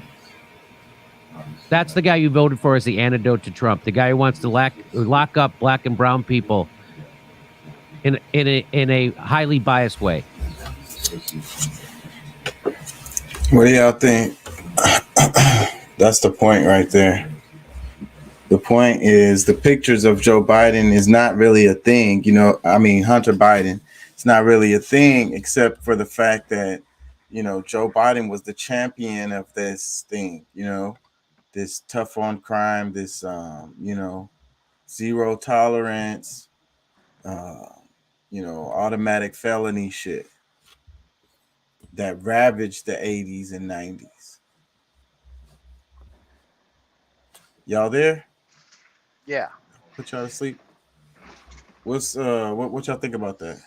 That's the guy you voted for as the antidote to Trump. The guy who wants to lock up black and brown people in a highly biased way. What do y'all think? That's the point right there. The point is the pictures of Joe Biden is not really a thing. Hunter Biden, it's not really a thing except for the fact that, Joe Biden was the champion of this thing, this tough on crime, this, zero tolerance, automatic felony shit. that ravaged the 80s and 90s. Y'all there? Yeah. Put y'all to sleep. What's what y'all think about that?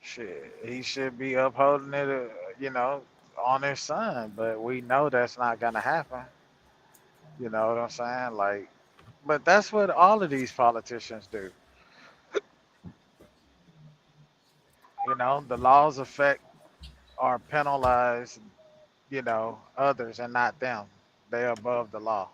Shit, he should be upholding it, on his son. But we know that's not gonna happen. You know what I'm saying? Like, but that's what all of these politicians do. You know, the laws affect or penalize, others and not them. They're above the law.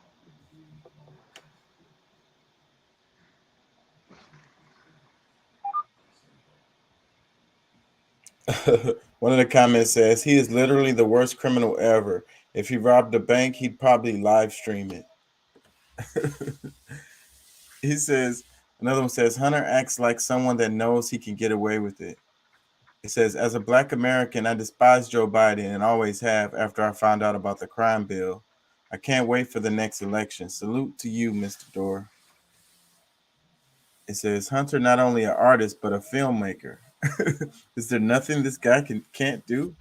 One of the comments says he is literally the worst criminal ever. If he robbed a bank, he'd probably live stream it. He says, another one says, Hunter acts like someone that knows he can get away with it. It says, as a black American, I despise Joe Biden and always have after I found out about the crime bill. I can't wait for the next election. Salute to you, Mr. Dorr. It says, Hunter not only an artist, but a filmmaker. Is there nothing this guy can't do?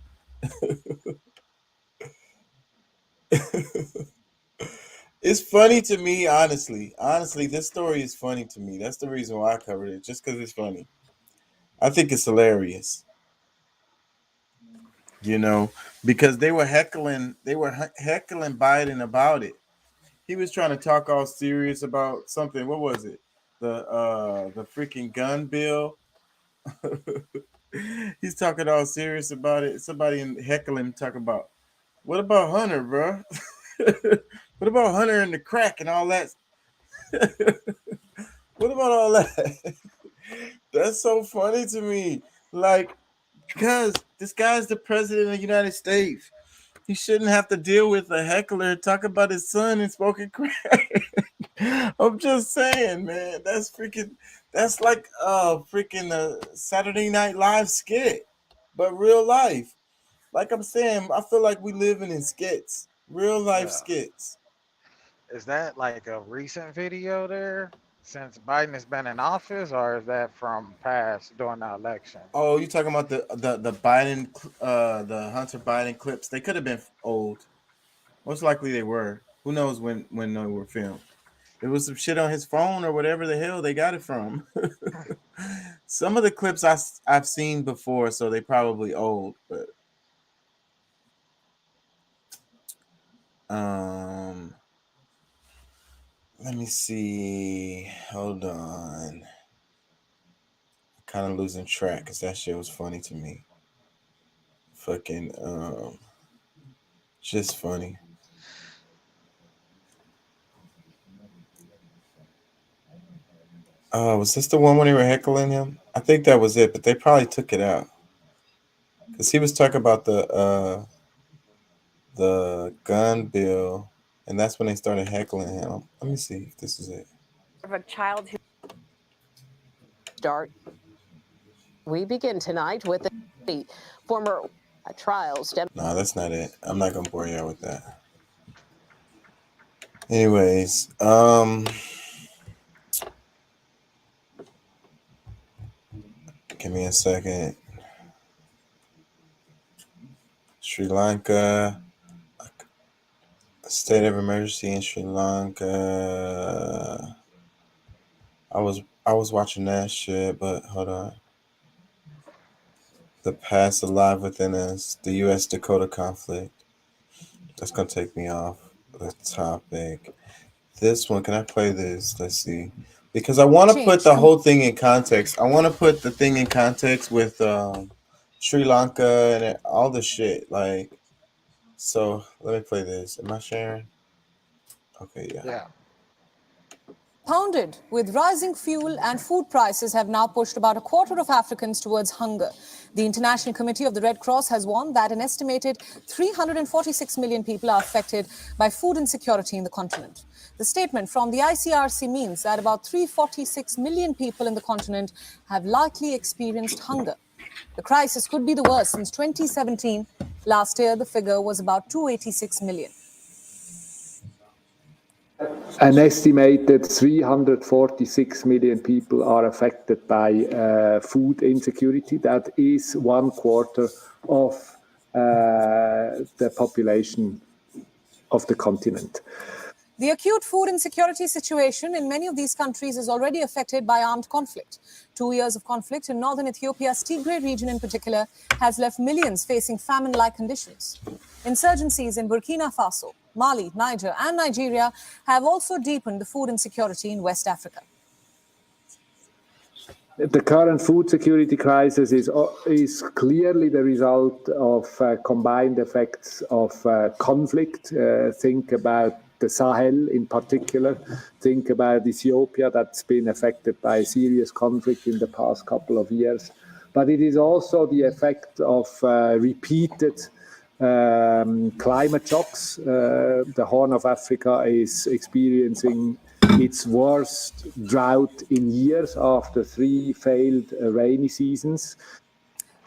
It's funny to me, honestly. Honestly, this story is funny to me. That's the reason why I covered it, just because it's funny. I think it's hilarious. Because they were heckling Biden about it. He was trying to talk all serious about something. What was it? The freaking gun bill. He's talking all serious about it. Somebody heckling talking about, what about Hunter, bro? What about Hunter and the crack and all that? What about all that? That's so funny to me. Like, because this guy's the president of the United States. He shouldn't have to deal with a heckler talk about his son and smoking crack. I'm just saying, man. That's like freaking a Saturday Night Live skit, but real life. Like I'm saying, I feel like we living in skits, real life skits. Is that like a recent video there since Biden has been in office, or is that from past during the election? Oh, you talking about the Biden, the Hunter Biden clips? They could have been old. Most likely they were. Who knows when they were filmed? There was some shit on his phone or whatever the hell they got it from. Some of the clips I've seen before, so they probably old. But let me see. Hold on. Kind of losing track because that shit was funny to me. Fucking just funny. Was this the one when they were heckling him? I think that was it, but they probably took it out because he was talking about the gun bill, and that's when they started heckling him. Let me see if this is it. Of a child who start. We begin tonight with the former trial stem. No, that's not it. I'm not gonna bore you with that. Anyways, give me a second. Sri Lanka, state of emergency in Sri Lanka. I was watching that shit, but hold on. The past alive within us, the U.S. Dakota conflict. That's gonna take me off the topic. This one, can I play this? Let's see. Because I want to put the whole thing in context. I want to put the thing in context with Sri Lanka and all the shit. Like, so let me play this. Am I sharing? Okay, yeah. Pounded with rising fuel and food prices have now pushed about a quarter of Africans towards hunger. The International Committee of the Red Cross has warned that an estimated 346 million people are affected by food insecurity in the continent. The statement from the ICRC means that about 346 million people in the continent have likely experienced hunger. The crisis could be the worst since 2017. Last year, the figure was about 286 million. An estimated 346 million people are affected by food insecurity. That is 1/4 of the population of the continent. The acute food insecurity situation in many of these countries is already affected by armed conflict. 2 years of conflict in northern Ethiopia's Tigray region in particular has left millions facing famine-like conditions. Insurgencies in Burkina Faso, Mali, Niger and Nigeria have also deepened the food insecurity in West Africa. The current food security crisis is clearly the result of combined effects of conflict. Think about the Sahel in particular. Think about Ethiopia, that's been affected by serious conflict in the past couple of years. But it is also the effect of repeated climate shocks. The Horn of Africa is experiencing its worst drought in years after 3 failed rainy seasons.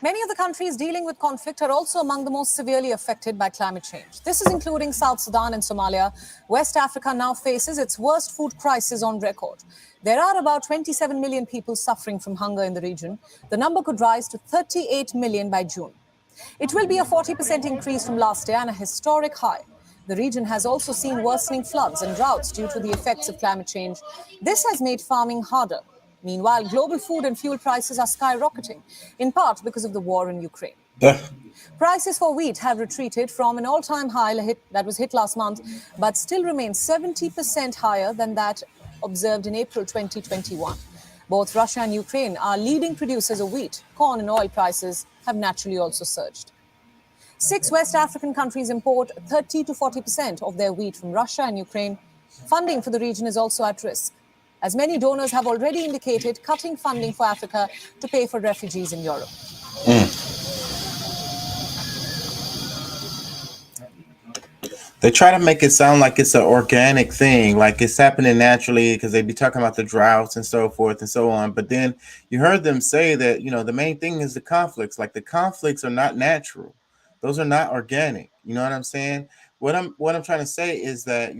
Many of the countries dealing with conflict are also among the most severely affected by climate change. This is including South Sudan and Somalia. West Africa now faces its worst food crisis on record. There are about 27 million people suffering from hunger in the region. The number could rise to 38 million by June. It will be a 40% increase from last year and a historic high. The region has also seen worsening floods and droughts due to the effects of climate change. This has made farming harder. Meanwhile, global food and fuel prices are skyrocketing, in part because of the war in Ukraine. Prices for wheat have retreated from an all-time high that was hit last month, but still remain 70% higher than that observed in April 2021. Both Russia and Ukraine are leading producers of wheat. Corn and oil prices have naturally also surged. 6 West African countries import 30 to 40% of their wheat from Russia and Ukraine. Funding for the region is also at risk, as many donors have already indicated cutting funding for Africa to pay for refugees in Europe. They try to make it sound like it's an organic thing, like it's happening naturally because they be talking about the droughts and so forth and so on. But then you heard them say that, the main thing is the conflicts. Like the conflicts are not natural. Those are not organic. You know what I'm saying? What I'm trying to say is that,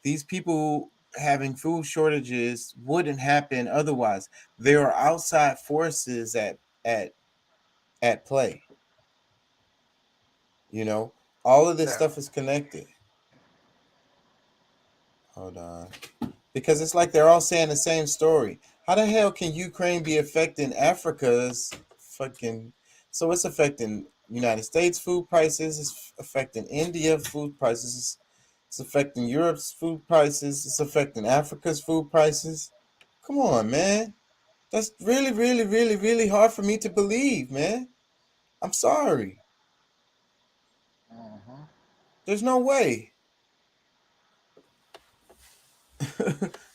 these people having food shortages wouldn't happen otherwise. There are outside forces at play. All of this stuff is connected. Hold on. Because it's like they're all saying the same story. How the hell can Ukraine be affecting Africa's fucking... So it's affecting United States food prices. It's affecting India food prices. It's affecting Europe's food prices. It's affecting Africa's food prices. Come on, man. That's really, really, really, really hard for me to believe, man. I'm sorry. There's no way.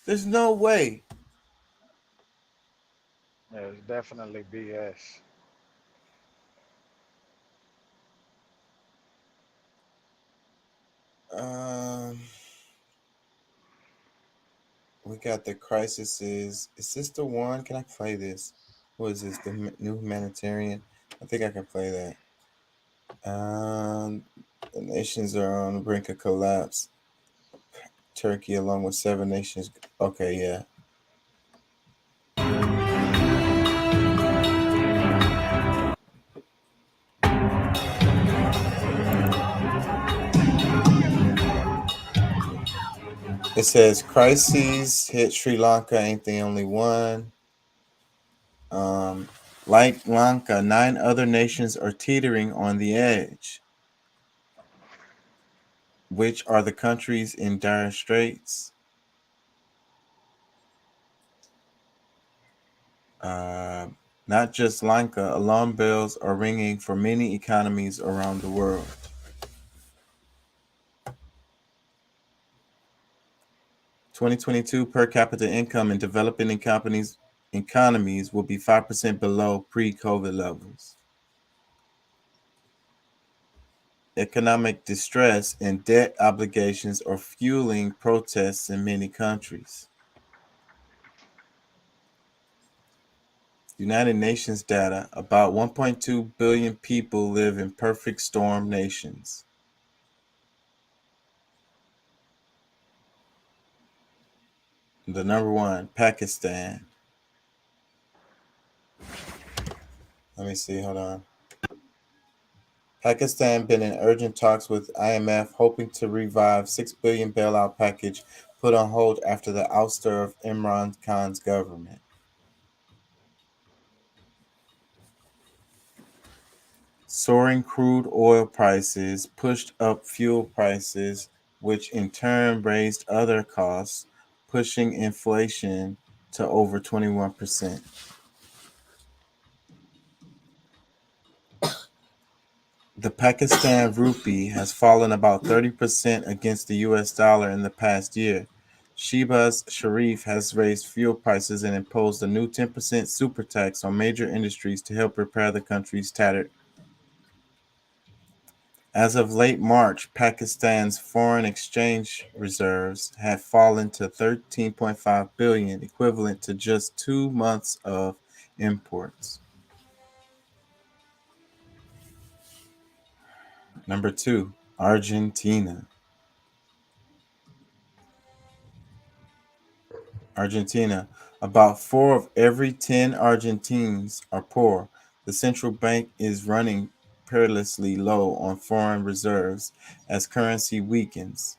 There's no way. Yeah, it's definitely BS. We got the crisis. Is this the one? Can I play this? What is this? The new humanitarian? I think I can play that. The nations are on the brink of collapse. Turkey, along with 7 nations. Okay, yeah. It says crises hit Sri Lanka ain't the only one. Like Lanka, 9 other nations are teetering on the edge. Which are the countries in dire straits? Not just Lanka, alarm bells are ringing for many economies around the world. (2022) per capita income in developing economies will be 5% below pre-COVID levels. Economic distress and debt obligations are fueling protests in many countries. United Nations data: about 1.2 billion people live in perfect storm nations. The number one, Pakistan. Let me see. Hold on. Pakistan been in urgent talks with IMF, hoping to revive $6 billion bailout package put on hold after the ouster of Imran Khan's government. Soaring crude oil prices pushed up fuel prices, which in turn raised other costs, pushing inflation to over 21%. The Pakistan rupee has fallen about 30% against the US dollar in the past year. Shehbaz Sharif has raised fuel prices and imposed a new 10% super tax on major industries to help repair the country's tattered. As of late March, Pakistan's foreign exchange reserves had fallen to 13.5 billion, equivalent to just 2 months of imports. Number 2, Argentina. Argentina. About 4 of every 10 Argentines are poor. The central bank is running perilously low on foreign reserves as currency weakens.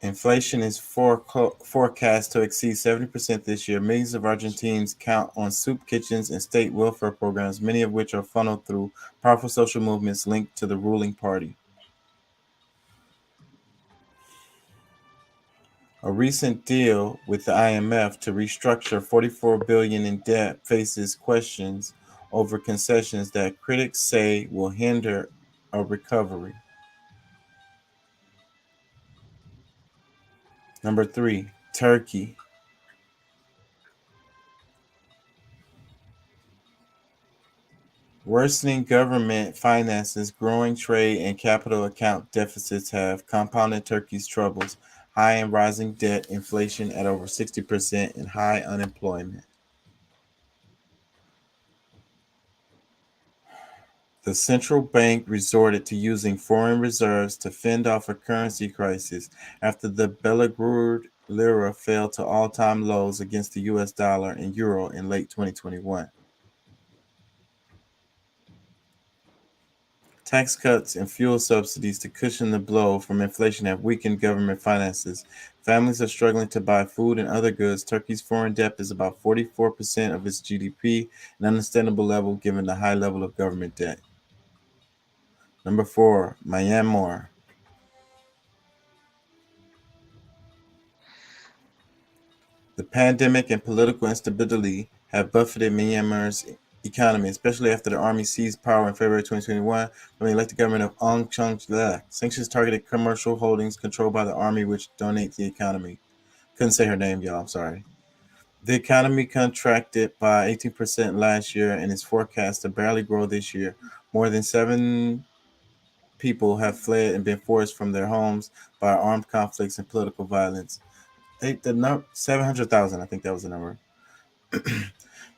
Inflation is forecast to exceed 70% this year. Millions of Argentines count on soup kitchens and state welfare programs, many of which are funneled through powerful social movements linked to the ruling party. A recent deal with the IMF to restructure $44 billion in debt faces questions over concessions that critics say will hinder a recovery. Number 3, Turkey. Worsening government finances, growing trade, and capital account deficits have compounded Turkey's troubles. High and rising debt, inflation at over 60%, and high unemployment. The central bank resorted to using foreign reserves to fend off a currency crisis after the Belgrade lira fell to all-time lows against the US dollar and euro in late 2021. Tax cuts and fuel subsidies to cushion the blow from inflation have weakened government finances. Families are struggling to buy food and other goods. Turkey's foreign debt is about 44% of its GDP, an unsustainable level given the high level of government debt. Number 4, Myanmar. The pandemic and political instability have buffeted Myanmar's economy, especially after the army seized power in February 2021 from the elected government of Aung San Suu Kyi. Sanctions targeted commercial holdings controlled by the army, which dominate the economy. Couldn't say her name, y'all. I'm sorry. The economy contracted by 18% last year and is forecast to barely grow this year. More than 7 people have fled and been forced from their homes by armed conflicts and political violence. 700,000, I think that was the number.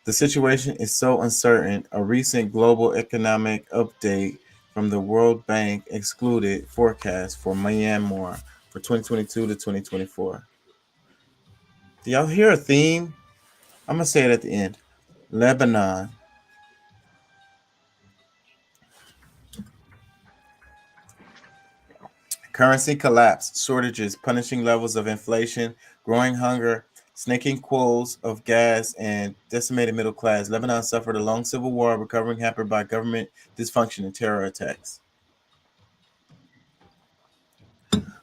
The situation is so uncertain. A recent global economic update from the World Bank excluded forecasts for Myanmar for 2022 to 2024. Do y'all hear a theme? I'm going to say it at the end. Lebanon. Currency collapse, shortages, punishing levels of inflation, growing hunger, snaking quolls of gas, and decimated middle class. Lebanon suffered a long civil war, recovering hampered by government dysfunction and terror attacks.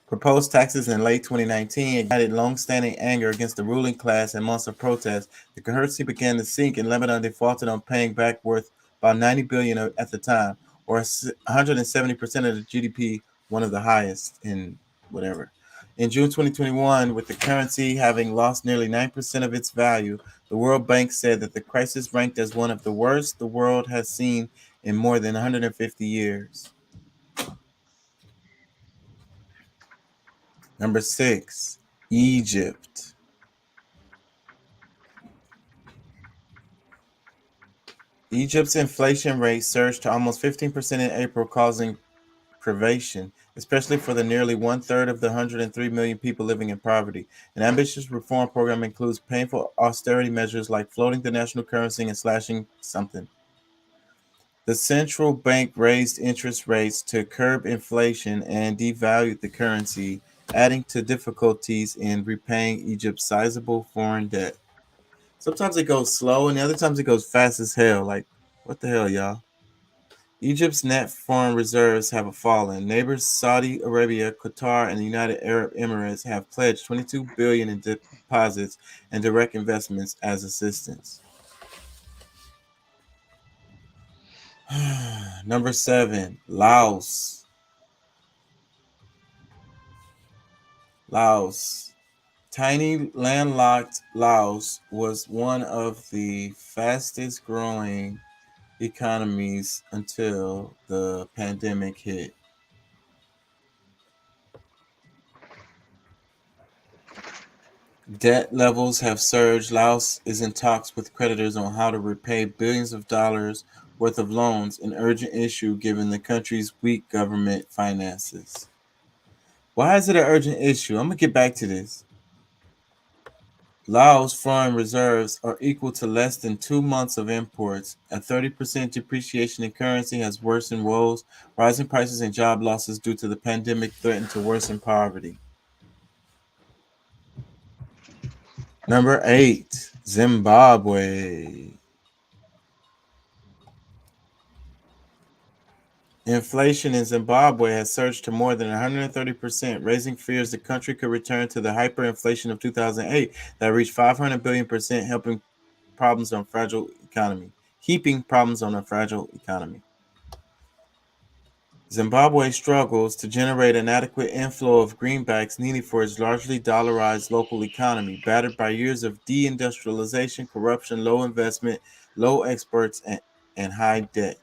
Proposed taxes in late 2019 ignited long-standing anger against the ruling class and months of protests. The currency began to sink, and Lebanon defaulted on paying back worth about $90 billion at the time, or 170% of the GDP, one of the highest in whatever. In June 2021, with the currency having lost nearly 9% of its value, the World Bank said that the crisis ranked as one of the worst the world has seen in more than 150 years. Number 6, Egypt. Egypt's inflation rate surged to almost 15% in April, causing privation, especially for the nearly 1/3 of the 103 million people living in poverty. An ambitious reform program includes painful austerity measures like floating the national currency and slashing something. The central bank raised interest rates to curb inflation and devalued the currency, adding to difficulties in repaying Egypt's sizable foreign debt. Sometimes it goes slow, and the other times it goes fast as hell. Like, what the hell, y'all? Egypt's net foreign reserves have fallen. Neighbors Saudi Arabia, Qatar, and the United Arab Emirates have pledged $22 billion in deposits and direct investments as assistance. Number 7, Laos. Laos. Tiny landlocked Laos was one of the fastest growing economies until the pandemic hit. Debt levels have surged. Laos is in talks with creditors on how to repay billions of dollars worth of loans, an urgent issue given the country's weak government finances. Why is it an urgent issue? I'm going to get back to this. Laos' foreign reserves are equal to less than 2 months of imports. A 30% depreciation in currency has worsened woes. Rising prices and job losses due to the pandemic threaten to worsen poverty. Number 8, Zimbabwe. Inflation in Zimbabwe has surged to more than 130%, raising fears the country could return to the hyperinflation of 2008 that reached 500 billion%, helping problems on fragile economy, heaping problems on a fragile economy. Zimbabwe struggles to generate an adequate inflow of greenbacks needed for its largely dollarized local economy, battered by years of deindustrialization, corruption, low investment, low exports, and high debt.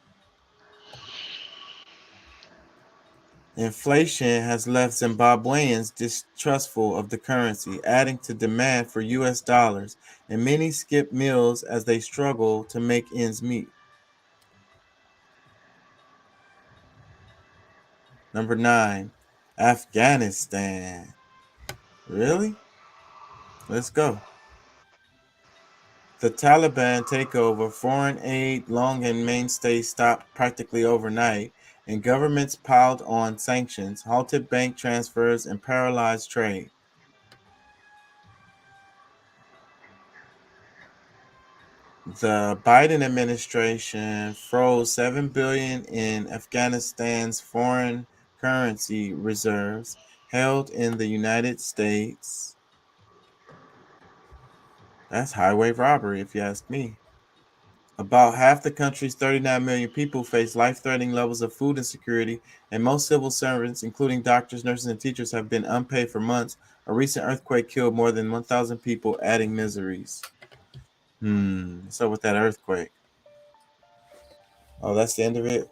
Inflation has left Zimbabweans distrustful of the currency, adding to demand for U.S. dollars, and many skip meals as they struggle to make ends meet. Number 9, Afghanistan. Really? Let's go. The Taliban takeover, foreign aid, long and mainstay stopped practically overnight, and governments piled on sanctions, halted bank transfers, and paralyzed trade. The Biden administration froze $7 billion in Afghanistan's foreign currency reserves held in the United States. That's highway robbery, if you ask me. About half the country's 39 million people face life-threatening levels of food insecurity, and most civil servants, including doctors, nurses, and teachers, have been unpaid for months. A recent earthquake killed more than 1,000 people, adding miseries. So with that earthquake. Oh, that's the end of it?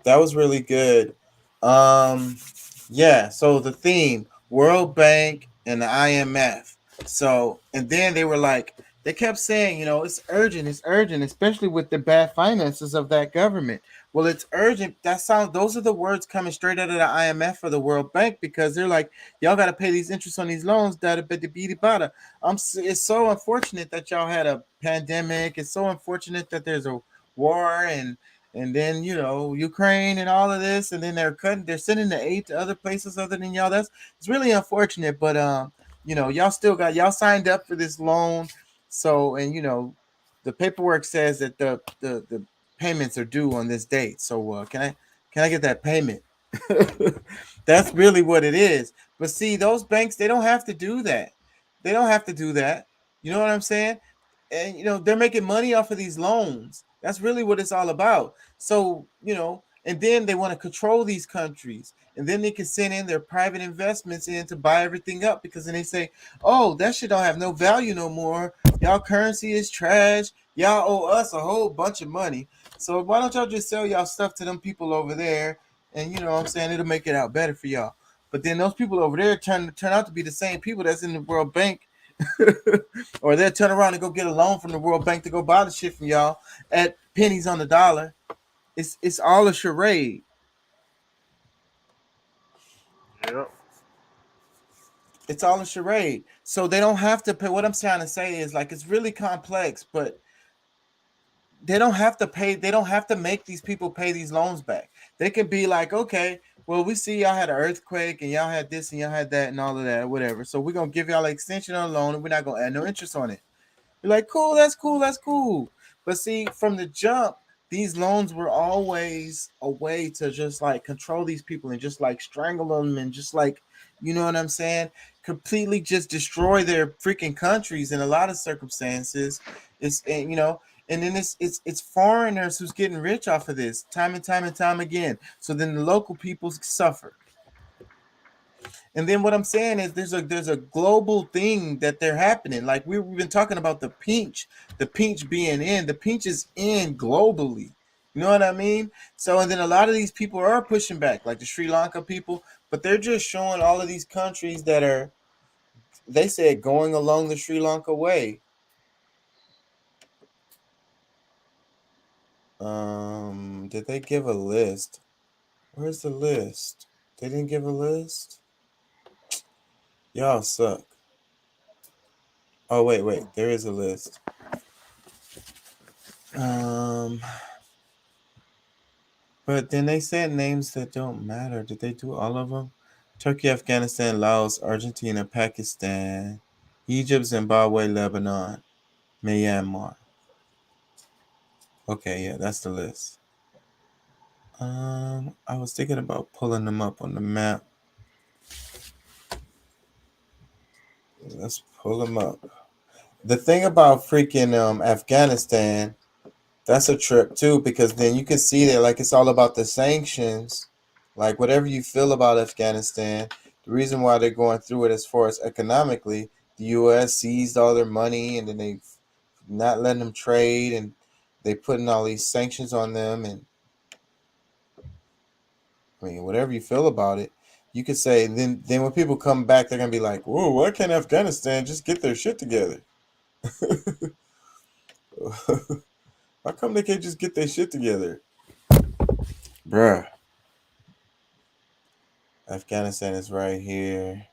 That was really good. Yeah, so the theme, World Bank and the IMF. So, and then they were like, they kept saying, it's urgent, especially with the bad finances of that government. Well, it's urgent. Those are the words coming straight out of the IMF or the World Bank, because they're like, y'all got to pay these interest on these loans. It's so unfortunate that y'all had a pandemic. It's so unfortunate that there's a war and then Ukraine and all of this, and then they're sending the aid to other places other than y'all. It's really unfortunate, but y'all signed up for this loan, so and the paperwork says that the payments are due on this date. So can I get that payment? That's really what it is. But see, those banks, they don't have to do that. They don't have to do that. You know what I'm saying? And they're making money off of these loans. That's really what it's all about. So and then they want to control these countries, and then they can send in their private investments in to buy everything up, because then they say, oh, that shit don't have no value no more. Y'all currency is trash. Y'all owe us a whole bunch of money. So why don't y'all just sell y'all stuff to them people over there, and what I'm saying, it'll make it out better for y'all. But then those people over there turn out to be the same people that's in the World Bank. Or they'll turn around and go get a loan from the World Bank to go buy the shit from y'all at pennies on the dollar. It's all a charade. Yep. It's all a charade. So they don't have to pay. What I'm trying to say is like it's really complex, but they don't have to pay. They don't have to make these people pay these loans back. They can be like, okay, well, we see y'all had an earthquake and y'all had this and y'all had that and all of that, whatever. So we're gonna give y'all an extension on the loan and we're not gonna add no interest on it. You're like, cool, that's cool, that's cool. But see, from the jump, these loans were always a way to just like control these people and just like strangle them and just like, you know what I'm saying? Completely just destroy their freaking countries in a lot of circumstances. It's and you know, and then it's foreigners who's getting rich off of this time and time and time again. So then the local people suffer. And then what I'm saying is there's a global thing that they're happening. Like we've been talking about the pinch being in. The pinch is in globally. You know what I mean? So and then a lot of these people are pushing back, like the Sri Lanka people, but they're just showing all of these countries that are, they said, going along the Sri Lanka way. Did they give a list? Where's the list? They didn't give a list? Y'all suck. Oh wait, there is a list. But then they said names that don't matter. Did they do all of them? Turkey, Afghanistan, Laos, Argentina, Pakistan, Egypt, Zimbabwe, Lebanon, Myanmar. Okay, yeah, that's the list. I was thinking about pulling them up on the map. Let's pull them up. The thing about freaking Afghanistan, that's a trip too, because then you can see that like it's all about the sanctions. Like whatever you feel about Afghanistan, the reason why they're going through it as far as economically, the U.S. seized all their money and then they not letting them trade and they putting all these sanctions on them. And I mean, whatever you feel about it, you could say then when people come back, they're gonna be like, "Whoa, why can't Afghanistan just get their shit together? How come they can't just get their shit together, bruh?" Afghanistan is right here.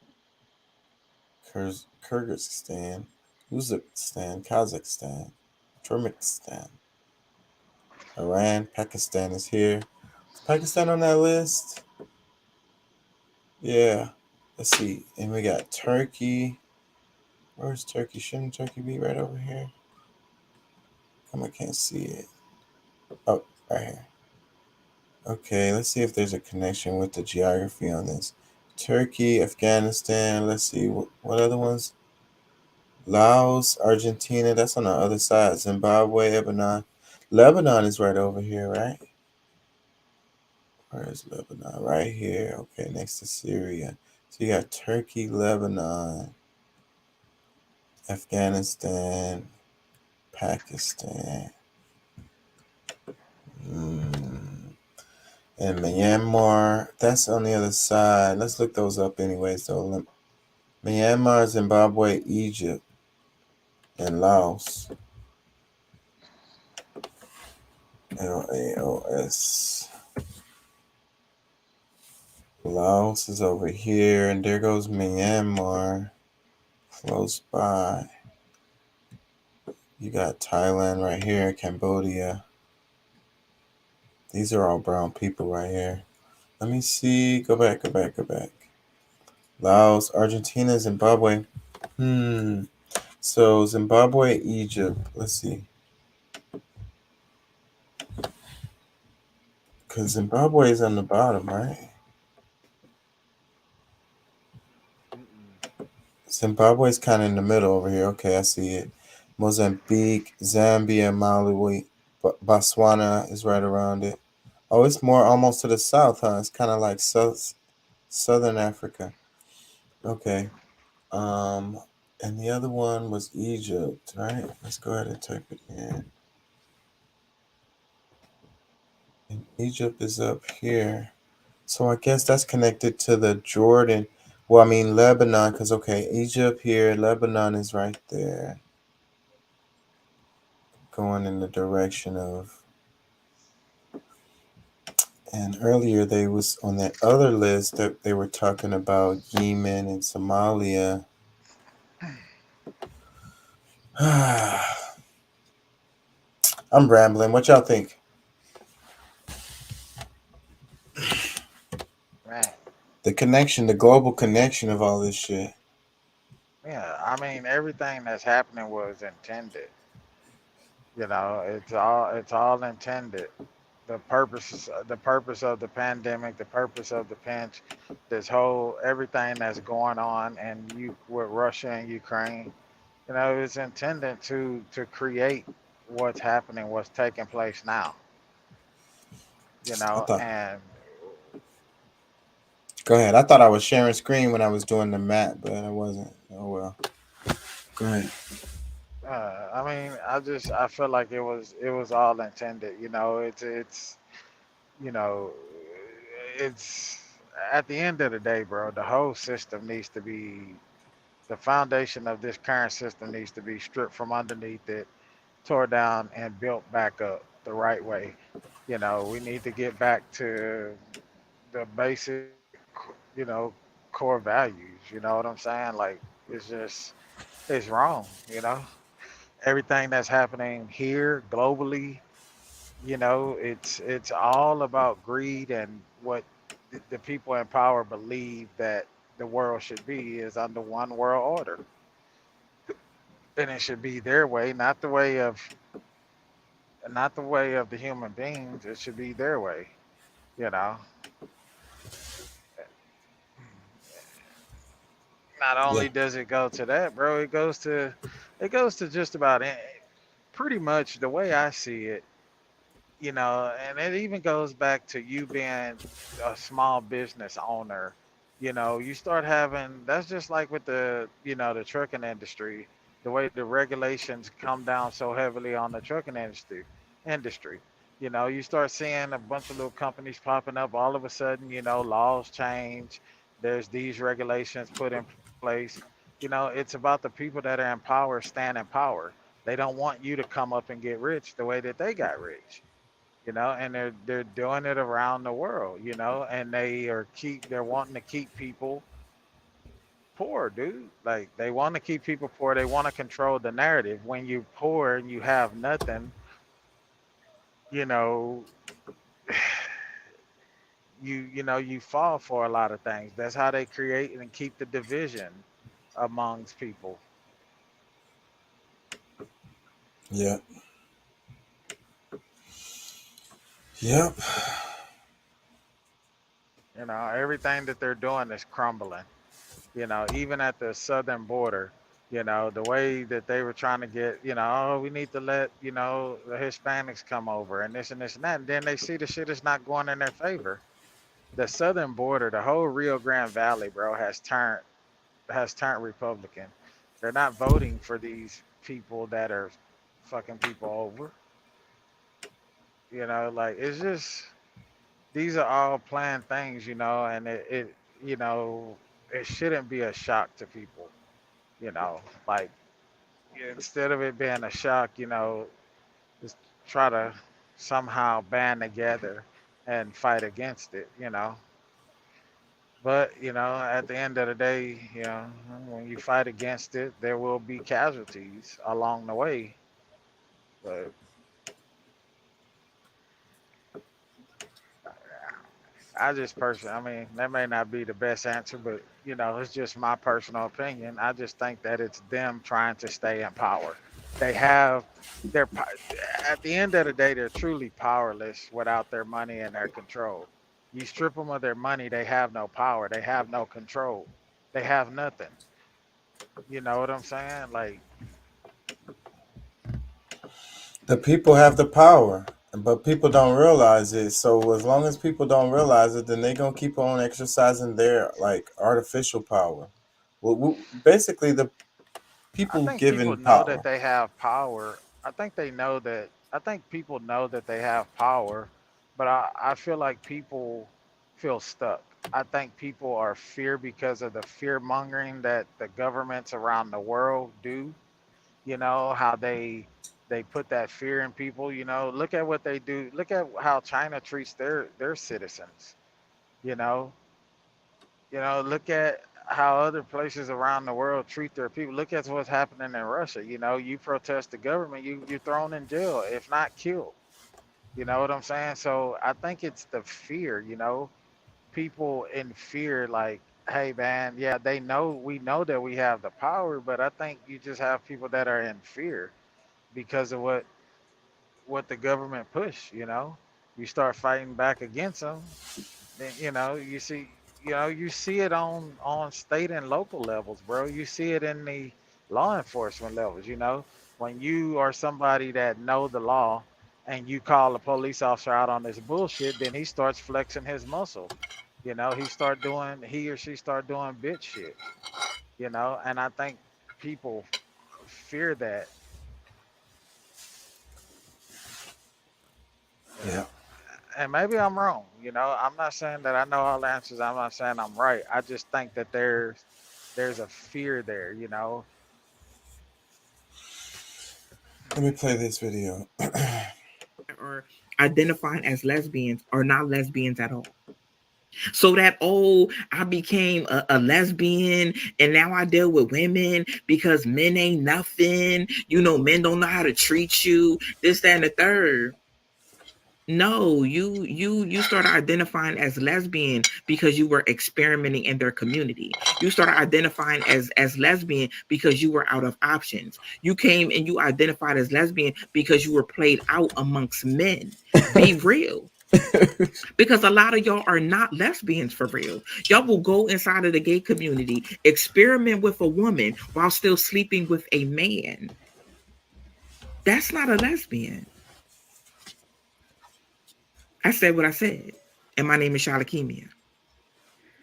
Kyrgyzstan, Uzbekistan, Kazakhstan, Turkmenistan, Iran, Pakistan is here. Is Pakistan on that list? Yeah. Let's see. And we got Turkey. Where's Turkey? Shouldn't Turkey be right over here? I can't see it. Oh, right here. Okay, let's see if there's a connection with the geography on this. Turkey, Afghanistan. Let's see. What other ones? Laos, Argentina, that's on the other side. Zimbabwe, Lebanon. Lebanon is right over here, right? Where is Lebanon? Right here. Okay, next to Syria. So you got Turkey, Lebanon, Afghanistan, Pakistan, and Myanmar. That's on the other side. Let's look those up anyways, though. Myanmar, Zimbabwe, Egypt, and Laos. LAOS. Laos is over here, and there goes Myanmar close by. You got Thailand right here, Cambodia. These are all brown people right here. Let me see. Go back. Laos, Argentina, Zimbabwe. So Zimbabwe, Egypt. Let's see. Because Zimbabwe is on the bottom, right? Zimbabwe is kind of in the middle over here. Okay, I see it. Mozambique, Zambia, Malawi, Botswana is right around it. Oh, it's more almost to the south, huh? It's kind of like southern Africa. Okay. And the other one was Egypt, right? Let's go ahead and type it in. And Egypt is up here. So I guess that's connected to the Jordan. Well, I mean Lebanon, because okay, Egypt here, Lebanon is right there. Going in the direction of And earlier they was on that other list that they were talking about Yemen and Somalia. I'm rambling. What y'all think? Man, The connection, the global connection of all this shit. yeah, I mean everything that's happening was intended. It's all intended. The purpose of the pandemic, the purpose of the pinch, this whole everything that's going on and you with Russia and Ukraine, it's intended to create what's happening, what's taking place now. I thought. And Go ahead. I thought I was sharing screen when I was doing the map, but I wasn't. Oh well. Go ahead. I mean, I feel like it was all intended. You know, it's at the end of the day, bro. The whole system needs to be the foundation of this current system needs to be stripped from underneath it, tore down, and built back up the right way. We need to get back to the basic, you know, core values. You know what I'm saying? Like it's wrong. Everything that's happening here globally. It's all about greed and what the people in power believe that the world should be is under one world order, and it should be their way, not the way of the human beings. It should be their way. You know. Not Yeah. only does it go to that, bro, it goes to just about pretty much the way I see it. And it even goes back to you being a small business owner. You start having that's just like with the trucking industry, the way the regulations come down so heavily on the trucking industry. You start seeing a bunch of little companies popping up all of a sudden, laws change, there's these regulations put in place. It's about the people that are in power stand in power. They don't want you to come up and get rich the way that they got rich, and they're doing it around the world, and they're wanting to keep people poor, dude. Like they want to keep people poor. They want to control the narrative. When you're poor and you have nothing, you know, you fall for a lot of things. That's how they create and keep the division amongst people. Yeah. Yep. Everything that they're doing is crumbling. Even at the southern border, the way that they were trying to get, oh, we need to let, the Hispanics come over and this and that. And then they see the shit is not going in their favor. The southern border, the whole Rio Grande Valley, bro, has turned Republican. They're not voting for these people that are fucking people over. Like it's just these are all planned things, and you know, it shouldn't be a shock to people. Like instead of it being a shock, just try to somehow band together and fight against it. But at the end of the day, when you fight against it, there will be casualties along the way. But I just personally, I mean, that may not be the best answer, but it's just my personal opinion. I just think that it's them trying to stay in power. They have at the end of the day, they're truly powerless without their money and their control. You strip them of their money, they have no power, they have no control, they have nothing. You know what I'm saying? Like, The people have the power, but people don't realize it. So as long as people don't realize it, then they gonna keep on exercising their like artificial power. Well, basically, the I people think people given know that power. they have power. I think people know that they have power, but I feel like people feel stuck. I think people are fear because of the fear mongering that the governments around the world do. How they They put that fear in people. You know, look at what they do. Look at how China treats their citizens. You know, look at how other places around the world treat their people. Look at what's happening in Russia. You know, you protest the government, you're thrown in jail, if not killed. You know what I'm saying? So I think it's the fear. People in fear, like, hey man, yeah, we know that we have the power, but I think you just have people that are in fear because of what the government push. You start fighting back against them, then you see it on state and local levels, bro. You see it in the law enforcement levels. When you are somebody that know the law and you call a police officer out on this bullshit, then he starts flexing his muscle. He or she start doing bitch shit. And I think people fear that. you Yeah. know and maybe I'm wrong. I'm not saying that I know all the answers. I'm not saying I'm right. I just think that there's a fear there. Let me play this video. Are identifying as lesbians are not lesbians at all. So that, oh, I became a lesbian and now I deal with women because men ain't nothing. Men don't know how to treat you, this, that, and the third. No, you started identifying as lesbian because you were experimenting in their community. You started identifying as lesbian because you were out of options. You came and you identified as lesbian because you were played out amongst men. Be real. Because a lot of y'all are not lesbians for real. Y'all will go inside of the gay community, experiment with a woman while still sleeping with a man. That's not a lesbian. I said what I said. And my name is Shalakemia.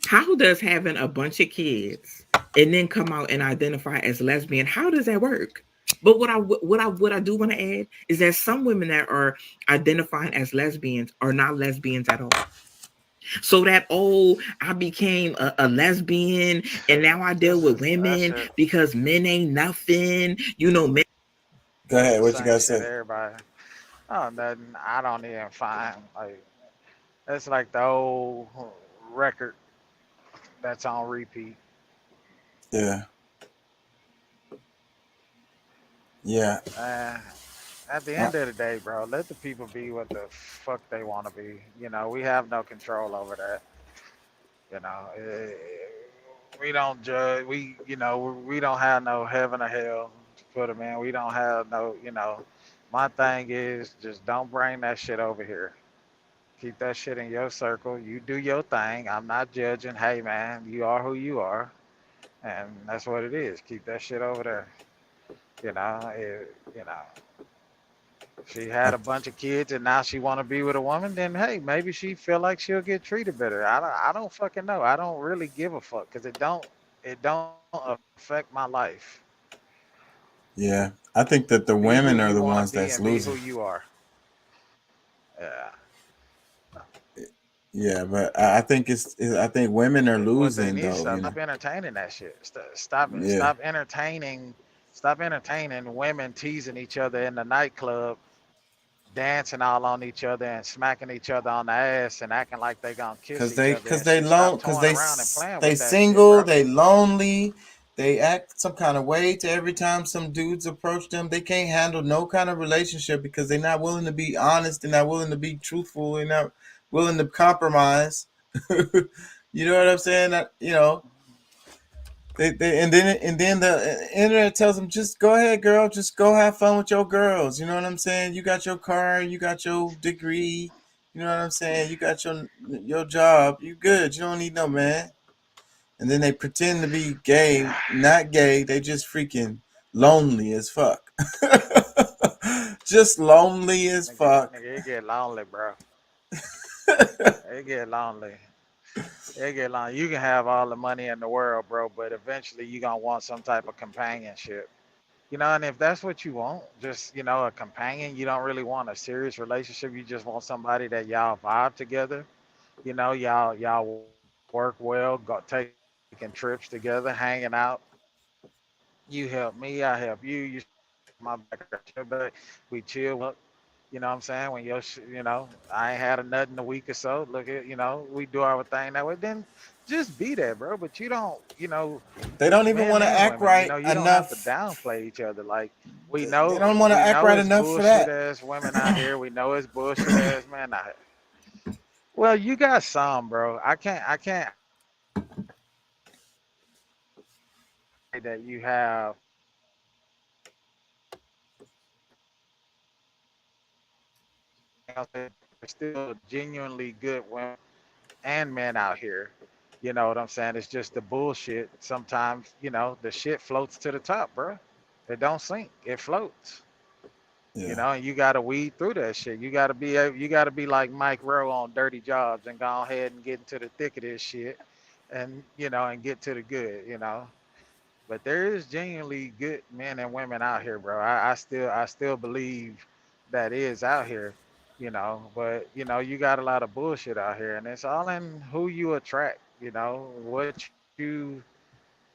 How does having a bunch of kids and then come out and identify as lesbian, how does that work? But what I do want to add is that some women that are identifying as lesbians are not lesbians at all. So that, oh, I became a lesbian and now I deal with That women shit. because men ain't nothing. Men. Go That's ahead. the What you same got to shit say? everybody. Oh, nothing. I don't even find like it's like the old record that's on repeat. Yeah. Yeah. Uh, at the Uh, end of the day, bro, let the people be what the fuck they want to be. We have no control over that. We don't judge. We don't have no heaven or hell to put them in. We don't have no. My thing is just don't bring that shit over here. Keep that shit in your circle. You do your thing. I'm not judging. Hey, man, you are who you are, and that's what it is. Keep that shit over there. She had I, a bunch of kids and now she want to be with a woman. Then hey, maybe she feel like she'll get treated better. I don't fucking know. I don't really give a fuck because it don't affect my life. yeah. I think that the Be who women you are the want to ones be that's and be who losing. you are. Yeah. Yeah, but I think I think women are What they losing need to though. stop entertaining that shit. Stop it. Yeah. Stop entertaining women teasing each other in the nightclub, dancing all on each other and smacking each other on the ass and acting like they gonna kiss each other Cause and they shit. Stop lone, cause toying around and playing they with that shit, single, bro. they lonely, they act some kind of way to every time some dudes approach them. They can't handle no kind of relationship because they're not willing to be honest, they're not willing to be truthful, they're not willing to compromise. You know what I'm saying? And then the internet tells them, just go ahead, girl, just go have fun with your girls. You know what I'm saying? You got your car, you got your degree. You know what I'm saying? You got your job. You good. You don't need no man. And then they pretend to be gay, not gay. They just freaking lonely as fuck. Just lonely as fuck. Nigga, it get lonely, bro. It get lonely. It get lonely. You can have all the money in the world, bro, but eventually you gonna want some type of companionship. And if that's what you want, just a companion. You don't really want a serious relationship. You just want somebody that y'all vibe together. Y'all work well, go taking trips together, hanging out. You help me, I help you. You smoke my weed, I smoke your weed. my back, but we chill. You know what I'm saying? When I ain't had a nut in a week or so. Look at, we do our thing that way. Then just be there, bro. But you don't, They don't even men want to and act women, right you don't have to enough. downplay each other. Like we They know, don't want to we act know right it's enough for bullshit that. ass women out here. We know it's bullshit ass men out here. Well, you got some, bro. I can't say that you have still genuinely good women and men out here. You know what I'm saying? It's just the bullshit. Sometimes, the shit floats to the top, bro. It don't sink. It floats. Yeah. And you gotta weed through that shit. You gotta be like Mike Rowe on Dirty Jobs and go ahead and get into the thick of this shit and and get to the good. But there is genuinely good men and women out here, bro. I still believe that is out here. But you got a lot of bullshit out here, and it's all in who you attract. What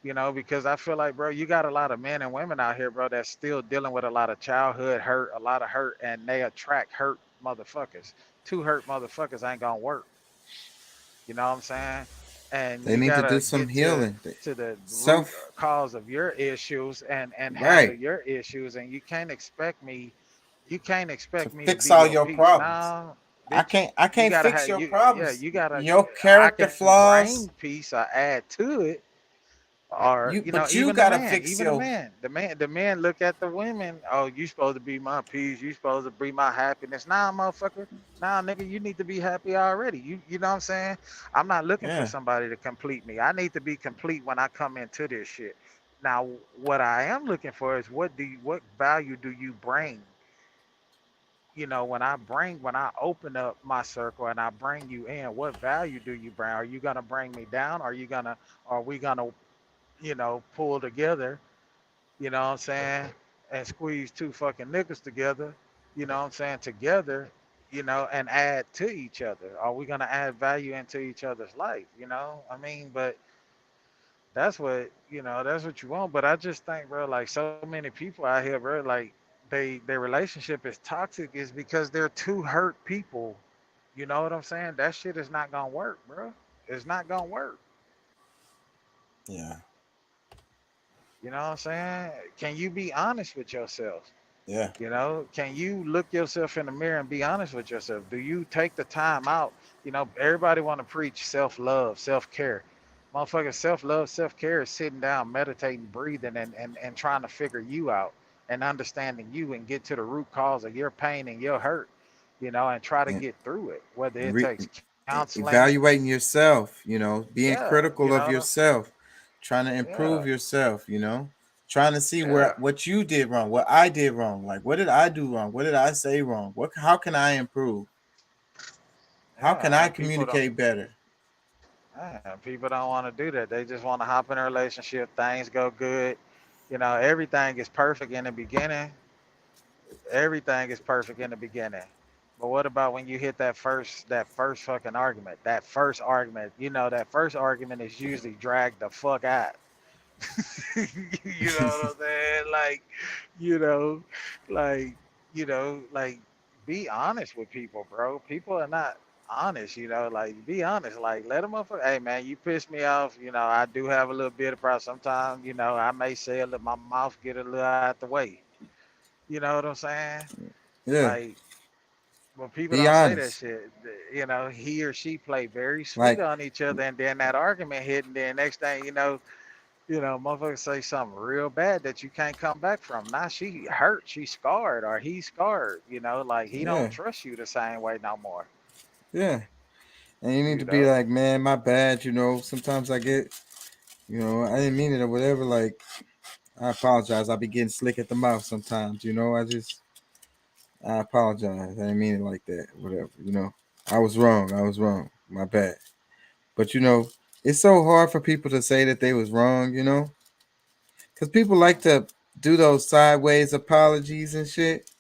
because I feel like, bro, you got a lot of men and women out here, bro, that's still dealing with a lot of childhood hurt, a lot of hurt, and they attract hurt motherfuckers. Two hurt motherfuckers ain't gonna work. You know what I'm saying? And They you need to do gotta some get to healing. the root Self, cause of your issues and handle right. your issues. And you can't expect me to Fix be all your your piece. problems. Nah, I bitch. can't I You can't gotta fix have your you yeah, problems. you gotta Your I character can flaws. bring peace or add to it. Or But you even the gotta man, fix even the your man, the man look at the women. Oh, you supposed to be my peace. You supposed to be my happiness. Nah, motherfucker. Nah, nigga, you need to be happy already. You know what I'm saying? I'm not looking for yeah. somebody to complete me. I need to be complete when I come into this shit. Now, what I am looking for is what value do you bring? When I open up my circle and I bring you in, what value do you bring? Are you gonna bring me down? Are we gonna pull together, you know what I'm saying, and squeeze two fucking niggas together, you know what I'm saying, together, and add to each other? Are we gonna add value into each other's life? I mean, but that's what you want. But I just think, bro, like so many people out here, bro, like their relationship is toxic is because they're two hurt people. You know what I'm saying? That shit is not gonna work, bro. It's not gonna work. Yeah. You know what I'm saying? Can you be honest with yourself? Yeah. Can you look yourself in the mirror and be honest with yourself? Do you take the time out? Everybody want to preach self-love, self-care. Motherfucker, self-love, self-care is sitting down, meditating, breathing, and trying to figure you out and understanding you and get to the root cause of your pain and your hurt, and try to And get through it, whether it re- takes counseling. evaluating yourself, being Yeah, critical of yourself, trying to improve yeah, yourself, trying to see yeah, what you did wrong, what I did wrong, like what did I do wrong, what did I say wrong, how can I improve, how can yeah. I And communicate better. people don't want to do that. They just want to hop in a relationship. Things go good. Everything is perfect in the beginning. Everything is perfect in the beginning. But what about when you hit that first fucking argument? That first argument, that first argument is usually dragged the fuck out. You know what I'm saying? Like, you know, like, like be honest with people, bro. People are not honest, like be honest. Like let them motherfucker, hey man, you piss me off. I do have a little bit of problem. Sometimes, I may say a little, my mouth get a little out the way. You know what I'm saying? Yeah, Like, when people be don't say that honest. shit, he or she play very sweet Like, on each other, and then that argument hit, and then next thing motherfuckers say something real bad that you can't come back from. Now she hurt, she scarred, or he's scarred. Like he don't yeah, trust you the same way no more. yeah, and you need You to be know? like, man, my bad, sometimes I get, I didn't mean it or whatever, like I apologize, I be getting slick at the mouth sometimes, I apologize. I didn't mean it like that. Whatever. I was wrong. I was wrong. My bad. But it's so hard for people to say that they was wrong, because people like to do those sideways apologies and shit.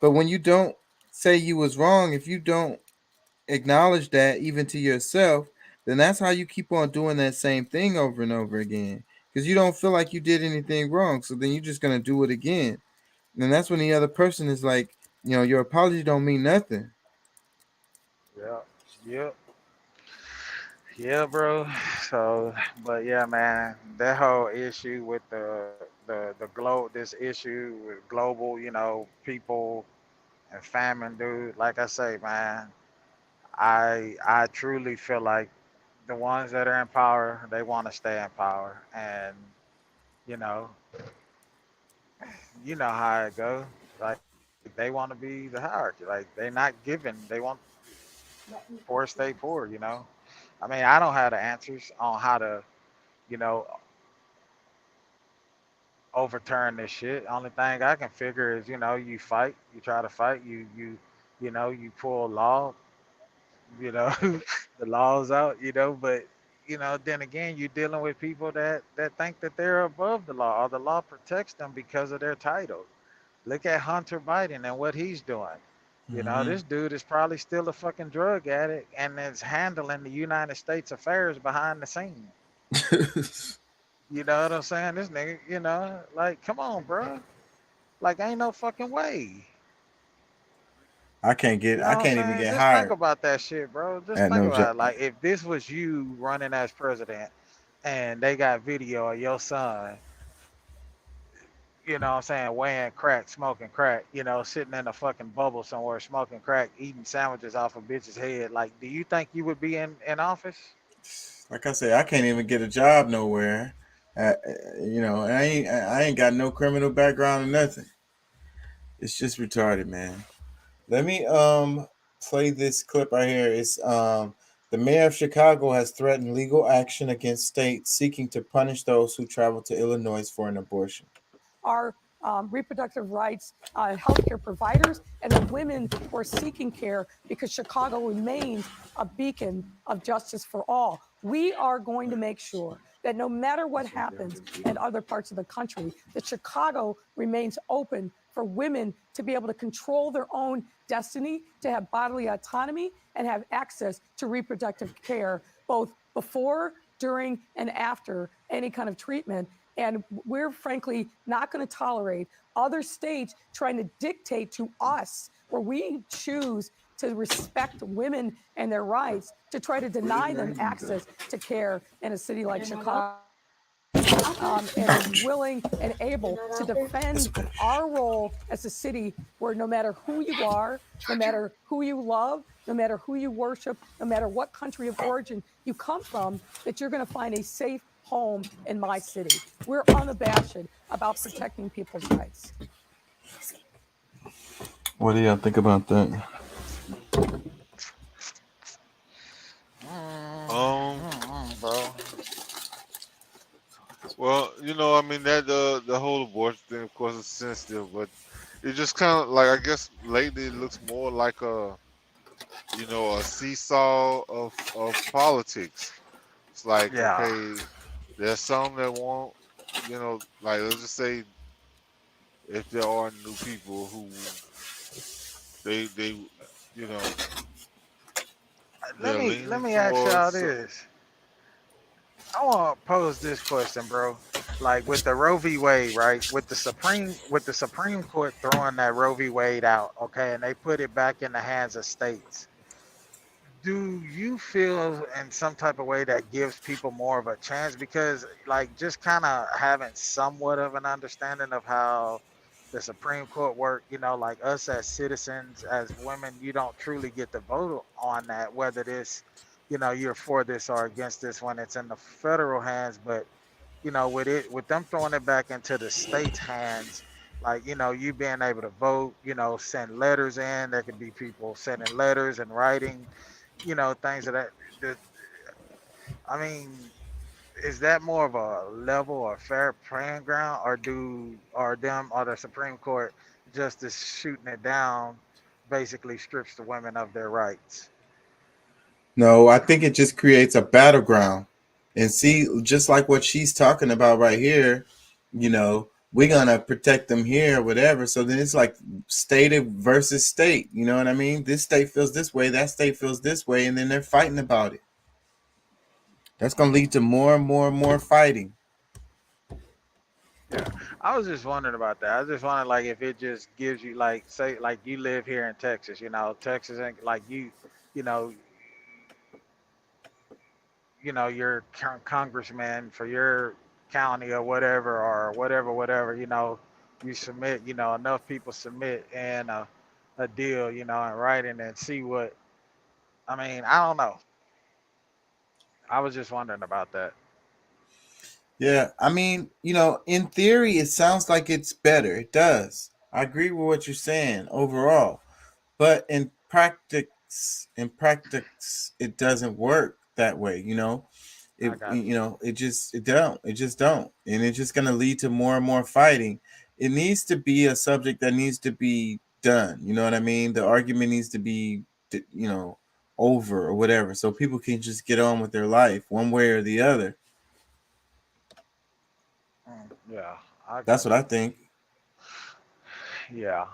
But when you don't say you was wrong, if you don't acknowledge that even to yourself, then that's how you keep on doing that same thing over and over again. because you don't feel like you did anything wrong. So then you're just gonna do it again, and that's when the other person is like, your apology don't mean nothing. Yeah. Yep. Yeah, bro. So, but yeah, man, that whole issue with this issue with global, people and famine, dude. Like I say, man, I truly feel like the ones that are in power, they want to stay in power, and you know, you know how it goes. Like they want to be the hierarchy. Like they not giving. They want poor stay poor. I mean, I don't have the answers on how to, you know, overturn this shit. Only thing I can figure is, you fight, you try to fight, you pull law, the laws out, but then again, you're dealing with people that think that they're above the law or the law protects them because of their title. Look at Hunter Biden and what he's doing. Mm-hmm. This dude is probably still a fucking drug addict and is handling the United States affairs behind the scenes. You know what I'm saying? This nigga, like, come on, bro. Like, ain't no fucking way. I can't You know what I'm even saying? get Just think hired about that shit, bro. Just at think no job. about it. Like, if this was you running as president and they got video of your son, what I'm saying, weighing crack, smoking crack, sitting in a fucking bubble somewhere, smoking crack, eating sandwiches off a bitch's head, like, do you think you would be in office? Like I say, I can't even get a job nowhere. I ain't got no criminal background or nothing. It's just retarded, man. Let me play this clip right here. It's the mayor of Chicago has threatened legal action against states seeking to punish those who travel to Illinois for an abortion. Our reproductive rights, healthcare providers, and the women who are seeking care, because Chicago remains a beacon of justice for all. We are going to make sure that no matter what happens in other parts of the country, that Chicago remains open for women to be able to control their own destiny, to have bodily autonomy, and have access to reproductive care, both before, during, and after any kind of treatment. And we're frankly not going to tolerate other states trying to dictate to us, where we choose to respect women and their rights, to try to deny them access to care in a city like Chicago. And are willing and able to defend our role as a city where no matter who you are, no matter who you love, no matter who you worship, no matter what country of origin you come from, that you're going to find a safe home in my city. We're unabashed about protecting people's rights. What do y'all think about that? Bro. Well, I mean that the whole abortion thing, of course, is sensitive, but it just kind of like, I guess lately it looks more like a seesaw of politics. It's like, Yeah. okay, there's some that want, like, let's just say if there are new people who they you know Let they're me let leaning me ask y'all towards. this. I want to pose this question, bro. Like with the Roe v. Wade, right? With the Supreme Court throwing that Roe v. Wade out, okay, and they put it back in the hands of states. Do you feel in some type of way that gives people more of a chance? Because like just kind of having somewhat of an understanding of how the Supreme Court work, like us as citizens, as women, you don't truly get to vote on that, whether this, you're for this or against this when it's in the federal hands. But with them throwing it back into the state's hands, like, you being able to vote, send letters in, there could be people sending letters and writing, things of that. I mean, is that more of a level or fair playing ground, or the Supreme Court justice shooting it down basically strips the women of their rights? No, I think it just creates a battleground. And see, just like what she's talking about right here, we're gonna protect them here, whatever. So then it's like state versus state. You know what I mean? This state feels this way, that state feels this way, and then they're fighting about it. That's gonna lead to more and more and more fighting. I was just wondering about that. I was just wondering, like, if it just gives you, like, say, like you live here in Texas, Texas, and like you know, your congressman for your county or whatever, you submit, enough people submit and a deal, in writing and see what. I mean, I don't know. I was just wondering about that. Yeah, I mean, in theory, it sounds like it's better. It does. I agree with what you're saying overall, but in practice, it doesn't work that way. I got you. It just don't, and it's just gonna lead to more and more fighting. It needs to be a subject that needs to be done. You know what I mean? The argument needs to be, over or whatever, so people can just get on with their life one way or the other. Yeah, I That's got what I think. you. Yeah.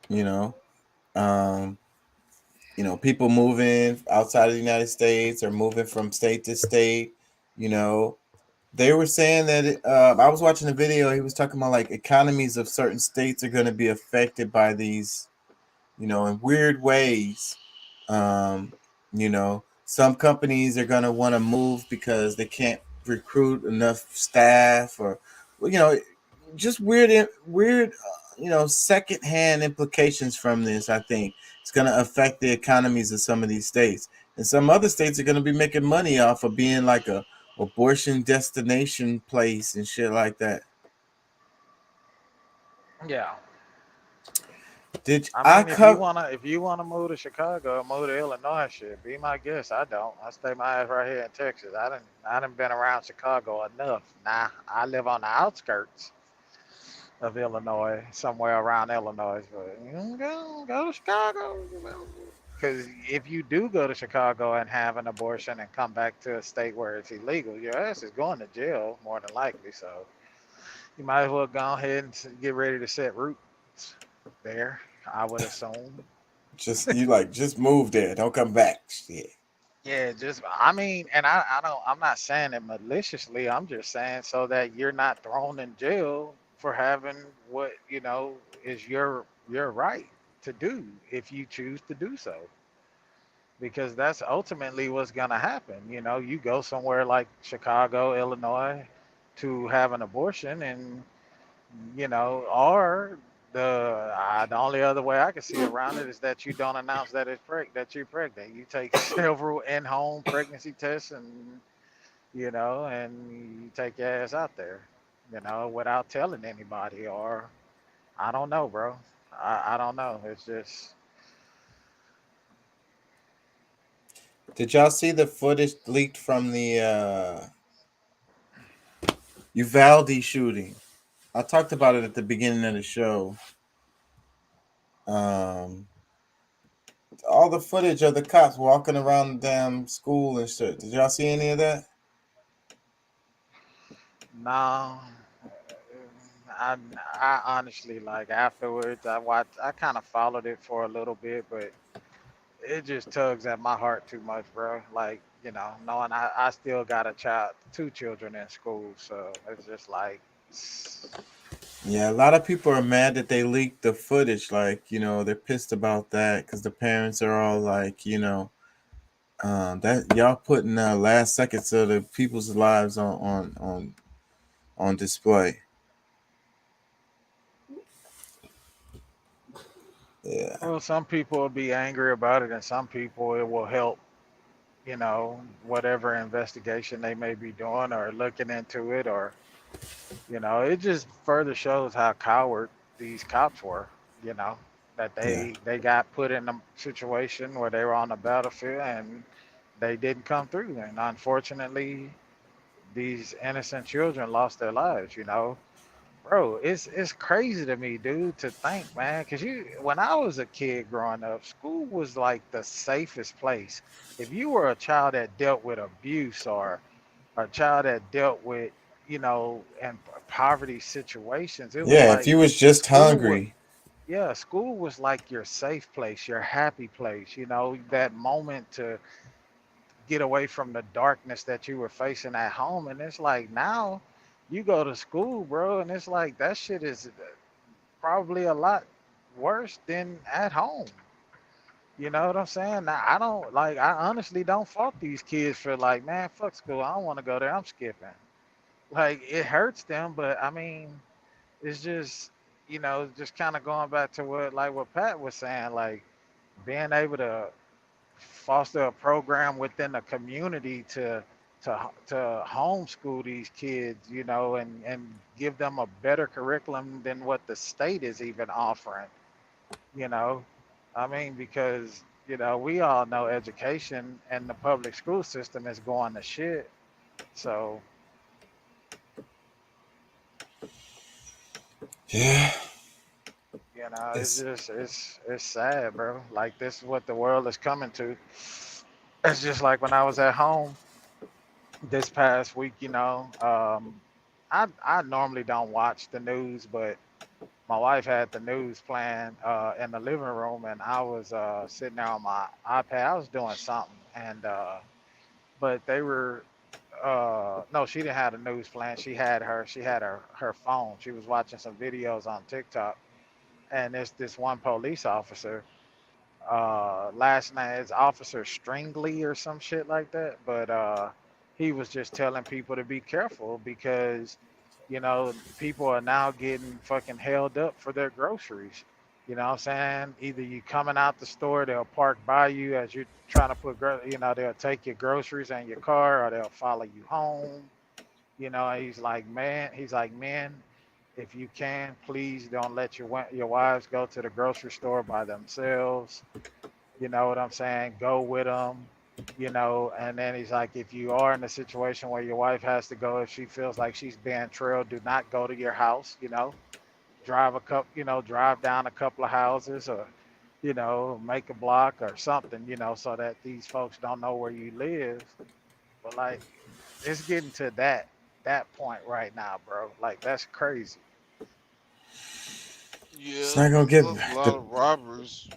You know, um, people moving outside of the United States or moving from state to state. You know, they were saying that I was watching a video. He was talking about like economies of certain states are going to be affected by these, in weird ways. Some companies are going to want to move because they can't recruit enough staff, or, well, just weird, secondhand implications from this. I think it's going to affect the economies of some of these states, and some other states are going to be making money off of being like a abortion destination place and shit like that. Yeah. Did I I mean, if you cover? wanna if you wanna move to Chicago or move to Illinois, shit, be my guest. I don't. I stay my ass right here in Texas. I done been around Chicago enough. Nah, I live on the outskirts of Illinois, somewhere around Illinois. But go to Chicago. Because if you do go to Chicago and have an abortion and come back to a state where it's illegal, your ass is going to jail more than likely. So you might as well go ahead and get ready to set roots there. I would assume. Just move there. Don't come back. Shit. Yeah, just I mean, and I don't I'm not saying it maliciously. I'm just saying so that you're not thrown in jail for having what, is your right to do if you choose to do so. Because that's ultimately what's gonna happen. You go somewhere like Chicago, Illinois to have an abortion and or the only other way I can see around it is that you don't announce that you're pregnant. You take several in-home pregnancy tests, and you take your ass out there, without telling anybody. Or I don't know, bro. I don't know. It's just Did y'all see the footage leaked from the Uvalde shooting? I talked about it at the beginning of the show. Um, all the footage of the cops walking around the damn school and shit. Did y'all see any of that? no. I I honestly, like, afterwards I kind of followed it for a little bit, but it just tugs at my heart too much, bro. Like, knowing I still got a child, two children in school, so it's just like, Yeah, a lot of people are mad that they leaked the footage. Like, they're pissed about that because the parents are all like, that y'all putting last seconds of the people's lives on display. Yeah, well, some people will be angry about it, and some people it will help, whatever investigation they may be doing or looking into it, or it just further shows how coward these cops were. You know, that yeah, they got put in a situation where they were on the battlefield and they didn't come through, and unfortunately, these innocent children lost their lives. Bro, it's crazy to me, dude, to think, man, because when I was a kid growing up, school was like the safest place. If you were a child that dealt with abuse or a child that dealt with, in poverty situations, it was yeah. If like you was just school was, hungry, yeah, school was like your safe place, your happy place, that moment to get away from the darkness that you were facing at home. And it's like now You go to school, bro, and it's like that shit is probably a lot worse than at home. You know what I'm saying? Now, I don't like. I honestly don't fault these kids for like, man, fuck school. I don't want to go there. I'm skipping. Like it hurts them, but I mean, it's just just kind of going back to what Pat was saying, like being able to foster a program within the community to homeschool these kids, and give them a better curriculum than what the state is even offering. You know, I mean, because we all know education and the public school system is going to shit. So Yeah. it's It's just it's sad, bro. Like this is what the world is coming to. It's just like when I was at home this past week. I normally don't watch the news, but my wife had the news playing in the living room, and I was sitting there on my iPad. I was doing something, and but they were no, she didn't have the news playing. She had her phone. She was watching some videos on TikTok, and there's this one police officer. Last night is Officer Stringley or some shit like that. But he was just telling people to be careful because people are now getting fucking held up for their groceries. You know what I'm saying? Either you coming out the store, they'll park by you as you're trying to they'll take your groceries and your car, or they'll follow you home. He's like, man, if you can, please don't let your wives go to the grocery store by themselves. You know what I'm saying? Go with them. And then he's like, if you are in a situation where your wife has to go, if she feels like she's being trailed, do not go to your house. Drive down a couple of houses, or make a block or something. So that these folks don't know where you live. But like, it's getting to that point right now, bro. Like that's crazy. it's Yeah, not gonna get there's a lot the of robbers,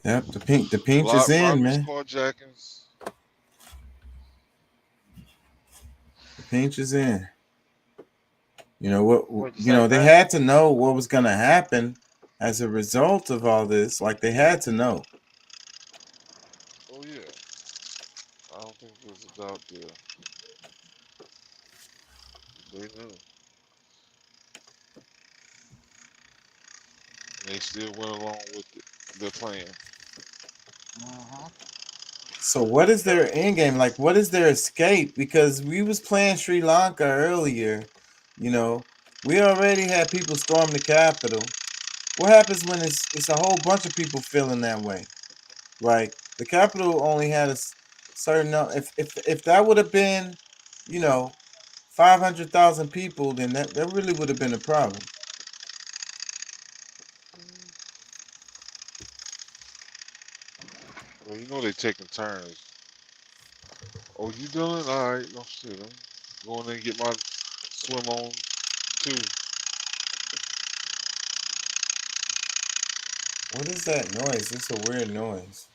yep, the a pinch is lot in, robberies, man. carjackings. The pinch is in. You know what? What'd you say, They Pat? had to know what was gonna happen as a result of all this. Like they had to know. Oh yeah, I don't think there's a doubt there. They knew. They still went along with it, their plan. Uh-huh. So what is their end game? Like what is their escape? Because we was playing Sri Lanka earlier, you know. We already had people storm the Capitol. What happens when it's a whole bunch of people feeling that way? Right? The Capitol only had a certain if that would have been, you know, 500,000 people, then that really would have been a problem. Well, they taking turns. Oh, you done? All right, no shit. I'm going in and get my swim on too. What is that noise? It's a weird noise.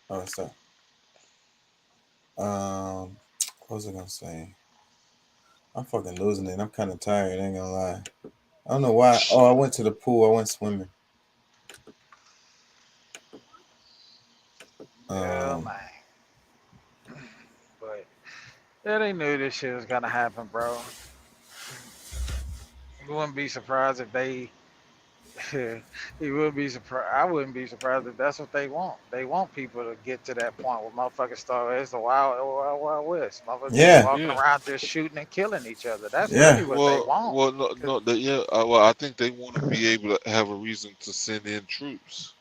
Oh, it's a what was I gonna say? I'm fucking losing it. I'm kind of tired. I ain't gonna lie. I don't know why. Oh, I went to the pool. I went swimming. Yeah, Um, man. But yeah, they knew this shit was gonna happen, bro. You wouldn't be surprised if they. You would be surprised. I wouldn't be surprised if that's what they want. They want people to get to that point where motherfuckers start. It's the wild west. Motherfuckers just yeah, walking Yeah. around, just shooting and killing each other. That's yeah. really what they Well, want. well, no, 'Cause- no. Yeah. Well, I think they want to be able to have a reason to send in troops.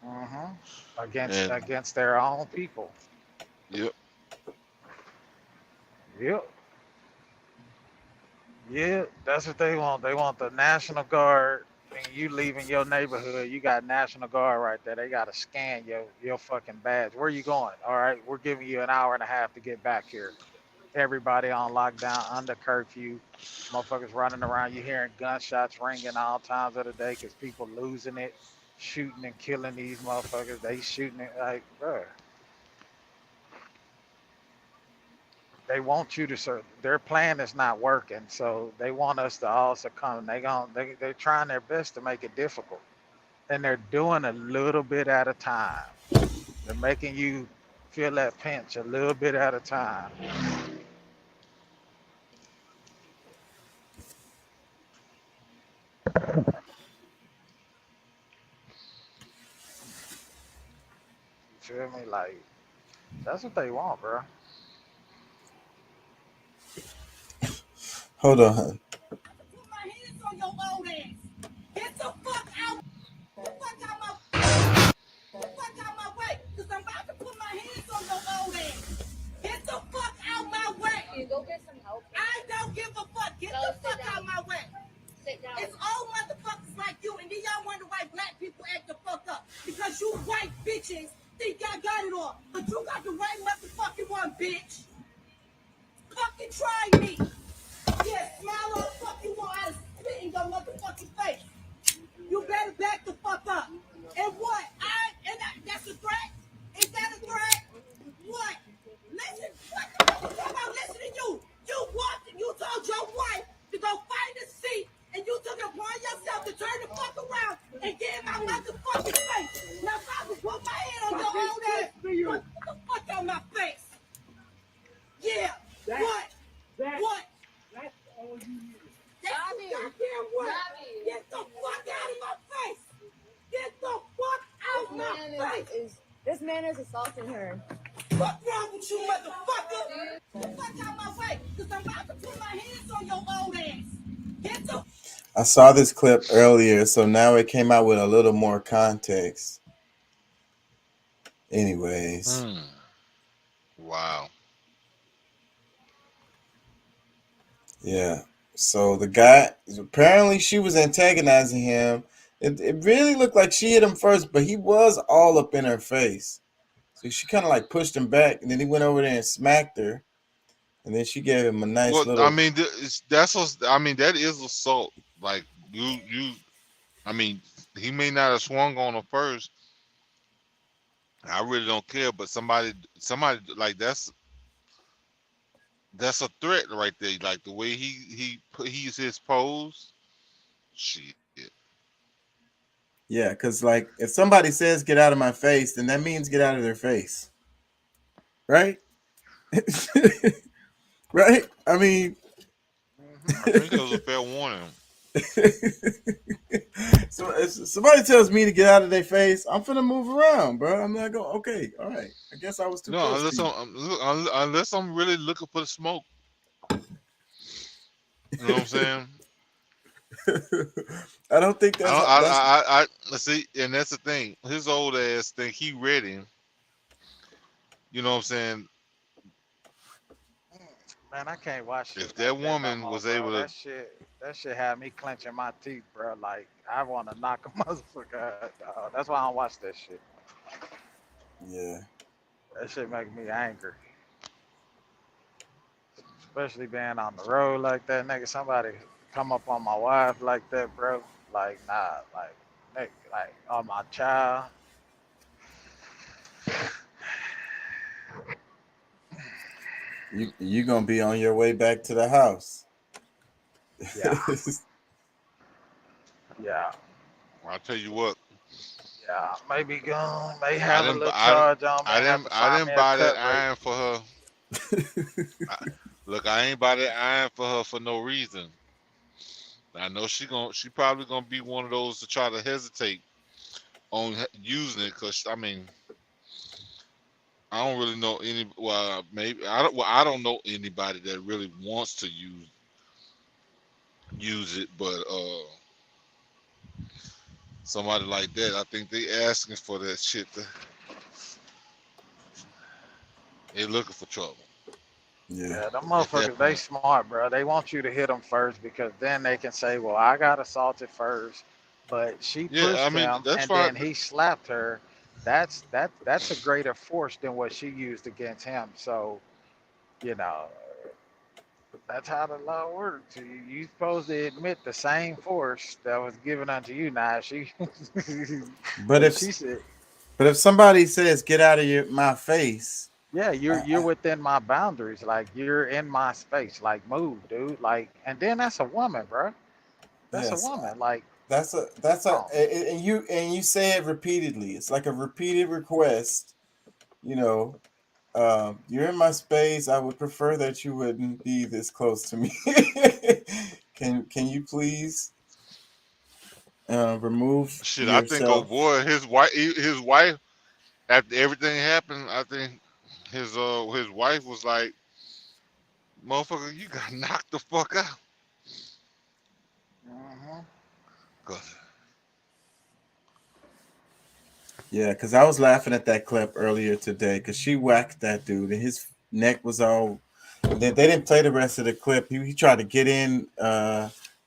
Mhm. Against And against their own people. yep. Yep. Yeah, that's what they want. They want the National Guard. And you leaving your neighborhood, you got National Guard right there. They got to scan your fucking badge. Where you going? All right, we're giving you an hour and a half to get back here. Everybody on lockdown, under curfew. Motherfuckers running around. You hearing gunshots ringing all times of the day because people losing it, shooting and killing these motherfuckers. They shooting it like, bro. they want you to serve. Their plan is not working, so they want us to all succumb. They're trying their best to make it difficult, and they're doing a little bit at a time. They're making you feel that pinch a little bit at a time. You feel me? Like that's what they want, bro. Hold on. Go get some help. I don't give a fuck. Get the fuck out my way. Sit down. It's all motherfuckers like you, and then y'all wonder why black people act the fuck up. Because you white bitches think y'all got it all. But you got the right motherfucking one, bitch. Fucking try me. Yeah, smile on the fucking wall. I spit in your motherfucking face. You better back the fuck up. And what? That's a threat? Is that a threat? What? Listen, what the fuck is about listening to you? You walked and you told your wife to go find a seat, and you took it upon yourself to turn the fuck around and get in my motherfucking face. Now if I could put my hand on your own ass, get the fuck out my face. Yeah. What? What? That's all you need. That's the goddamn word. Get the fuck out of my face. Get the fuck out my face. This man is assaulting her. What's wrong with you, motherfucker? Get the fuck out my way, because I'm about to put my hands on your old ass. Get the I saw this clip earlier, so now it came out with a little more context. Anyways. Wow. Yeah. So the guy, apparently she was antagonizing him. It really looked like she hit him first, but he was all up in her face. So she kind of like pushed him back, and then he went over there and smacked her. And then she gave him a nice Well, little. I mean, that is assault. Like I mean, he may not have swung on her first. I really don't care, but somebody like that's a threat right there. Like the way he's his pose. Shit. Yeah, because like if somebody says get out of my face, then that means get out of their face. Right? Right? I mean, I think it was a fair warning. So if somebody tells me to get out of their face, I'm finna move around, bro. I'm not going. Okay, all right. I guess I was too No, close to you. unless I'm really looking for the smoke. You know what I'm saying? I don't think that's. I see, and that's the thing. His old ass think he ready. You know what I'm saying? Man, I can't watch shit If like that woman no more, was bro. able to, That shit had me clenching my teeth, bro. Like I want to knock a motherfucker out, dog. That's why I don't watch that shit. Yeah. That shit make me angry. Especially being on the road like that, nigga. Somebody come up on my wife like that, bro. Like, nah, like, nigga, like, on my child. You gonna be on your way back to the house. Yeah. Yeah. I'll tell you what. Yeah. Maybe gone. May I have a didn't. little charge on. May have to I find me didn't a buy that cut rate. iron for her. Look, I ain't buy that iron for her for no reason. I know she probably gonna be one of those to try to hesitate on using it, cause I mean, I don't really know any. Well, maybe I don't. Well, I don't know anybody that really wants to use it, but somebody like that, I think they asking for that shit. They looking for trouble. Yeah, them At that motherfuckers, they point. smart, bro. They want you to hit them first because then they can say, well, I got assaulted first, but she Yeah, I pushed mean him that's and fine. then he slapped her. That's a greater force than what she used against him. So, you know, that's how the law works. You supposed to admit the same force that was given unto you. Now she, But if she said, somebody says get out of my face, Yeah, you're I, within my boundaries. Like you're in my space. Like move, dude. Like, and then that's a woman, bro. That's a yes, woman. Like, that's a oh, and you say it repeatedly. It's like a repeated request. You know, you're in my space. I would prefer that you wouldn't be this close to me. Can you please remove Shit, I think old yourself? boy, his wife, after everything happened, I think his wife was like, "Motherfucker, you got knocked the fuck out." mhm. 'Cause Yeah, because I was laughing at that clip earlier today because she whacked that dude and his neck was all. They didn't play the rest of the clip. He tried to get in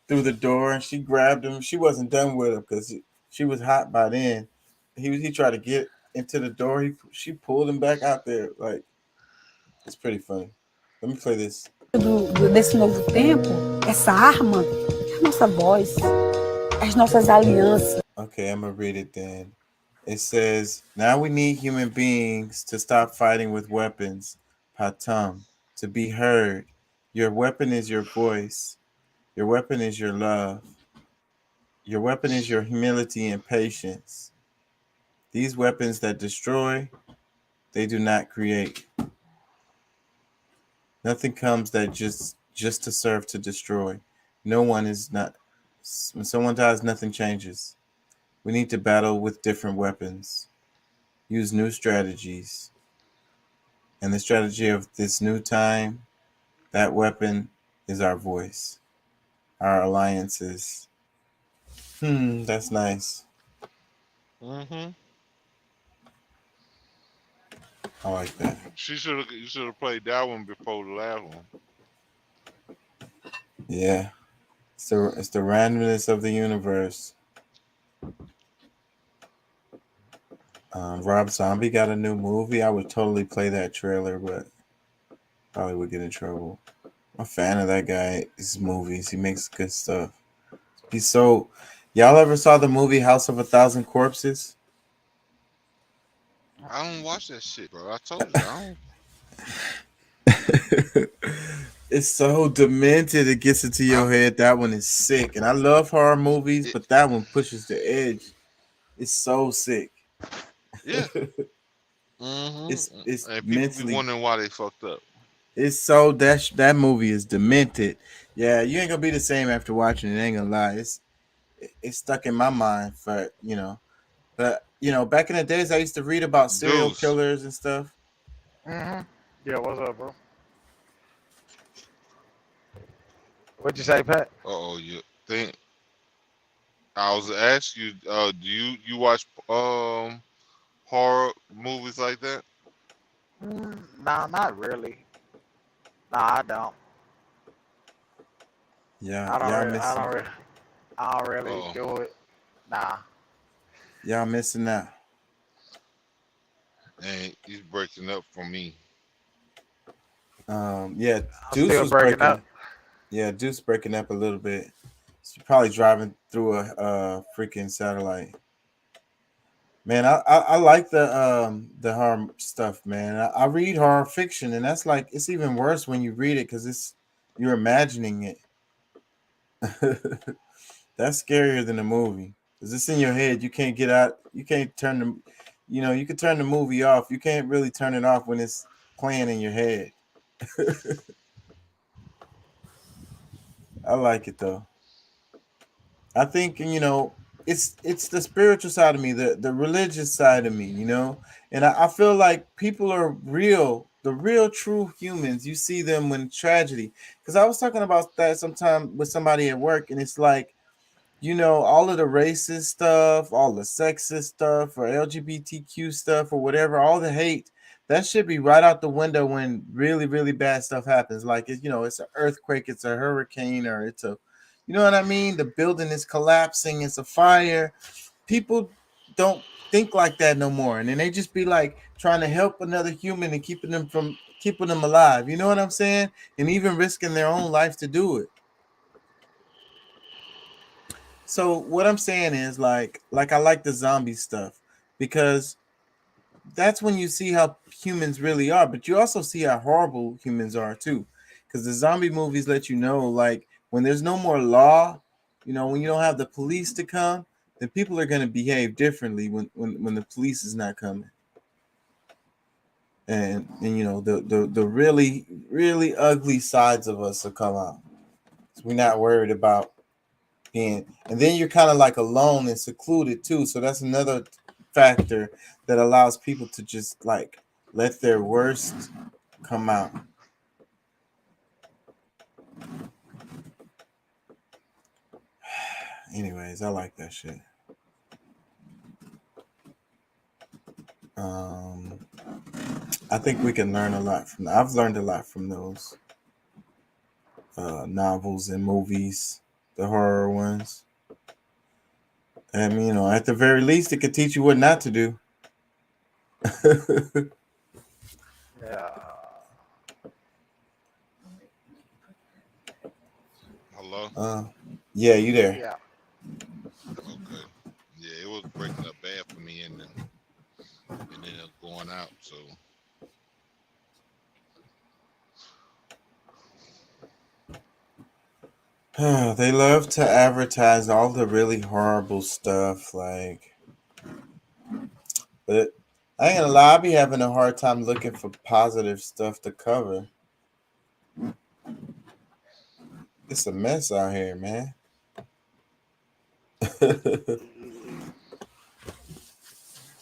through the door and she grabbed him. She wasn't done with him because she was hot by then. He tried to get into the door. She pulled him back out there. Like, it's pretty funny. Let me play this. Desse novo tempo, essa arma é a nossa voz, as nossas alianças. Okay, I'm gonna read it then. It says, "Now we need human beings to stop fighting with weapons, Patum, to be heard. Your weapon is your voice. Your weapon is your love. Your weapon is your humility and patience. These weapons that destroy, they do not create. Nothing comes that just to serve to destroy. No one is not. When someone dies, nothing changes. We need to battle with different weapons. Use new strategies. And the strategy of this new time, that weapon is our voice, our alliances." That's nice. mm-hmm. I like that. You should have played that one before the last one. Yeah. It's the randomness of the universe. Rob Zombie got a new movie. I would totally play that trailer, but probably would get in trouble. I'm a fan of that guy. His movies. He makes good stuff. He's so. Y'all ever saw the movie House of a Thousand Corpses? I don't watch that shit, bro. I told you, I don't. It's so demented. It gets into I, your head. That one is sick. And I love horror movies, it, but that one pushes the edge. It's so sick. yeah. Mm-hmm. It's And people be mentally. wondering why they fucked up. It's so that movie is demented. Yeah, you ain't gonna be the same after watching it. Ain't gonna lie. It's stuck in my mind for But back in the days, I used to read about serial Deuce. killers and stuff. Mhm. Yeah, what's up, bro? What'd you say, Pat? Uh oh, you think I was asking you? Do you watch horror movies like that? Nah, not really. Nah, I don't. Yeah, I don't y'all really. I missing. don't really. I don't really Oh, do it. Nah, Y'all missing out. and he's breaking up for me. Yeah, I'm Deuce still was breaking breaking. up. Yeah, Deuce breaking up a little bit. She's probably driving through a freaking satellite. Man, I like the horror stuff, man. I read horror fiction, and that's like it's even worse when you read it because you're imagining it. That's scarier than a movie because it's in your head. You can't get out. You can't turn the, you can turn the movie off. You can't really turn it off when it's playing in your head. I like it though. I think it's the spiritual side of me, the religious side of me, and I feel like people are real, the real true humans. You see them when tragedy. Because I was talking about that sometime with somebody at work, and it's like all of the racist stuff, all the sexist stuff, or LGBTQ stuff, or whatever, all the hate, that should be right out the window when really, really bad stuff happens. Like, it's an earthquake, it's a hurricane, or you know what I mean? The building is collapsing, it's a fire. People don't think like that no more. And then they just be like trying to help another human and keeping them alive. You know what I'm saying? And even risking their own life to do it. So what I'm saying is like I like the zombie stuff because that's when you see how humans really are, but you also see how horrible humans are too, because the zombie movies let you know, like when there's no more law, when you don't have the police to come, then people are going to behave differently when the police is not coming, and the really really ugly sides of us will come out. So we're not worried about being, and then you're kind of like alone and secluded too. So that's another factor that allows people to just like let their worst come out. Anyways, I like that shit. Um, I think we can learn a lot from. I've learned a lot from those novels and movies, the horror ones. I mean, at the very least, it could teach you what not to do. Yeah. Hello? Yeah, you there? Yeah. Okay. Yeah, it was breaking up bad for me, and then it was going out. So They love to advertise all the really horrible stuff, like, but I ain't gonna lie, I be having a hard time looking for positive stuff to cover. It's a mess out here, man.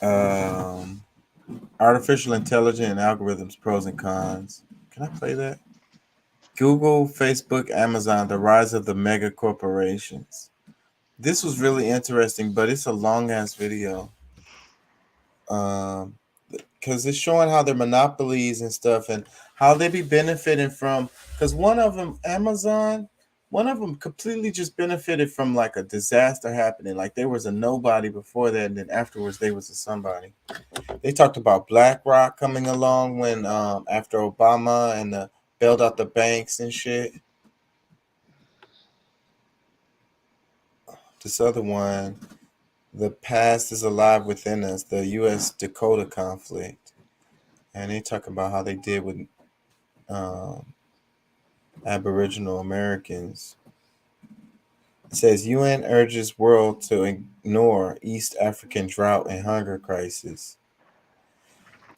um, Artificial intelligence and algorithms, pros and cons. Can I play that? Google, Facebook, Amazon, the rise of the mega corporations. This was really interesting, but it's a long ass video. Because it's showing how they're monopolies and stuff, and how they be benefiting from. Because one of them, Amazon, one of them completely just benefited from like a disaster happening. Like there was a nobody before that, and then afterwards they was a somebody. They talked about BlackRock coming along when after Obama and bailed out the banks and shit. This other one, the past is alive within us, the U.S. Dakota conflict, and they talk about how they did with um, Aboriginal Americans. It says UN urges world to ignore East African drought and hunger crisis.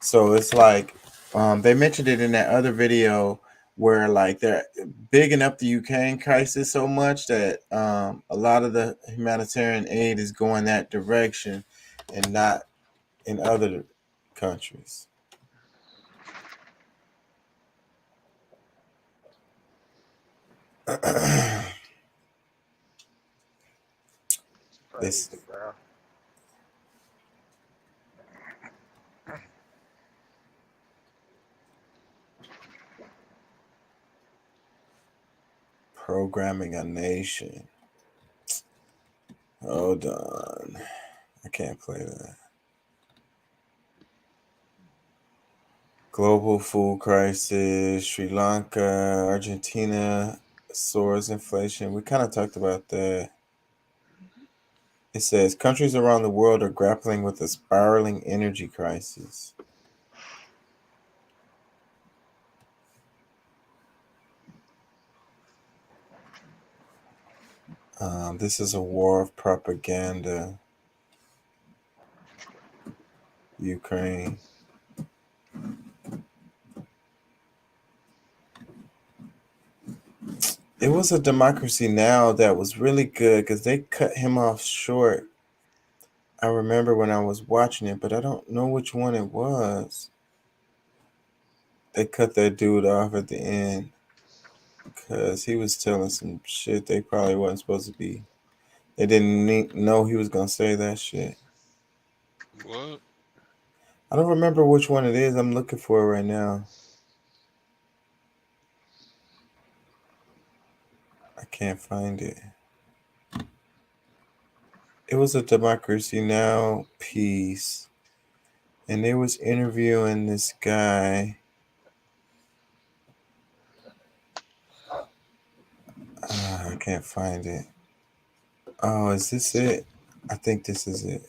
So it's like they mentioned it in that other video where like they're bigging up the Ukraine crisis so much that a lot of the humanitarian aid is going that direction and not in other countries. Crazy, This bro. programming a nation. Hold on. I can't play that. Global food crisis, Sri Lanka, Argentina, soars inflation. We kind of talked about that. It says countries around the world are grappling with a spiraling energy crisis. This is a war of propaganda. Ukraine. It was a Democracy Now! That was really good because they cut him off short. I remember when I was watching it, but I don't know which one it was. They cut that dude off at the end because he was telling some shit they probably wasn't supposed to be. They didn't know he was gonna say that shit. what? I don't remember which one it is. I'm looking for it right now. I can't find it. It was a Democracy Now! Piece, and they was interviewing this guy. I can't find it. Oh, is this it? I think this is it.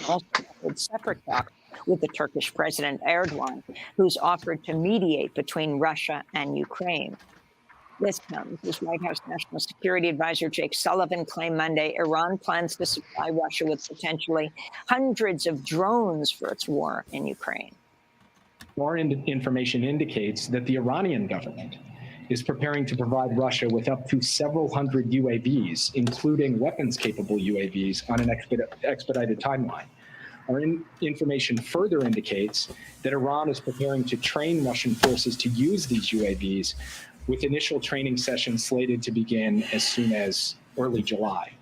also held separate talks with the Turkish President Erdogan, who's offered to mediate between Russia and Ukraine. This comes as White House National Security Advisor Jake Sullivan claimed Monday Iran plans to supply Russia with potentially hundreds of drones for its war in Ukraine. More information indicates that the Iranian government is preparing to provide Russia with up to several hundred UAVs, including weapons-capable UAVs, on an expedited timeline. Our information further indicates that Iran is preparing to train Russian forces to use these UAVs, with initial training sessions slated to begin as soon as early July.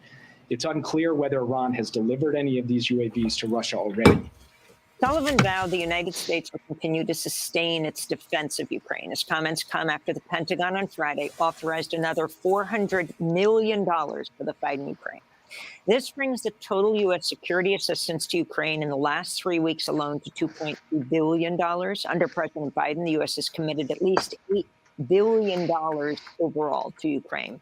It's unclear whether Iran has delivered any of these UAVs to Russia already. Sullivan vowed the United States will continue to sustain its defense of Ukraine. His comments come after the Pentagon on Friday authorized another $400 million for the fight in Ukraine. This brings the total U.S. security assistance to Ukraine in the last 3 weeks alone to $2.2 billion. Under President Biden, the U.S. has committed at least $8 billion overall to Ukraine.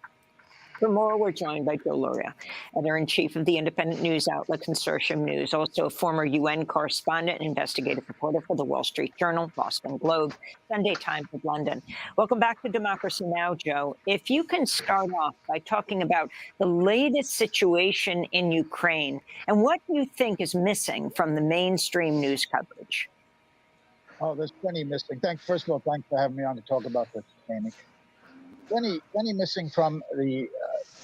For more, we're joined by Joe Loria, editor-in-chief of the independent news outlet Consortium News, also a former UN correspondent and investigative reporter for the Wall Street Journal, Boston Globe, Sunday Times of London. Welcome back to Democracy Now!, Joe. If you can start off by talking about the latest situation in Ukraine and what you think is missing from the mainstream news coverage. Oh, there's plenty missing. First of all, thanks for having me on to talk about this, Amy. Plenty missing from the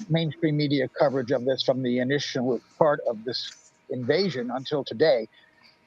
mainstream media coverage of this from the initial part of this invasion until today.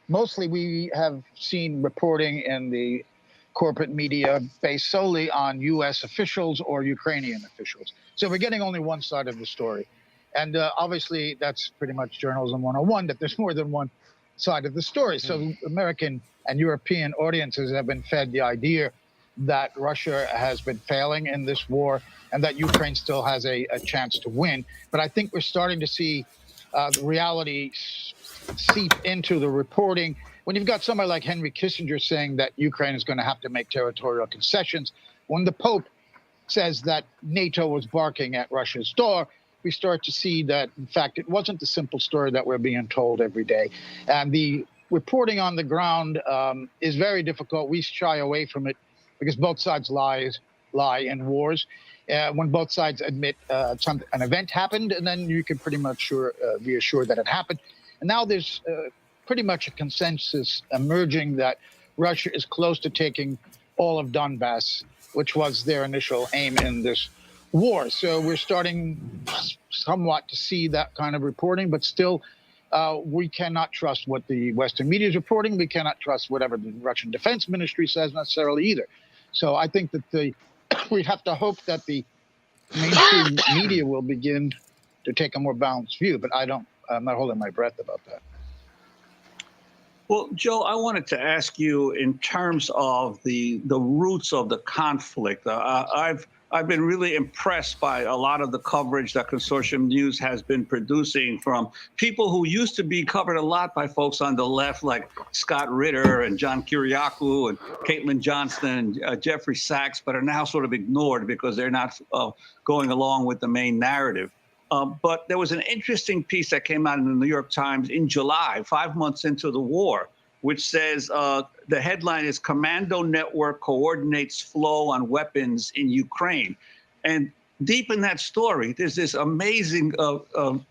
Mostly we have seen reporting in the corporate media based solely on U.S. officials or Ukrainian officials. So we're getting only one side of the story. And obviously that's pretty much journalism 101, that there's more than one side of the story. So American and European audiences have been fed the idea that Russia has been failing in this war and that Ukraine still has a chance to win. But I think we're starting to see the reality seep into the reporting. When you've got somebody like Henry Kissinger saying that Ukraine is going to have to make territorial concessions, when the Pope says that NATO was barking at Russia's door, we start to see that, in fact, it wasn't the simple story that we're being told every day. And the reporting on the ground is very difficult. We shy away from it because both sides lie in wars. When both sides admit an event happened, and then you can pretty much be assured that it happened. And now there's pretty much a consensus emerging that Russia is close to taking all of Donbass, which was their initial aim in this war. So we're starting somewhat to see that kind of reporting, but still we cannot trust what the Western media is reporting. We cannot trust whatever the Russian Defense Ministry says necessarily either. So I think that we have to hope that the mainstream media will begin to take a more balanced view, but I'm not holding my breath about that. Well, Joe, I wanted to ask you in terms of the roots of the conflict. I've been really impressed by a lot of the coverage that Consortium News has been producing from people who used to be covered a lot by folks on the left, like Scott Ritter and John Kiriakou and Caitlin Johnston and Jeffrey Sachs, but are now sort of ignored because they're not going along with the main narrative. But there was an interesting piece that came out in the New York Times in July, 5 months into the war, which says the headline is Commando Network Coordinates Flow on Weapons in Ukraine. And deep in that story, there's this amazing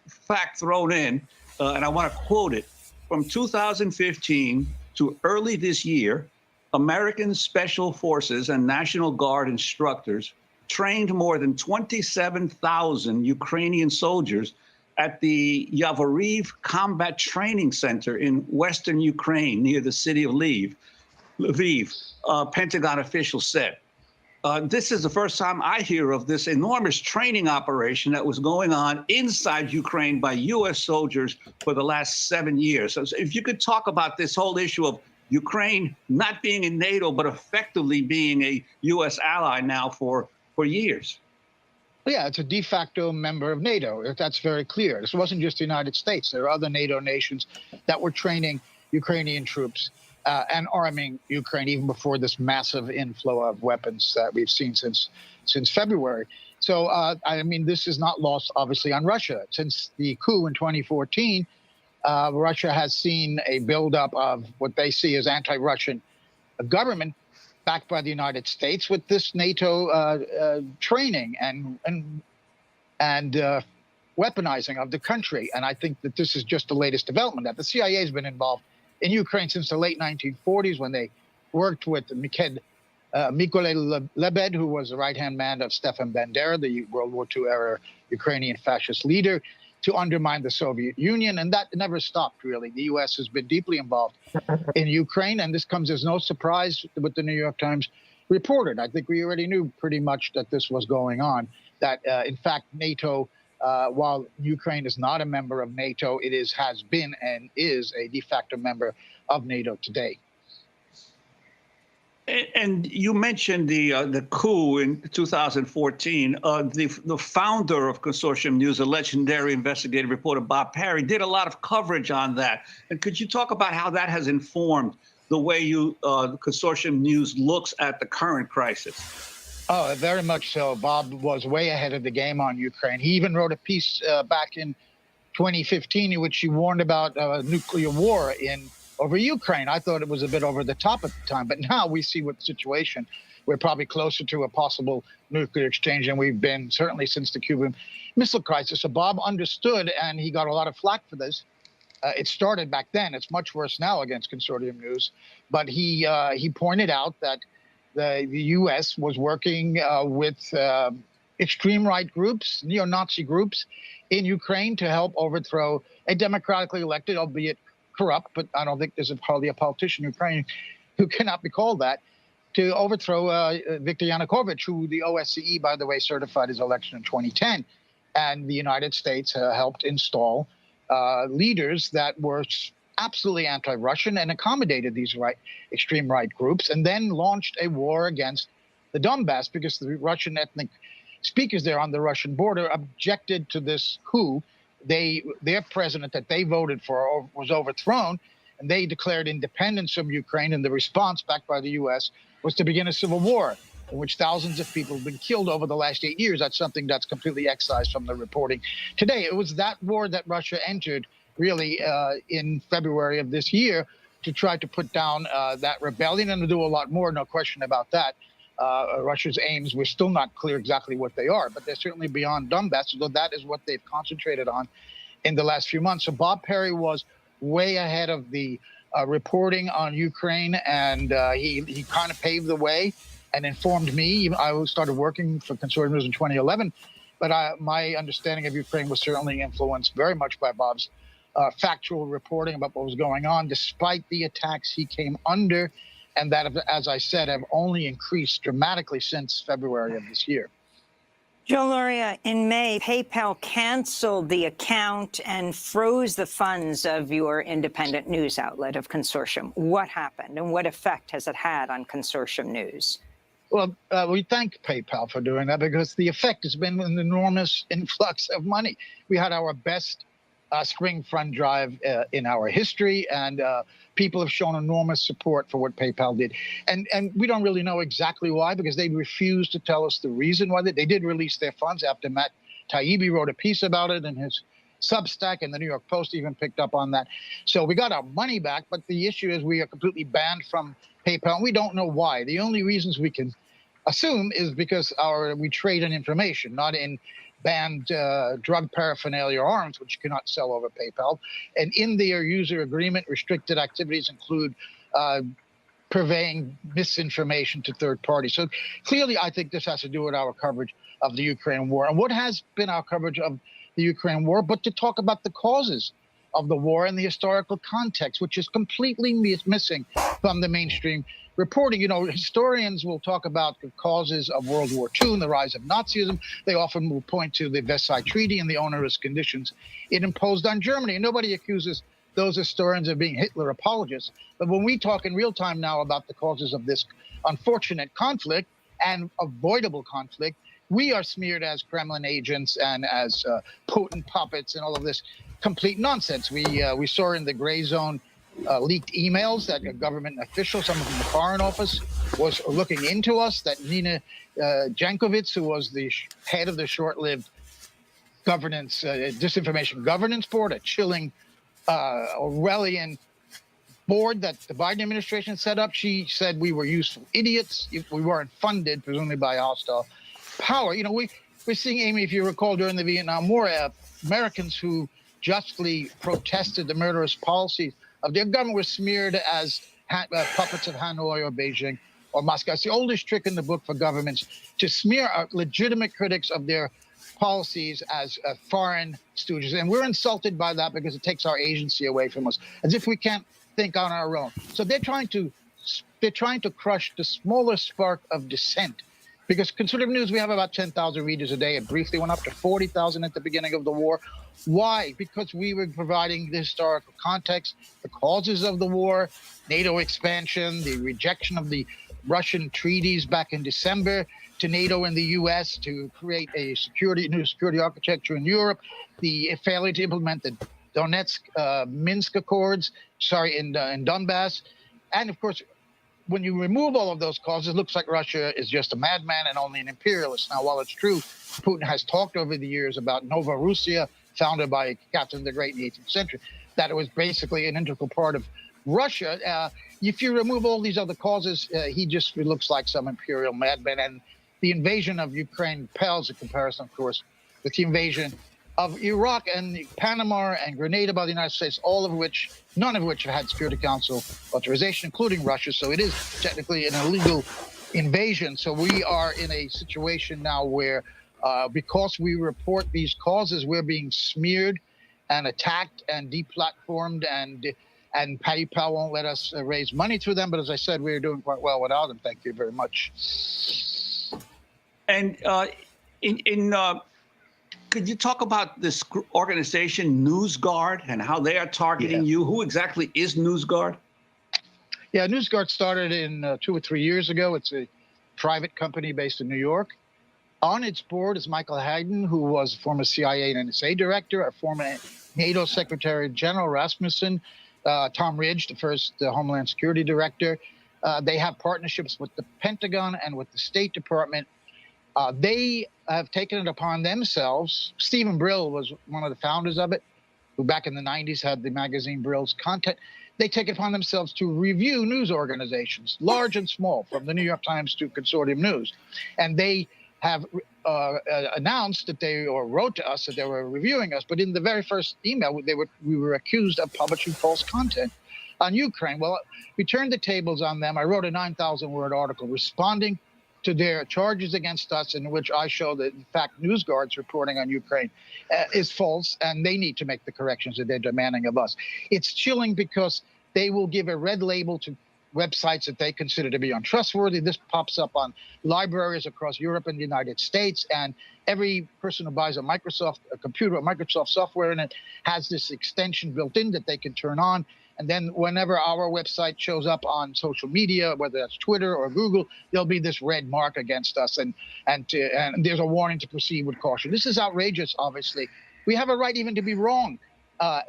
fact thrown in, and I want to quote it. From 2015 to early this year, American Special Forces and National Guard instructors trained more than 27,000 Ukrainian soldiers at the Yavoriv Combat Training Center in western Ukraine near the city of Lviv, Pentagon officials said. This is the first time I hear of this enormous training operation that was going on inside Ukraine by U.S. soldiers for the last 7 years. So if you could talk about this whole issue of Ukraine not being in NATO, but effectively being a U.S. ally now for years. Yeah, it's a de facto member of NATO. That's very clear. This wasn't just the United States. There are other NATO nations that were training Ukrainian troops and arming Ukraine even before this massive inflow of weapons that we've seen since February. So, I mean, this is not lost, obviously, on Russia. Since the coup in 2014, Russia has seen a buildup of what they see as anti-Russian government backed by the United States with this NATO training and weaponizing of the country. And I think that this is just the latest development. That the CIA has been involved in Ukraine since the late 1940s when they worked with Mykola Lebed, who was the right-hand man of Stefan Bandera, the World War II era Ukrainian fascist leader, to undermine the Soviet Union. And that never stopped, really. The U.S. has been deeply involved in Ukraine, and this comes as no surprise what the New York Times reported. I think we already knew pretty much that this was going on, that in fact NATO, while Ukraine is not a member of NATO, it has been and is a de facto member of NATO today. And you mentioned the coup in 2014. The founder of Consortium News, a legendary investigative reporter, Bob Perry, did a lot of coverage on that. And could you talk about how that has informed the way Consortium News looks at the current crisis? Oh, very much so. Bob was way ahead of the game on Ukraine. He even wrote a piece back in 2015 in which he warned about nuclear war over Ukraine. I thought it was a bit over the top at the time, but now we see what the situation. We're probably closer to a possible nuclear exchange than we've been, certainly since the Cuban Missile Crisis. So Bob understood, and he got a lot of flack for this. It started back then. It's much worse now against Consortium News. But he pointed out that the U.S. was working with extreme right groups, neo-Nazi groups in Ukraine to help overthrow a democratically elected, albeit corrupt, but I don't think there's hardly a politician in Ukraine who cannot be called that, to overthrow Viktor Yanukovych, who the OSCE, by the way, certified his election in 2010. And the United States helped install leaders that were absolutely anti-Russian and accommodated these extreme right groups, and then launched a war against the Donbass because the Russian ethnic speakers there on the Russian border objected to this coup. Their president that they voted for was overthrown, and they declared independence from Ukraine. And the response, backed by the U.S., was to begin a civil war in which thousands of people have been killed over the last 8 years. That's something that's completely excised from the reporting today. It was that war that Russia entered, really, in February of this year to try to put down that rebellion and to do a lot more, no question about that. Russia's aims, we're still not clear exactly what they are, but they're certainly beyond Donbass, although that is what they've concentrated on in the last few months. So Bob Perry was way ahead of the reporting on Ukraine, and he kind of paved the way and informed me. I started working for Consortium News in 2011, but my understanding of Ukraine was certainly influenced very much by Bob's factual reporting about what was going on, despite the attacks he came under, and that, as I said, have only increased dramatically since February of this year. Joe Lauria, in May, PayPal canceled the account and froze the funds of your independent news outlet of Consortium. What happened, and what effect has it had on Consortium News? Well, we thank PayPal for doing that because the effect has been an enormous influx of money. We had our best spring fund drive in our history, and people have shown enormous support for what PayPal did. And we don't really know exactly why, because they refused to tell us the reason why. They did release their funds after Matt Taibbi wrote a piece about it in his Substack, and the New York Post even picked up on that. So we got our money back, but the issue is we are completely banned from PayPal, and we don't know why. The only reasons we can assume is because we trade in information, not in banned drug paraphernalia or arms, which you cannot sell over PayPal. And in their user agreement, restricted activities include purveying misinformation to third parties. So clearly, I think this has to do with our coverage of the Ukraine war. And what has been our coverage of the Ukraine war, but to talk about the causes of the war and the historical context, which is completely missing from the mainstream reporting. You know, historians will talk about the causes of World War II and the rise of Nazism. They often will point to the Versailles Treaty and the onerous conditions it imposed on Germany. And nobody accuses those historians of being Hitler apologists. But when we talk in real time now about the causes of this unfortunate conflict and avoidable conflict, we are smeared as Kremlin agents and as Putin puppets and all of this complete nonsense. We saw in the gray zone leaked emails that a government official, someone from the Foreign Office, was looking into us, that Nina Jankovic, who was the head of the short-lived governance, disinformation governance board, a chilling Orwellian board that the Biden administration set up. She said we were useful idiots if we weren't funded, presumably by hostile power. You know, we're seeing, Amy, if you recall, during the Vietnam War, Americans who justly protested the murderous policies of their government were smeared as puppets of Hanoi or Beijing or Moscow. It's the oldest trick in the book for governments to smear legitimate critics of their policies as foreign stooges. And we're insulted by that because it takes our agency away from us, as if we can't think on our own. So they're trying to crush the smallest spark of dissent. Because conservative news, we have about 10,000 readers a day. It briefly went up to 40,000 at the beginning of the war. Why? Because we were providing the historical context, the causes of the war, NATO expansion, the rejection of the Russian treaties back in December, to NATO and the U.S. to create a new security architecture in Europe, the failure to implement the Donetsk Minsk Accords, in Donbass, and of course, when you remove all of those causes, it looks like Russia is just a madman and only an imperialist. Now, while it's true, Putin has talked over the years about Nova Russia, founded by Catherine the Great in the 18th century, that it was basically an integral part of Russia. If you remove all these other causes, he just looks like some imperial madman. And the invasion of Ukraine pales in comparison, of course, with the invasion of Iraq and Panama and Grenada by the United States, none of which have had Security Council authorization, including Russia. So it is technically an illegal invasion. So we are in a situation now where, because we report these causes, we're being smeared and attacked and deplatformed, and PayPal won't let us raise money through them. But as I said, we're doing quite well without them. Thank you very much. And could you talk about this organization, NewsGuard, and how they are targeting you? Who exactly is NewsGuard? Yeah, NewsGuard started in 2 or 3 years ago. It's a private company based in New York. On its board is Michael Hayden, who was former CIA and NSA director, a former NATO Secretary General Rasmussen, Tom Ridge, the first Homeland Security Director. They have partnerships with the Pentagon and with the State Department. They have taken it upon themselves. Stephen Brill was one of the founders of it, who back in the 90s had the magazine Brill's Content. They take it upon themselves to review news organizations, large and small, from the New York Times to Consortium News. And they have announced that wrote to us that they were reviewing us. But in the very first email, we were accused of publishing false content on Ukraine. Well, we turned the tables on them. I wrote a 9,000-word article responding to their charges against us, in which I show that, in fact, NewsGuard's reporting on Ukraine is false, and they need to make the corrections that they're demanding of us. It's chilling because they will give a red label to websites that they consider to be untrustworthy. This pops up on libraries across Europe and the United States, and every person who buys a computer or Microsoft software in it has this extension built in that they can turn on. And then whenever our website shows up on social media, whether that's Twitter or Google, there'll be this red mark against us, and there's a warning to proceed with caution. This is outrageous, obviously. We have a right even to be wrong.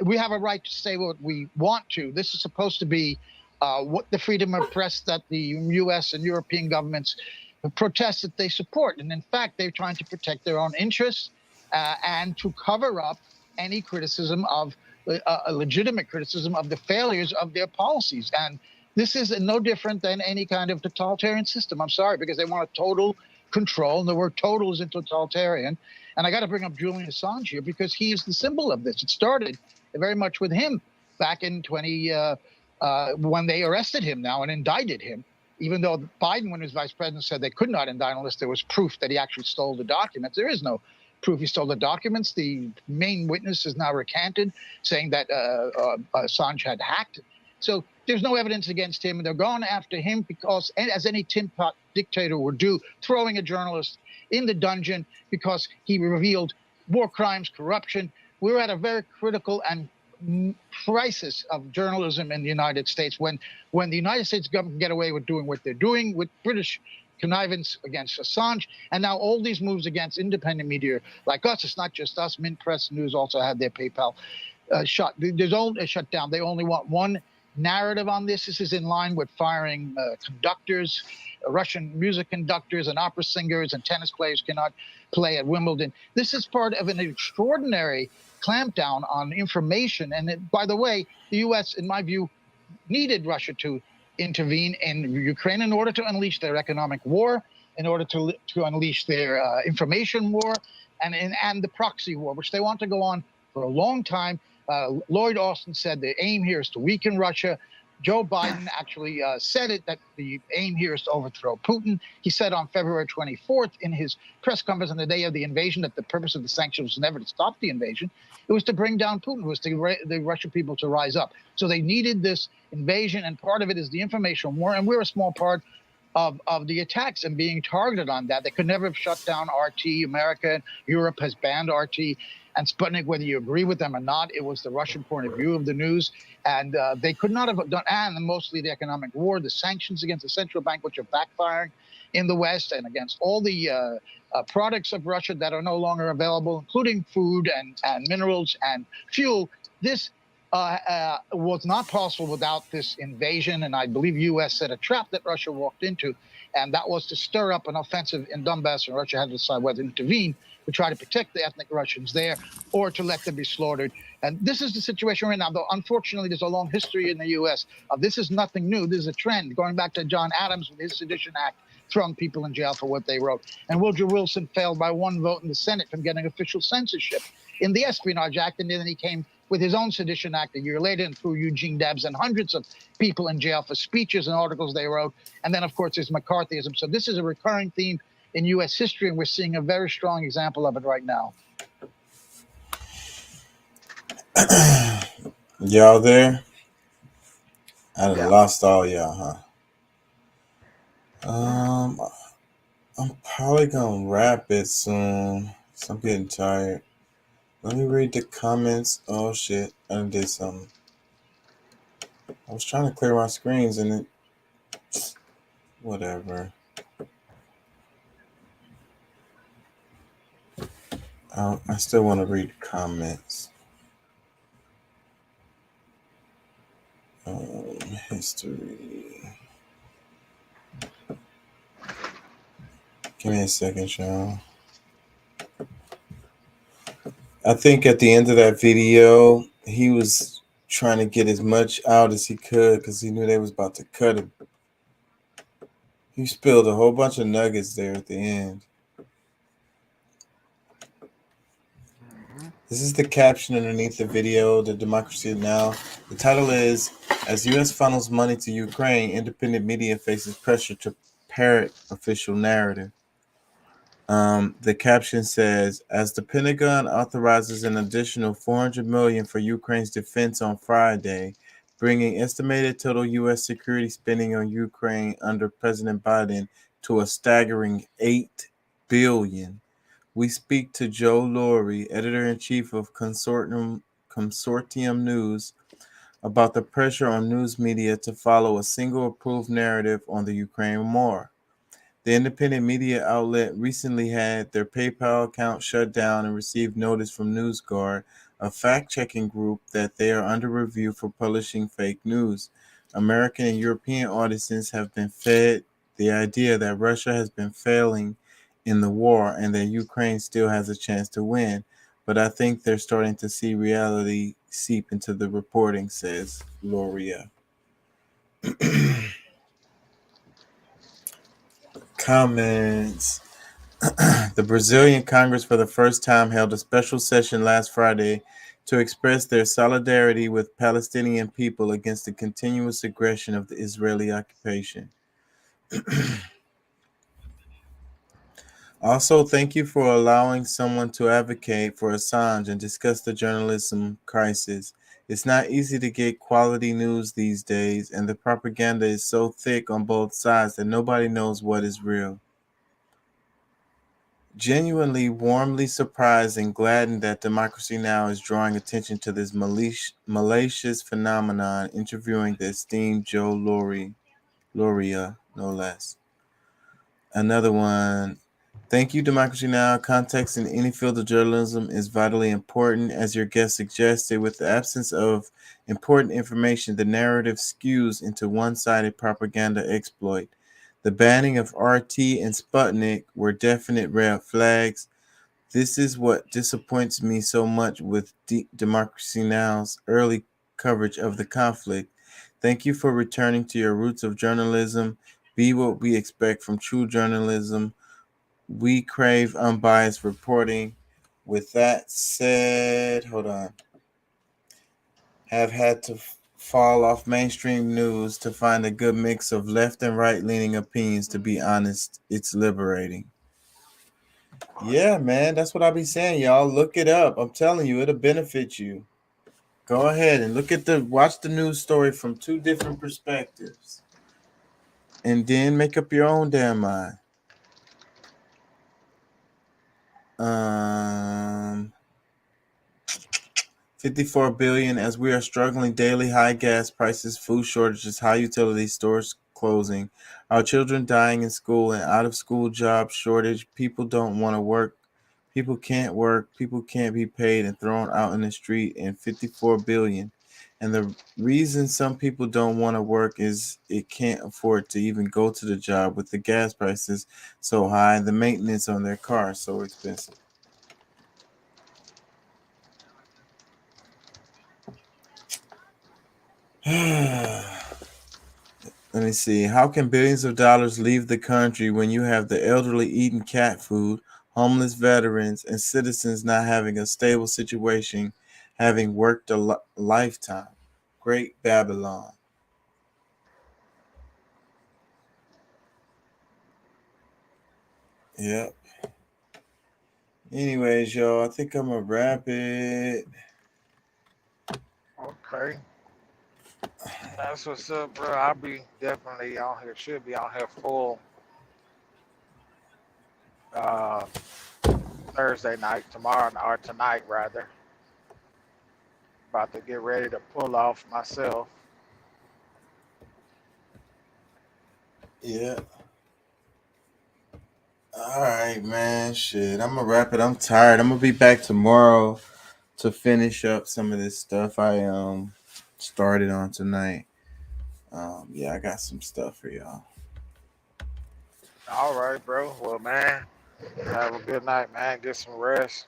We have a right to say what we want to. This is supposed to be what the freedom of press that the U.S. and European governments protest that they support. And in fact, they're trying to protect their own interests and to cover up any criticism of a legitimate criticism of the failures of their policies. And this is no different than any kind of totalitarian system. I'm sorry, because they want a total control, and the word total is in totalitarian. And I got to bring up Julian Assange here because he is the symbol of this. It started very much with him back in when they arrested him now and indicted him, even though Biden, when he was vice president, said they could not indict unless there was proof that he actually stole the documents. There is no proof he stole the documents. The main witness is now recanted, saying that Assange had hacked. So there's no evidence against him, and they're going after him because, as any tin pot dictator would do, throwing a journalist in the dungeon because he revealed war crimes, corruption. We're at a very critical and crisis of journalism in the United States when the United States government can get away with doing what they're doing with British connivance against Assange, and now all these moves against independent media like us. It's not just us. Mint Press News also had their PayPal shut down. They only want one narrative on this. This is in line with firing conductors, Russian music conductors and opera singers, and tennis players cannot play at Wimbledon. This is part of an extraordinary clampdown on information. And by the way, the U.S., in my view, needed Russia to intervene in Ukraine in order to unleash their economic war, in order to unleash their information war, and the proxy war, which they want to go on for a long time. Lloyd Austin said the aim here is to weaken Russia. Joe Biden actually said it, that the aim here is to overthrow Putin. He said on February 24th in his press conference on the day of the invasion that the purpose of the sanctions was never to stop the invasion. It was to bring down Putin. It was to the Russian people to rise up. So they needed this invasion, and part of it is the information war, and we're a small part of the attacks and being targeted on that. They could never have shut down RT. America and Europe has banned RT and Sputnik, whether you agree with them or not. It was the Russian point of view of the news. And they could not have done, and mostly the economic war, the sanctions against the central bank, which are backfiring in the West, and against all the products of Russia that are no longer available, including food and minerals and fuel. This was not possible without this invasion, and I believe U.S. set a trap that Russia walked into, and that was to stir up an offensive in Donbass, and Russia had to decide whether to intervene to try to protect the ethnic Russians there or to let them be slaughtered. And this is the situation right now, though unfortunately there's a long history in the U.S. This is nothing new. This is a trend, going back to John Adams with his Sedition Act, throwing people in jail for what they wrote. And Woodrow Wilson failed by one vote in the Senate from getting official censorship in the Espionage Act, and then he came with his own Sedition Act a year later and threw Eugene Debs and hundreds of people in jail for speeches and articles they wrote. And then, of course, there's McCarthyism. So this is a recurring theme in U.S. history, and we're seeing a very strong example of it right now. Y'all there? I done lost all y'all, huh? I'm probably gonna wrap it soon. So I'm getting tired. Let me read the comments. Oh shit, I done did something. I was trying to clear my screens and it. Whatever. I still want to read comments. History. Give me a second, y'all. I think at the end of that video, he was trying to get as much out as he could because he knew they was about to cut him. He spilled a whole bunch of nuggets there at the end. This is the caption underneath the video, The Democracy Now! The title is, As U.S. funnels money to Ukraine, independent media faces pressure to parrot official narrative. The caption says, as the Pentagon authorizes an additional $400 million for Ukraine's defense on Friday, bringing estimated total U.S. security spending on Ukraine under President Biden to a staggering $8 billion. We speak to Joe Laurie, editor-in-chief of Consortium News, about the pressure on news media to follow a single approved narrative on the Ukraine war. The independent media outlet recently had their PayPal account shut down and received notice from NewsGuard, a fact-checking group, that they are under review for publishing fake news. American and European audiences have been fed the idea that Russia has been failing in the war and that Ukraine still has a chance to win. But I think they're starting to see reality seep into the reporting, says Loria. Comments. The Brazilian Congress for the first time held a special session last Friday to express their solidarity with Palestinian people against the continuous aggression of the Israeli occupation. Also, thank you for allowing someone to advocate for Assange and discuss the journalism crisis. It's not easy to get quality news these days, and the propaganda is so thick on both sides that nobody knows what is real. Genuinely, warmly surprised and gladdened that Democracy Now! Is drawing attention to this malicious phenomenon, interviewing the esteemed Joe Loria, no less. Another one. Thank you, Democracy Now! Context in any field of journalism is vitally important. As your guest suggested, with the absence of important information, the narrative skews into one-sided propaganda exploit. The banning of RT and Sputnik were definite red flags. This is what disappoints me so much with Democracy Now!'s early coverage of the conflict. Thank you for returning to your roots of journalism. Be what we expect from true journalism. We crave unbiased reporting. With that said, hold on. Have had to fall off mainstream news to find a good mix of left and right leaning opinions. To be honest, it's liberating. Yeah, man, that's what I be saying, y'all. Look it up. I'm telling you, it'll benefit you. Go ahead and watch the news story from two different perspectives, and then make up your own damn mind. 54 billion as we are struggling daily high gas prices, food shortages, high utility stores closing, our children dying in school and out of school job shortage. People don't want to work. People can't work. People can't be paid and thrown out in the street. And 54 billion. And the reason some people don't want to work is it can't afford to even go to the job with the gas prices so high and the maintenance on their car so expensive. Let me see. How can billions of dollars leave the country when you have the elderly eating cat food, homeless veterans, and citizens not having a stable situation, having worked a lifetime? Great Babylon. Yep. Anyways, y'all, I think I'm going to wrap it. Okay. That's what's up, bro. I'll be definitely on here. Should be on here full uh, Thursday night, tomorrow, or tonight, rather. About to get ready to pull off myself. Yeah. All right, man. Shit, I'm going to wrap it. I'm tired. I'm going to be back tomorrow to finish up some of this stuff I started on tonight. Yeah, I got some stuff for y'all. All right, bro. Well, man, have a good night, man. Get some rest.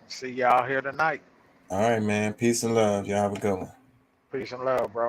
See y'all here tonight. All right, man. Peace and love. Y'all have a good one. Peace and love, bro.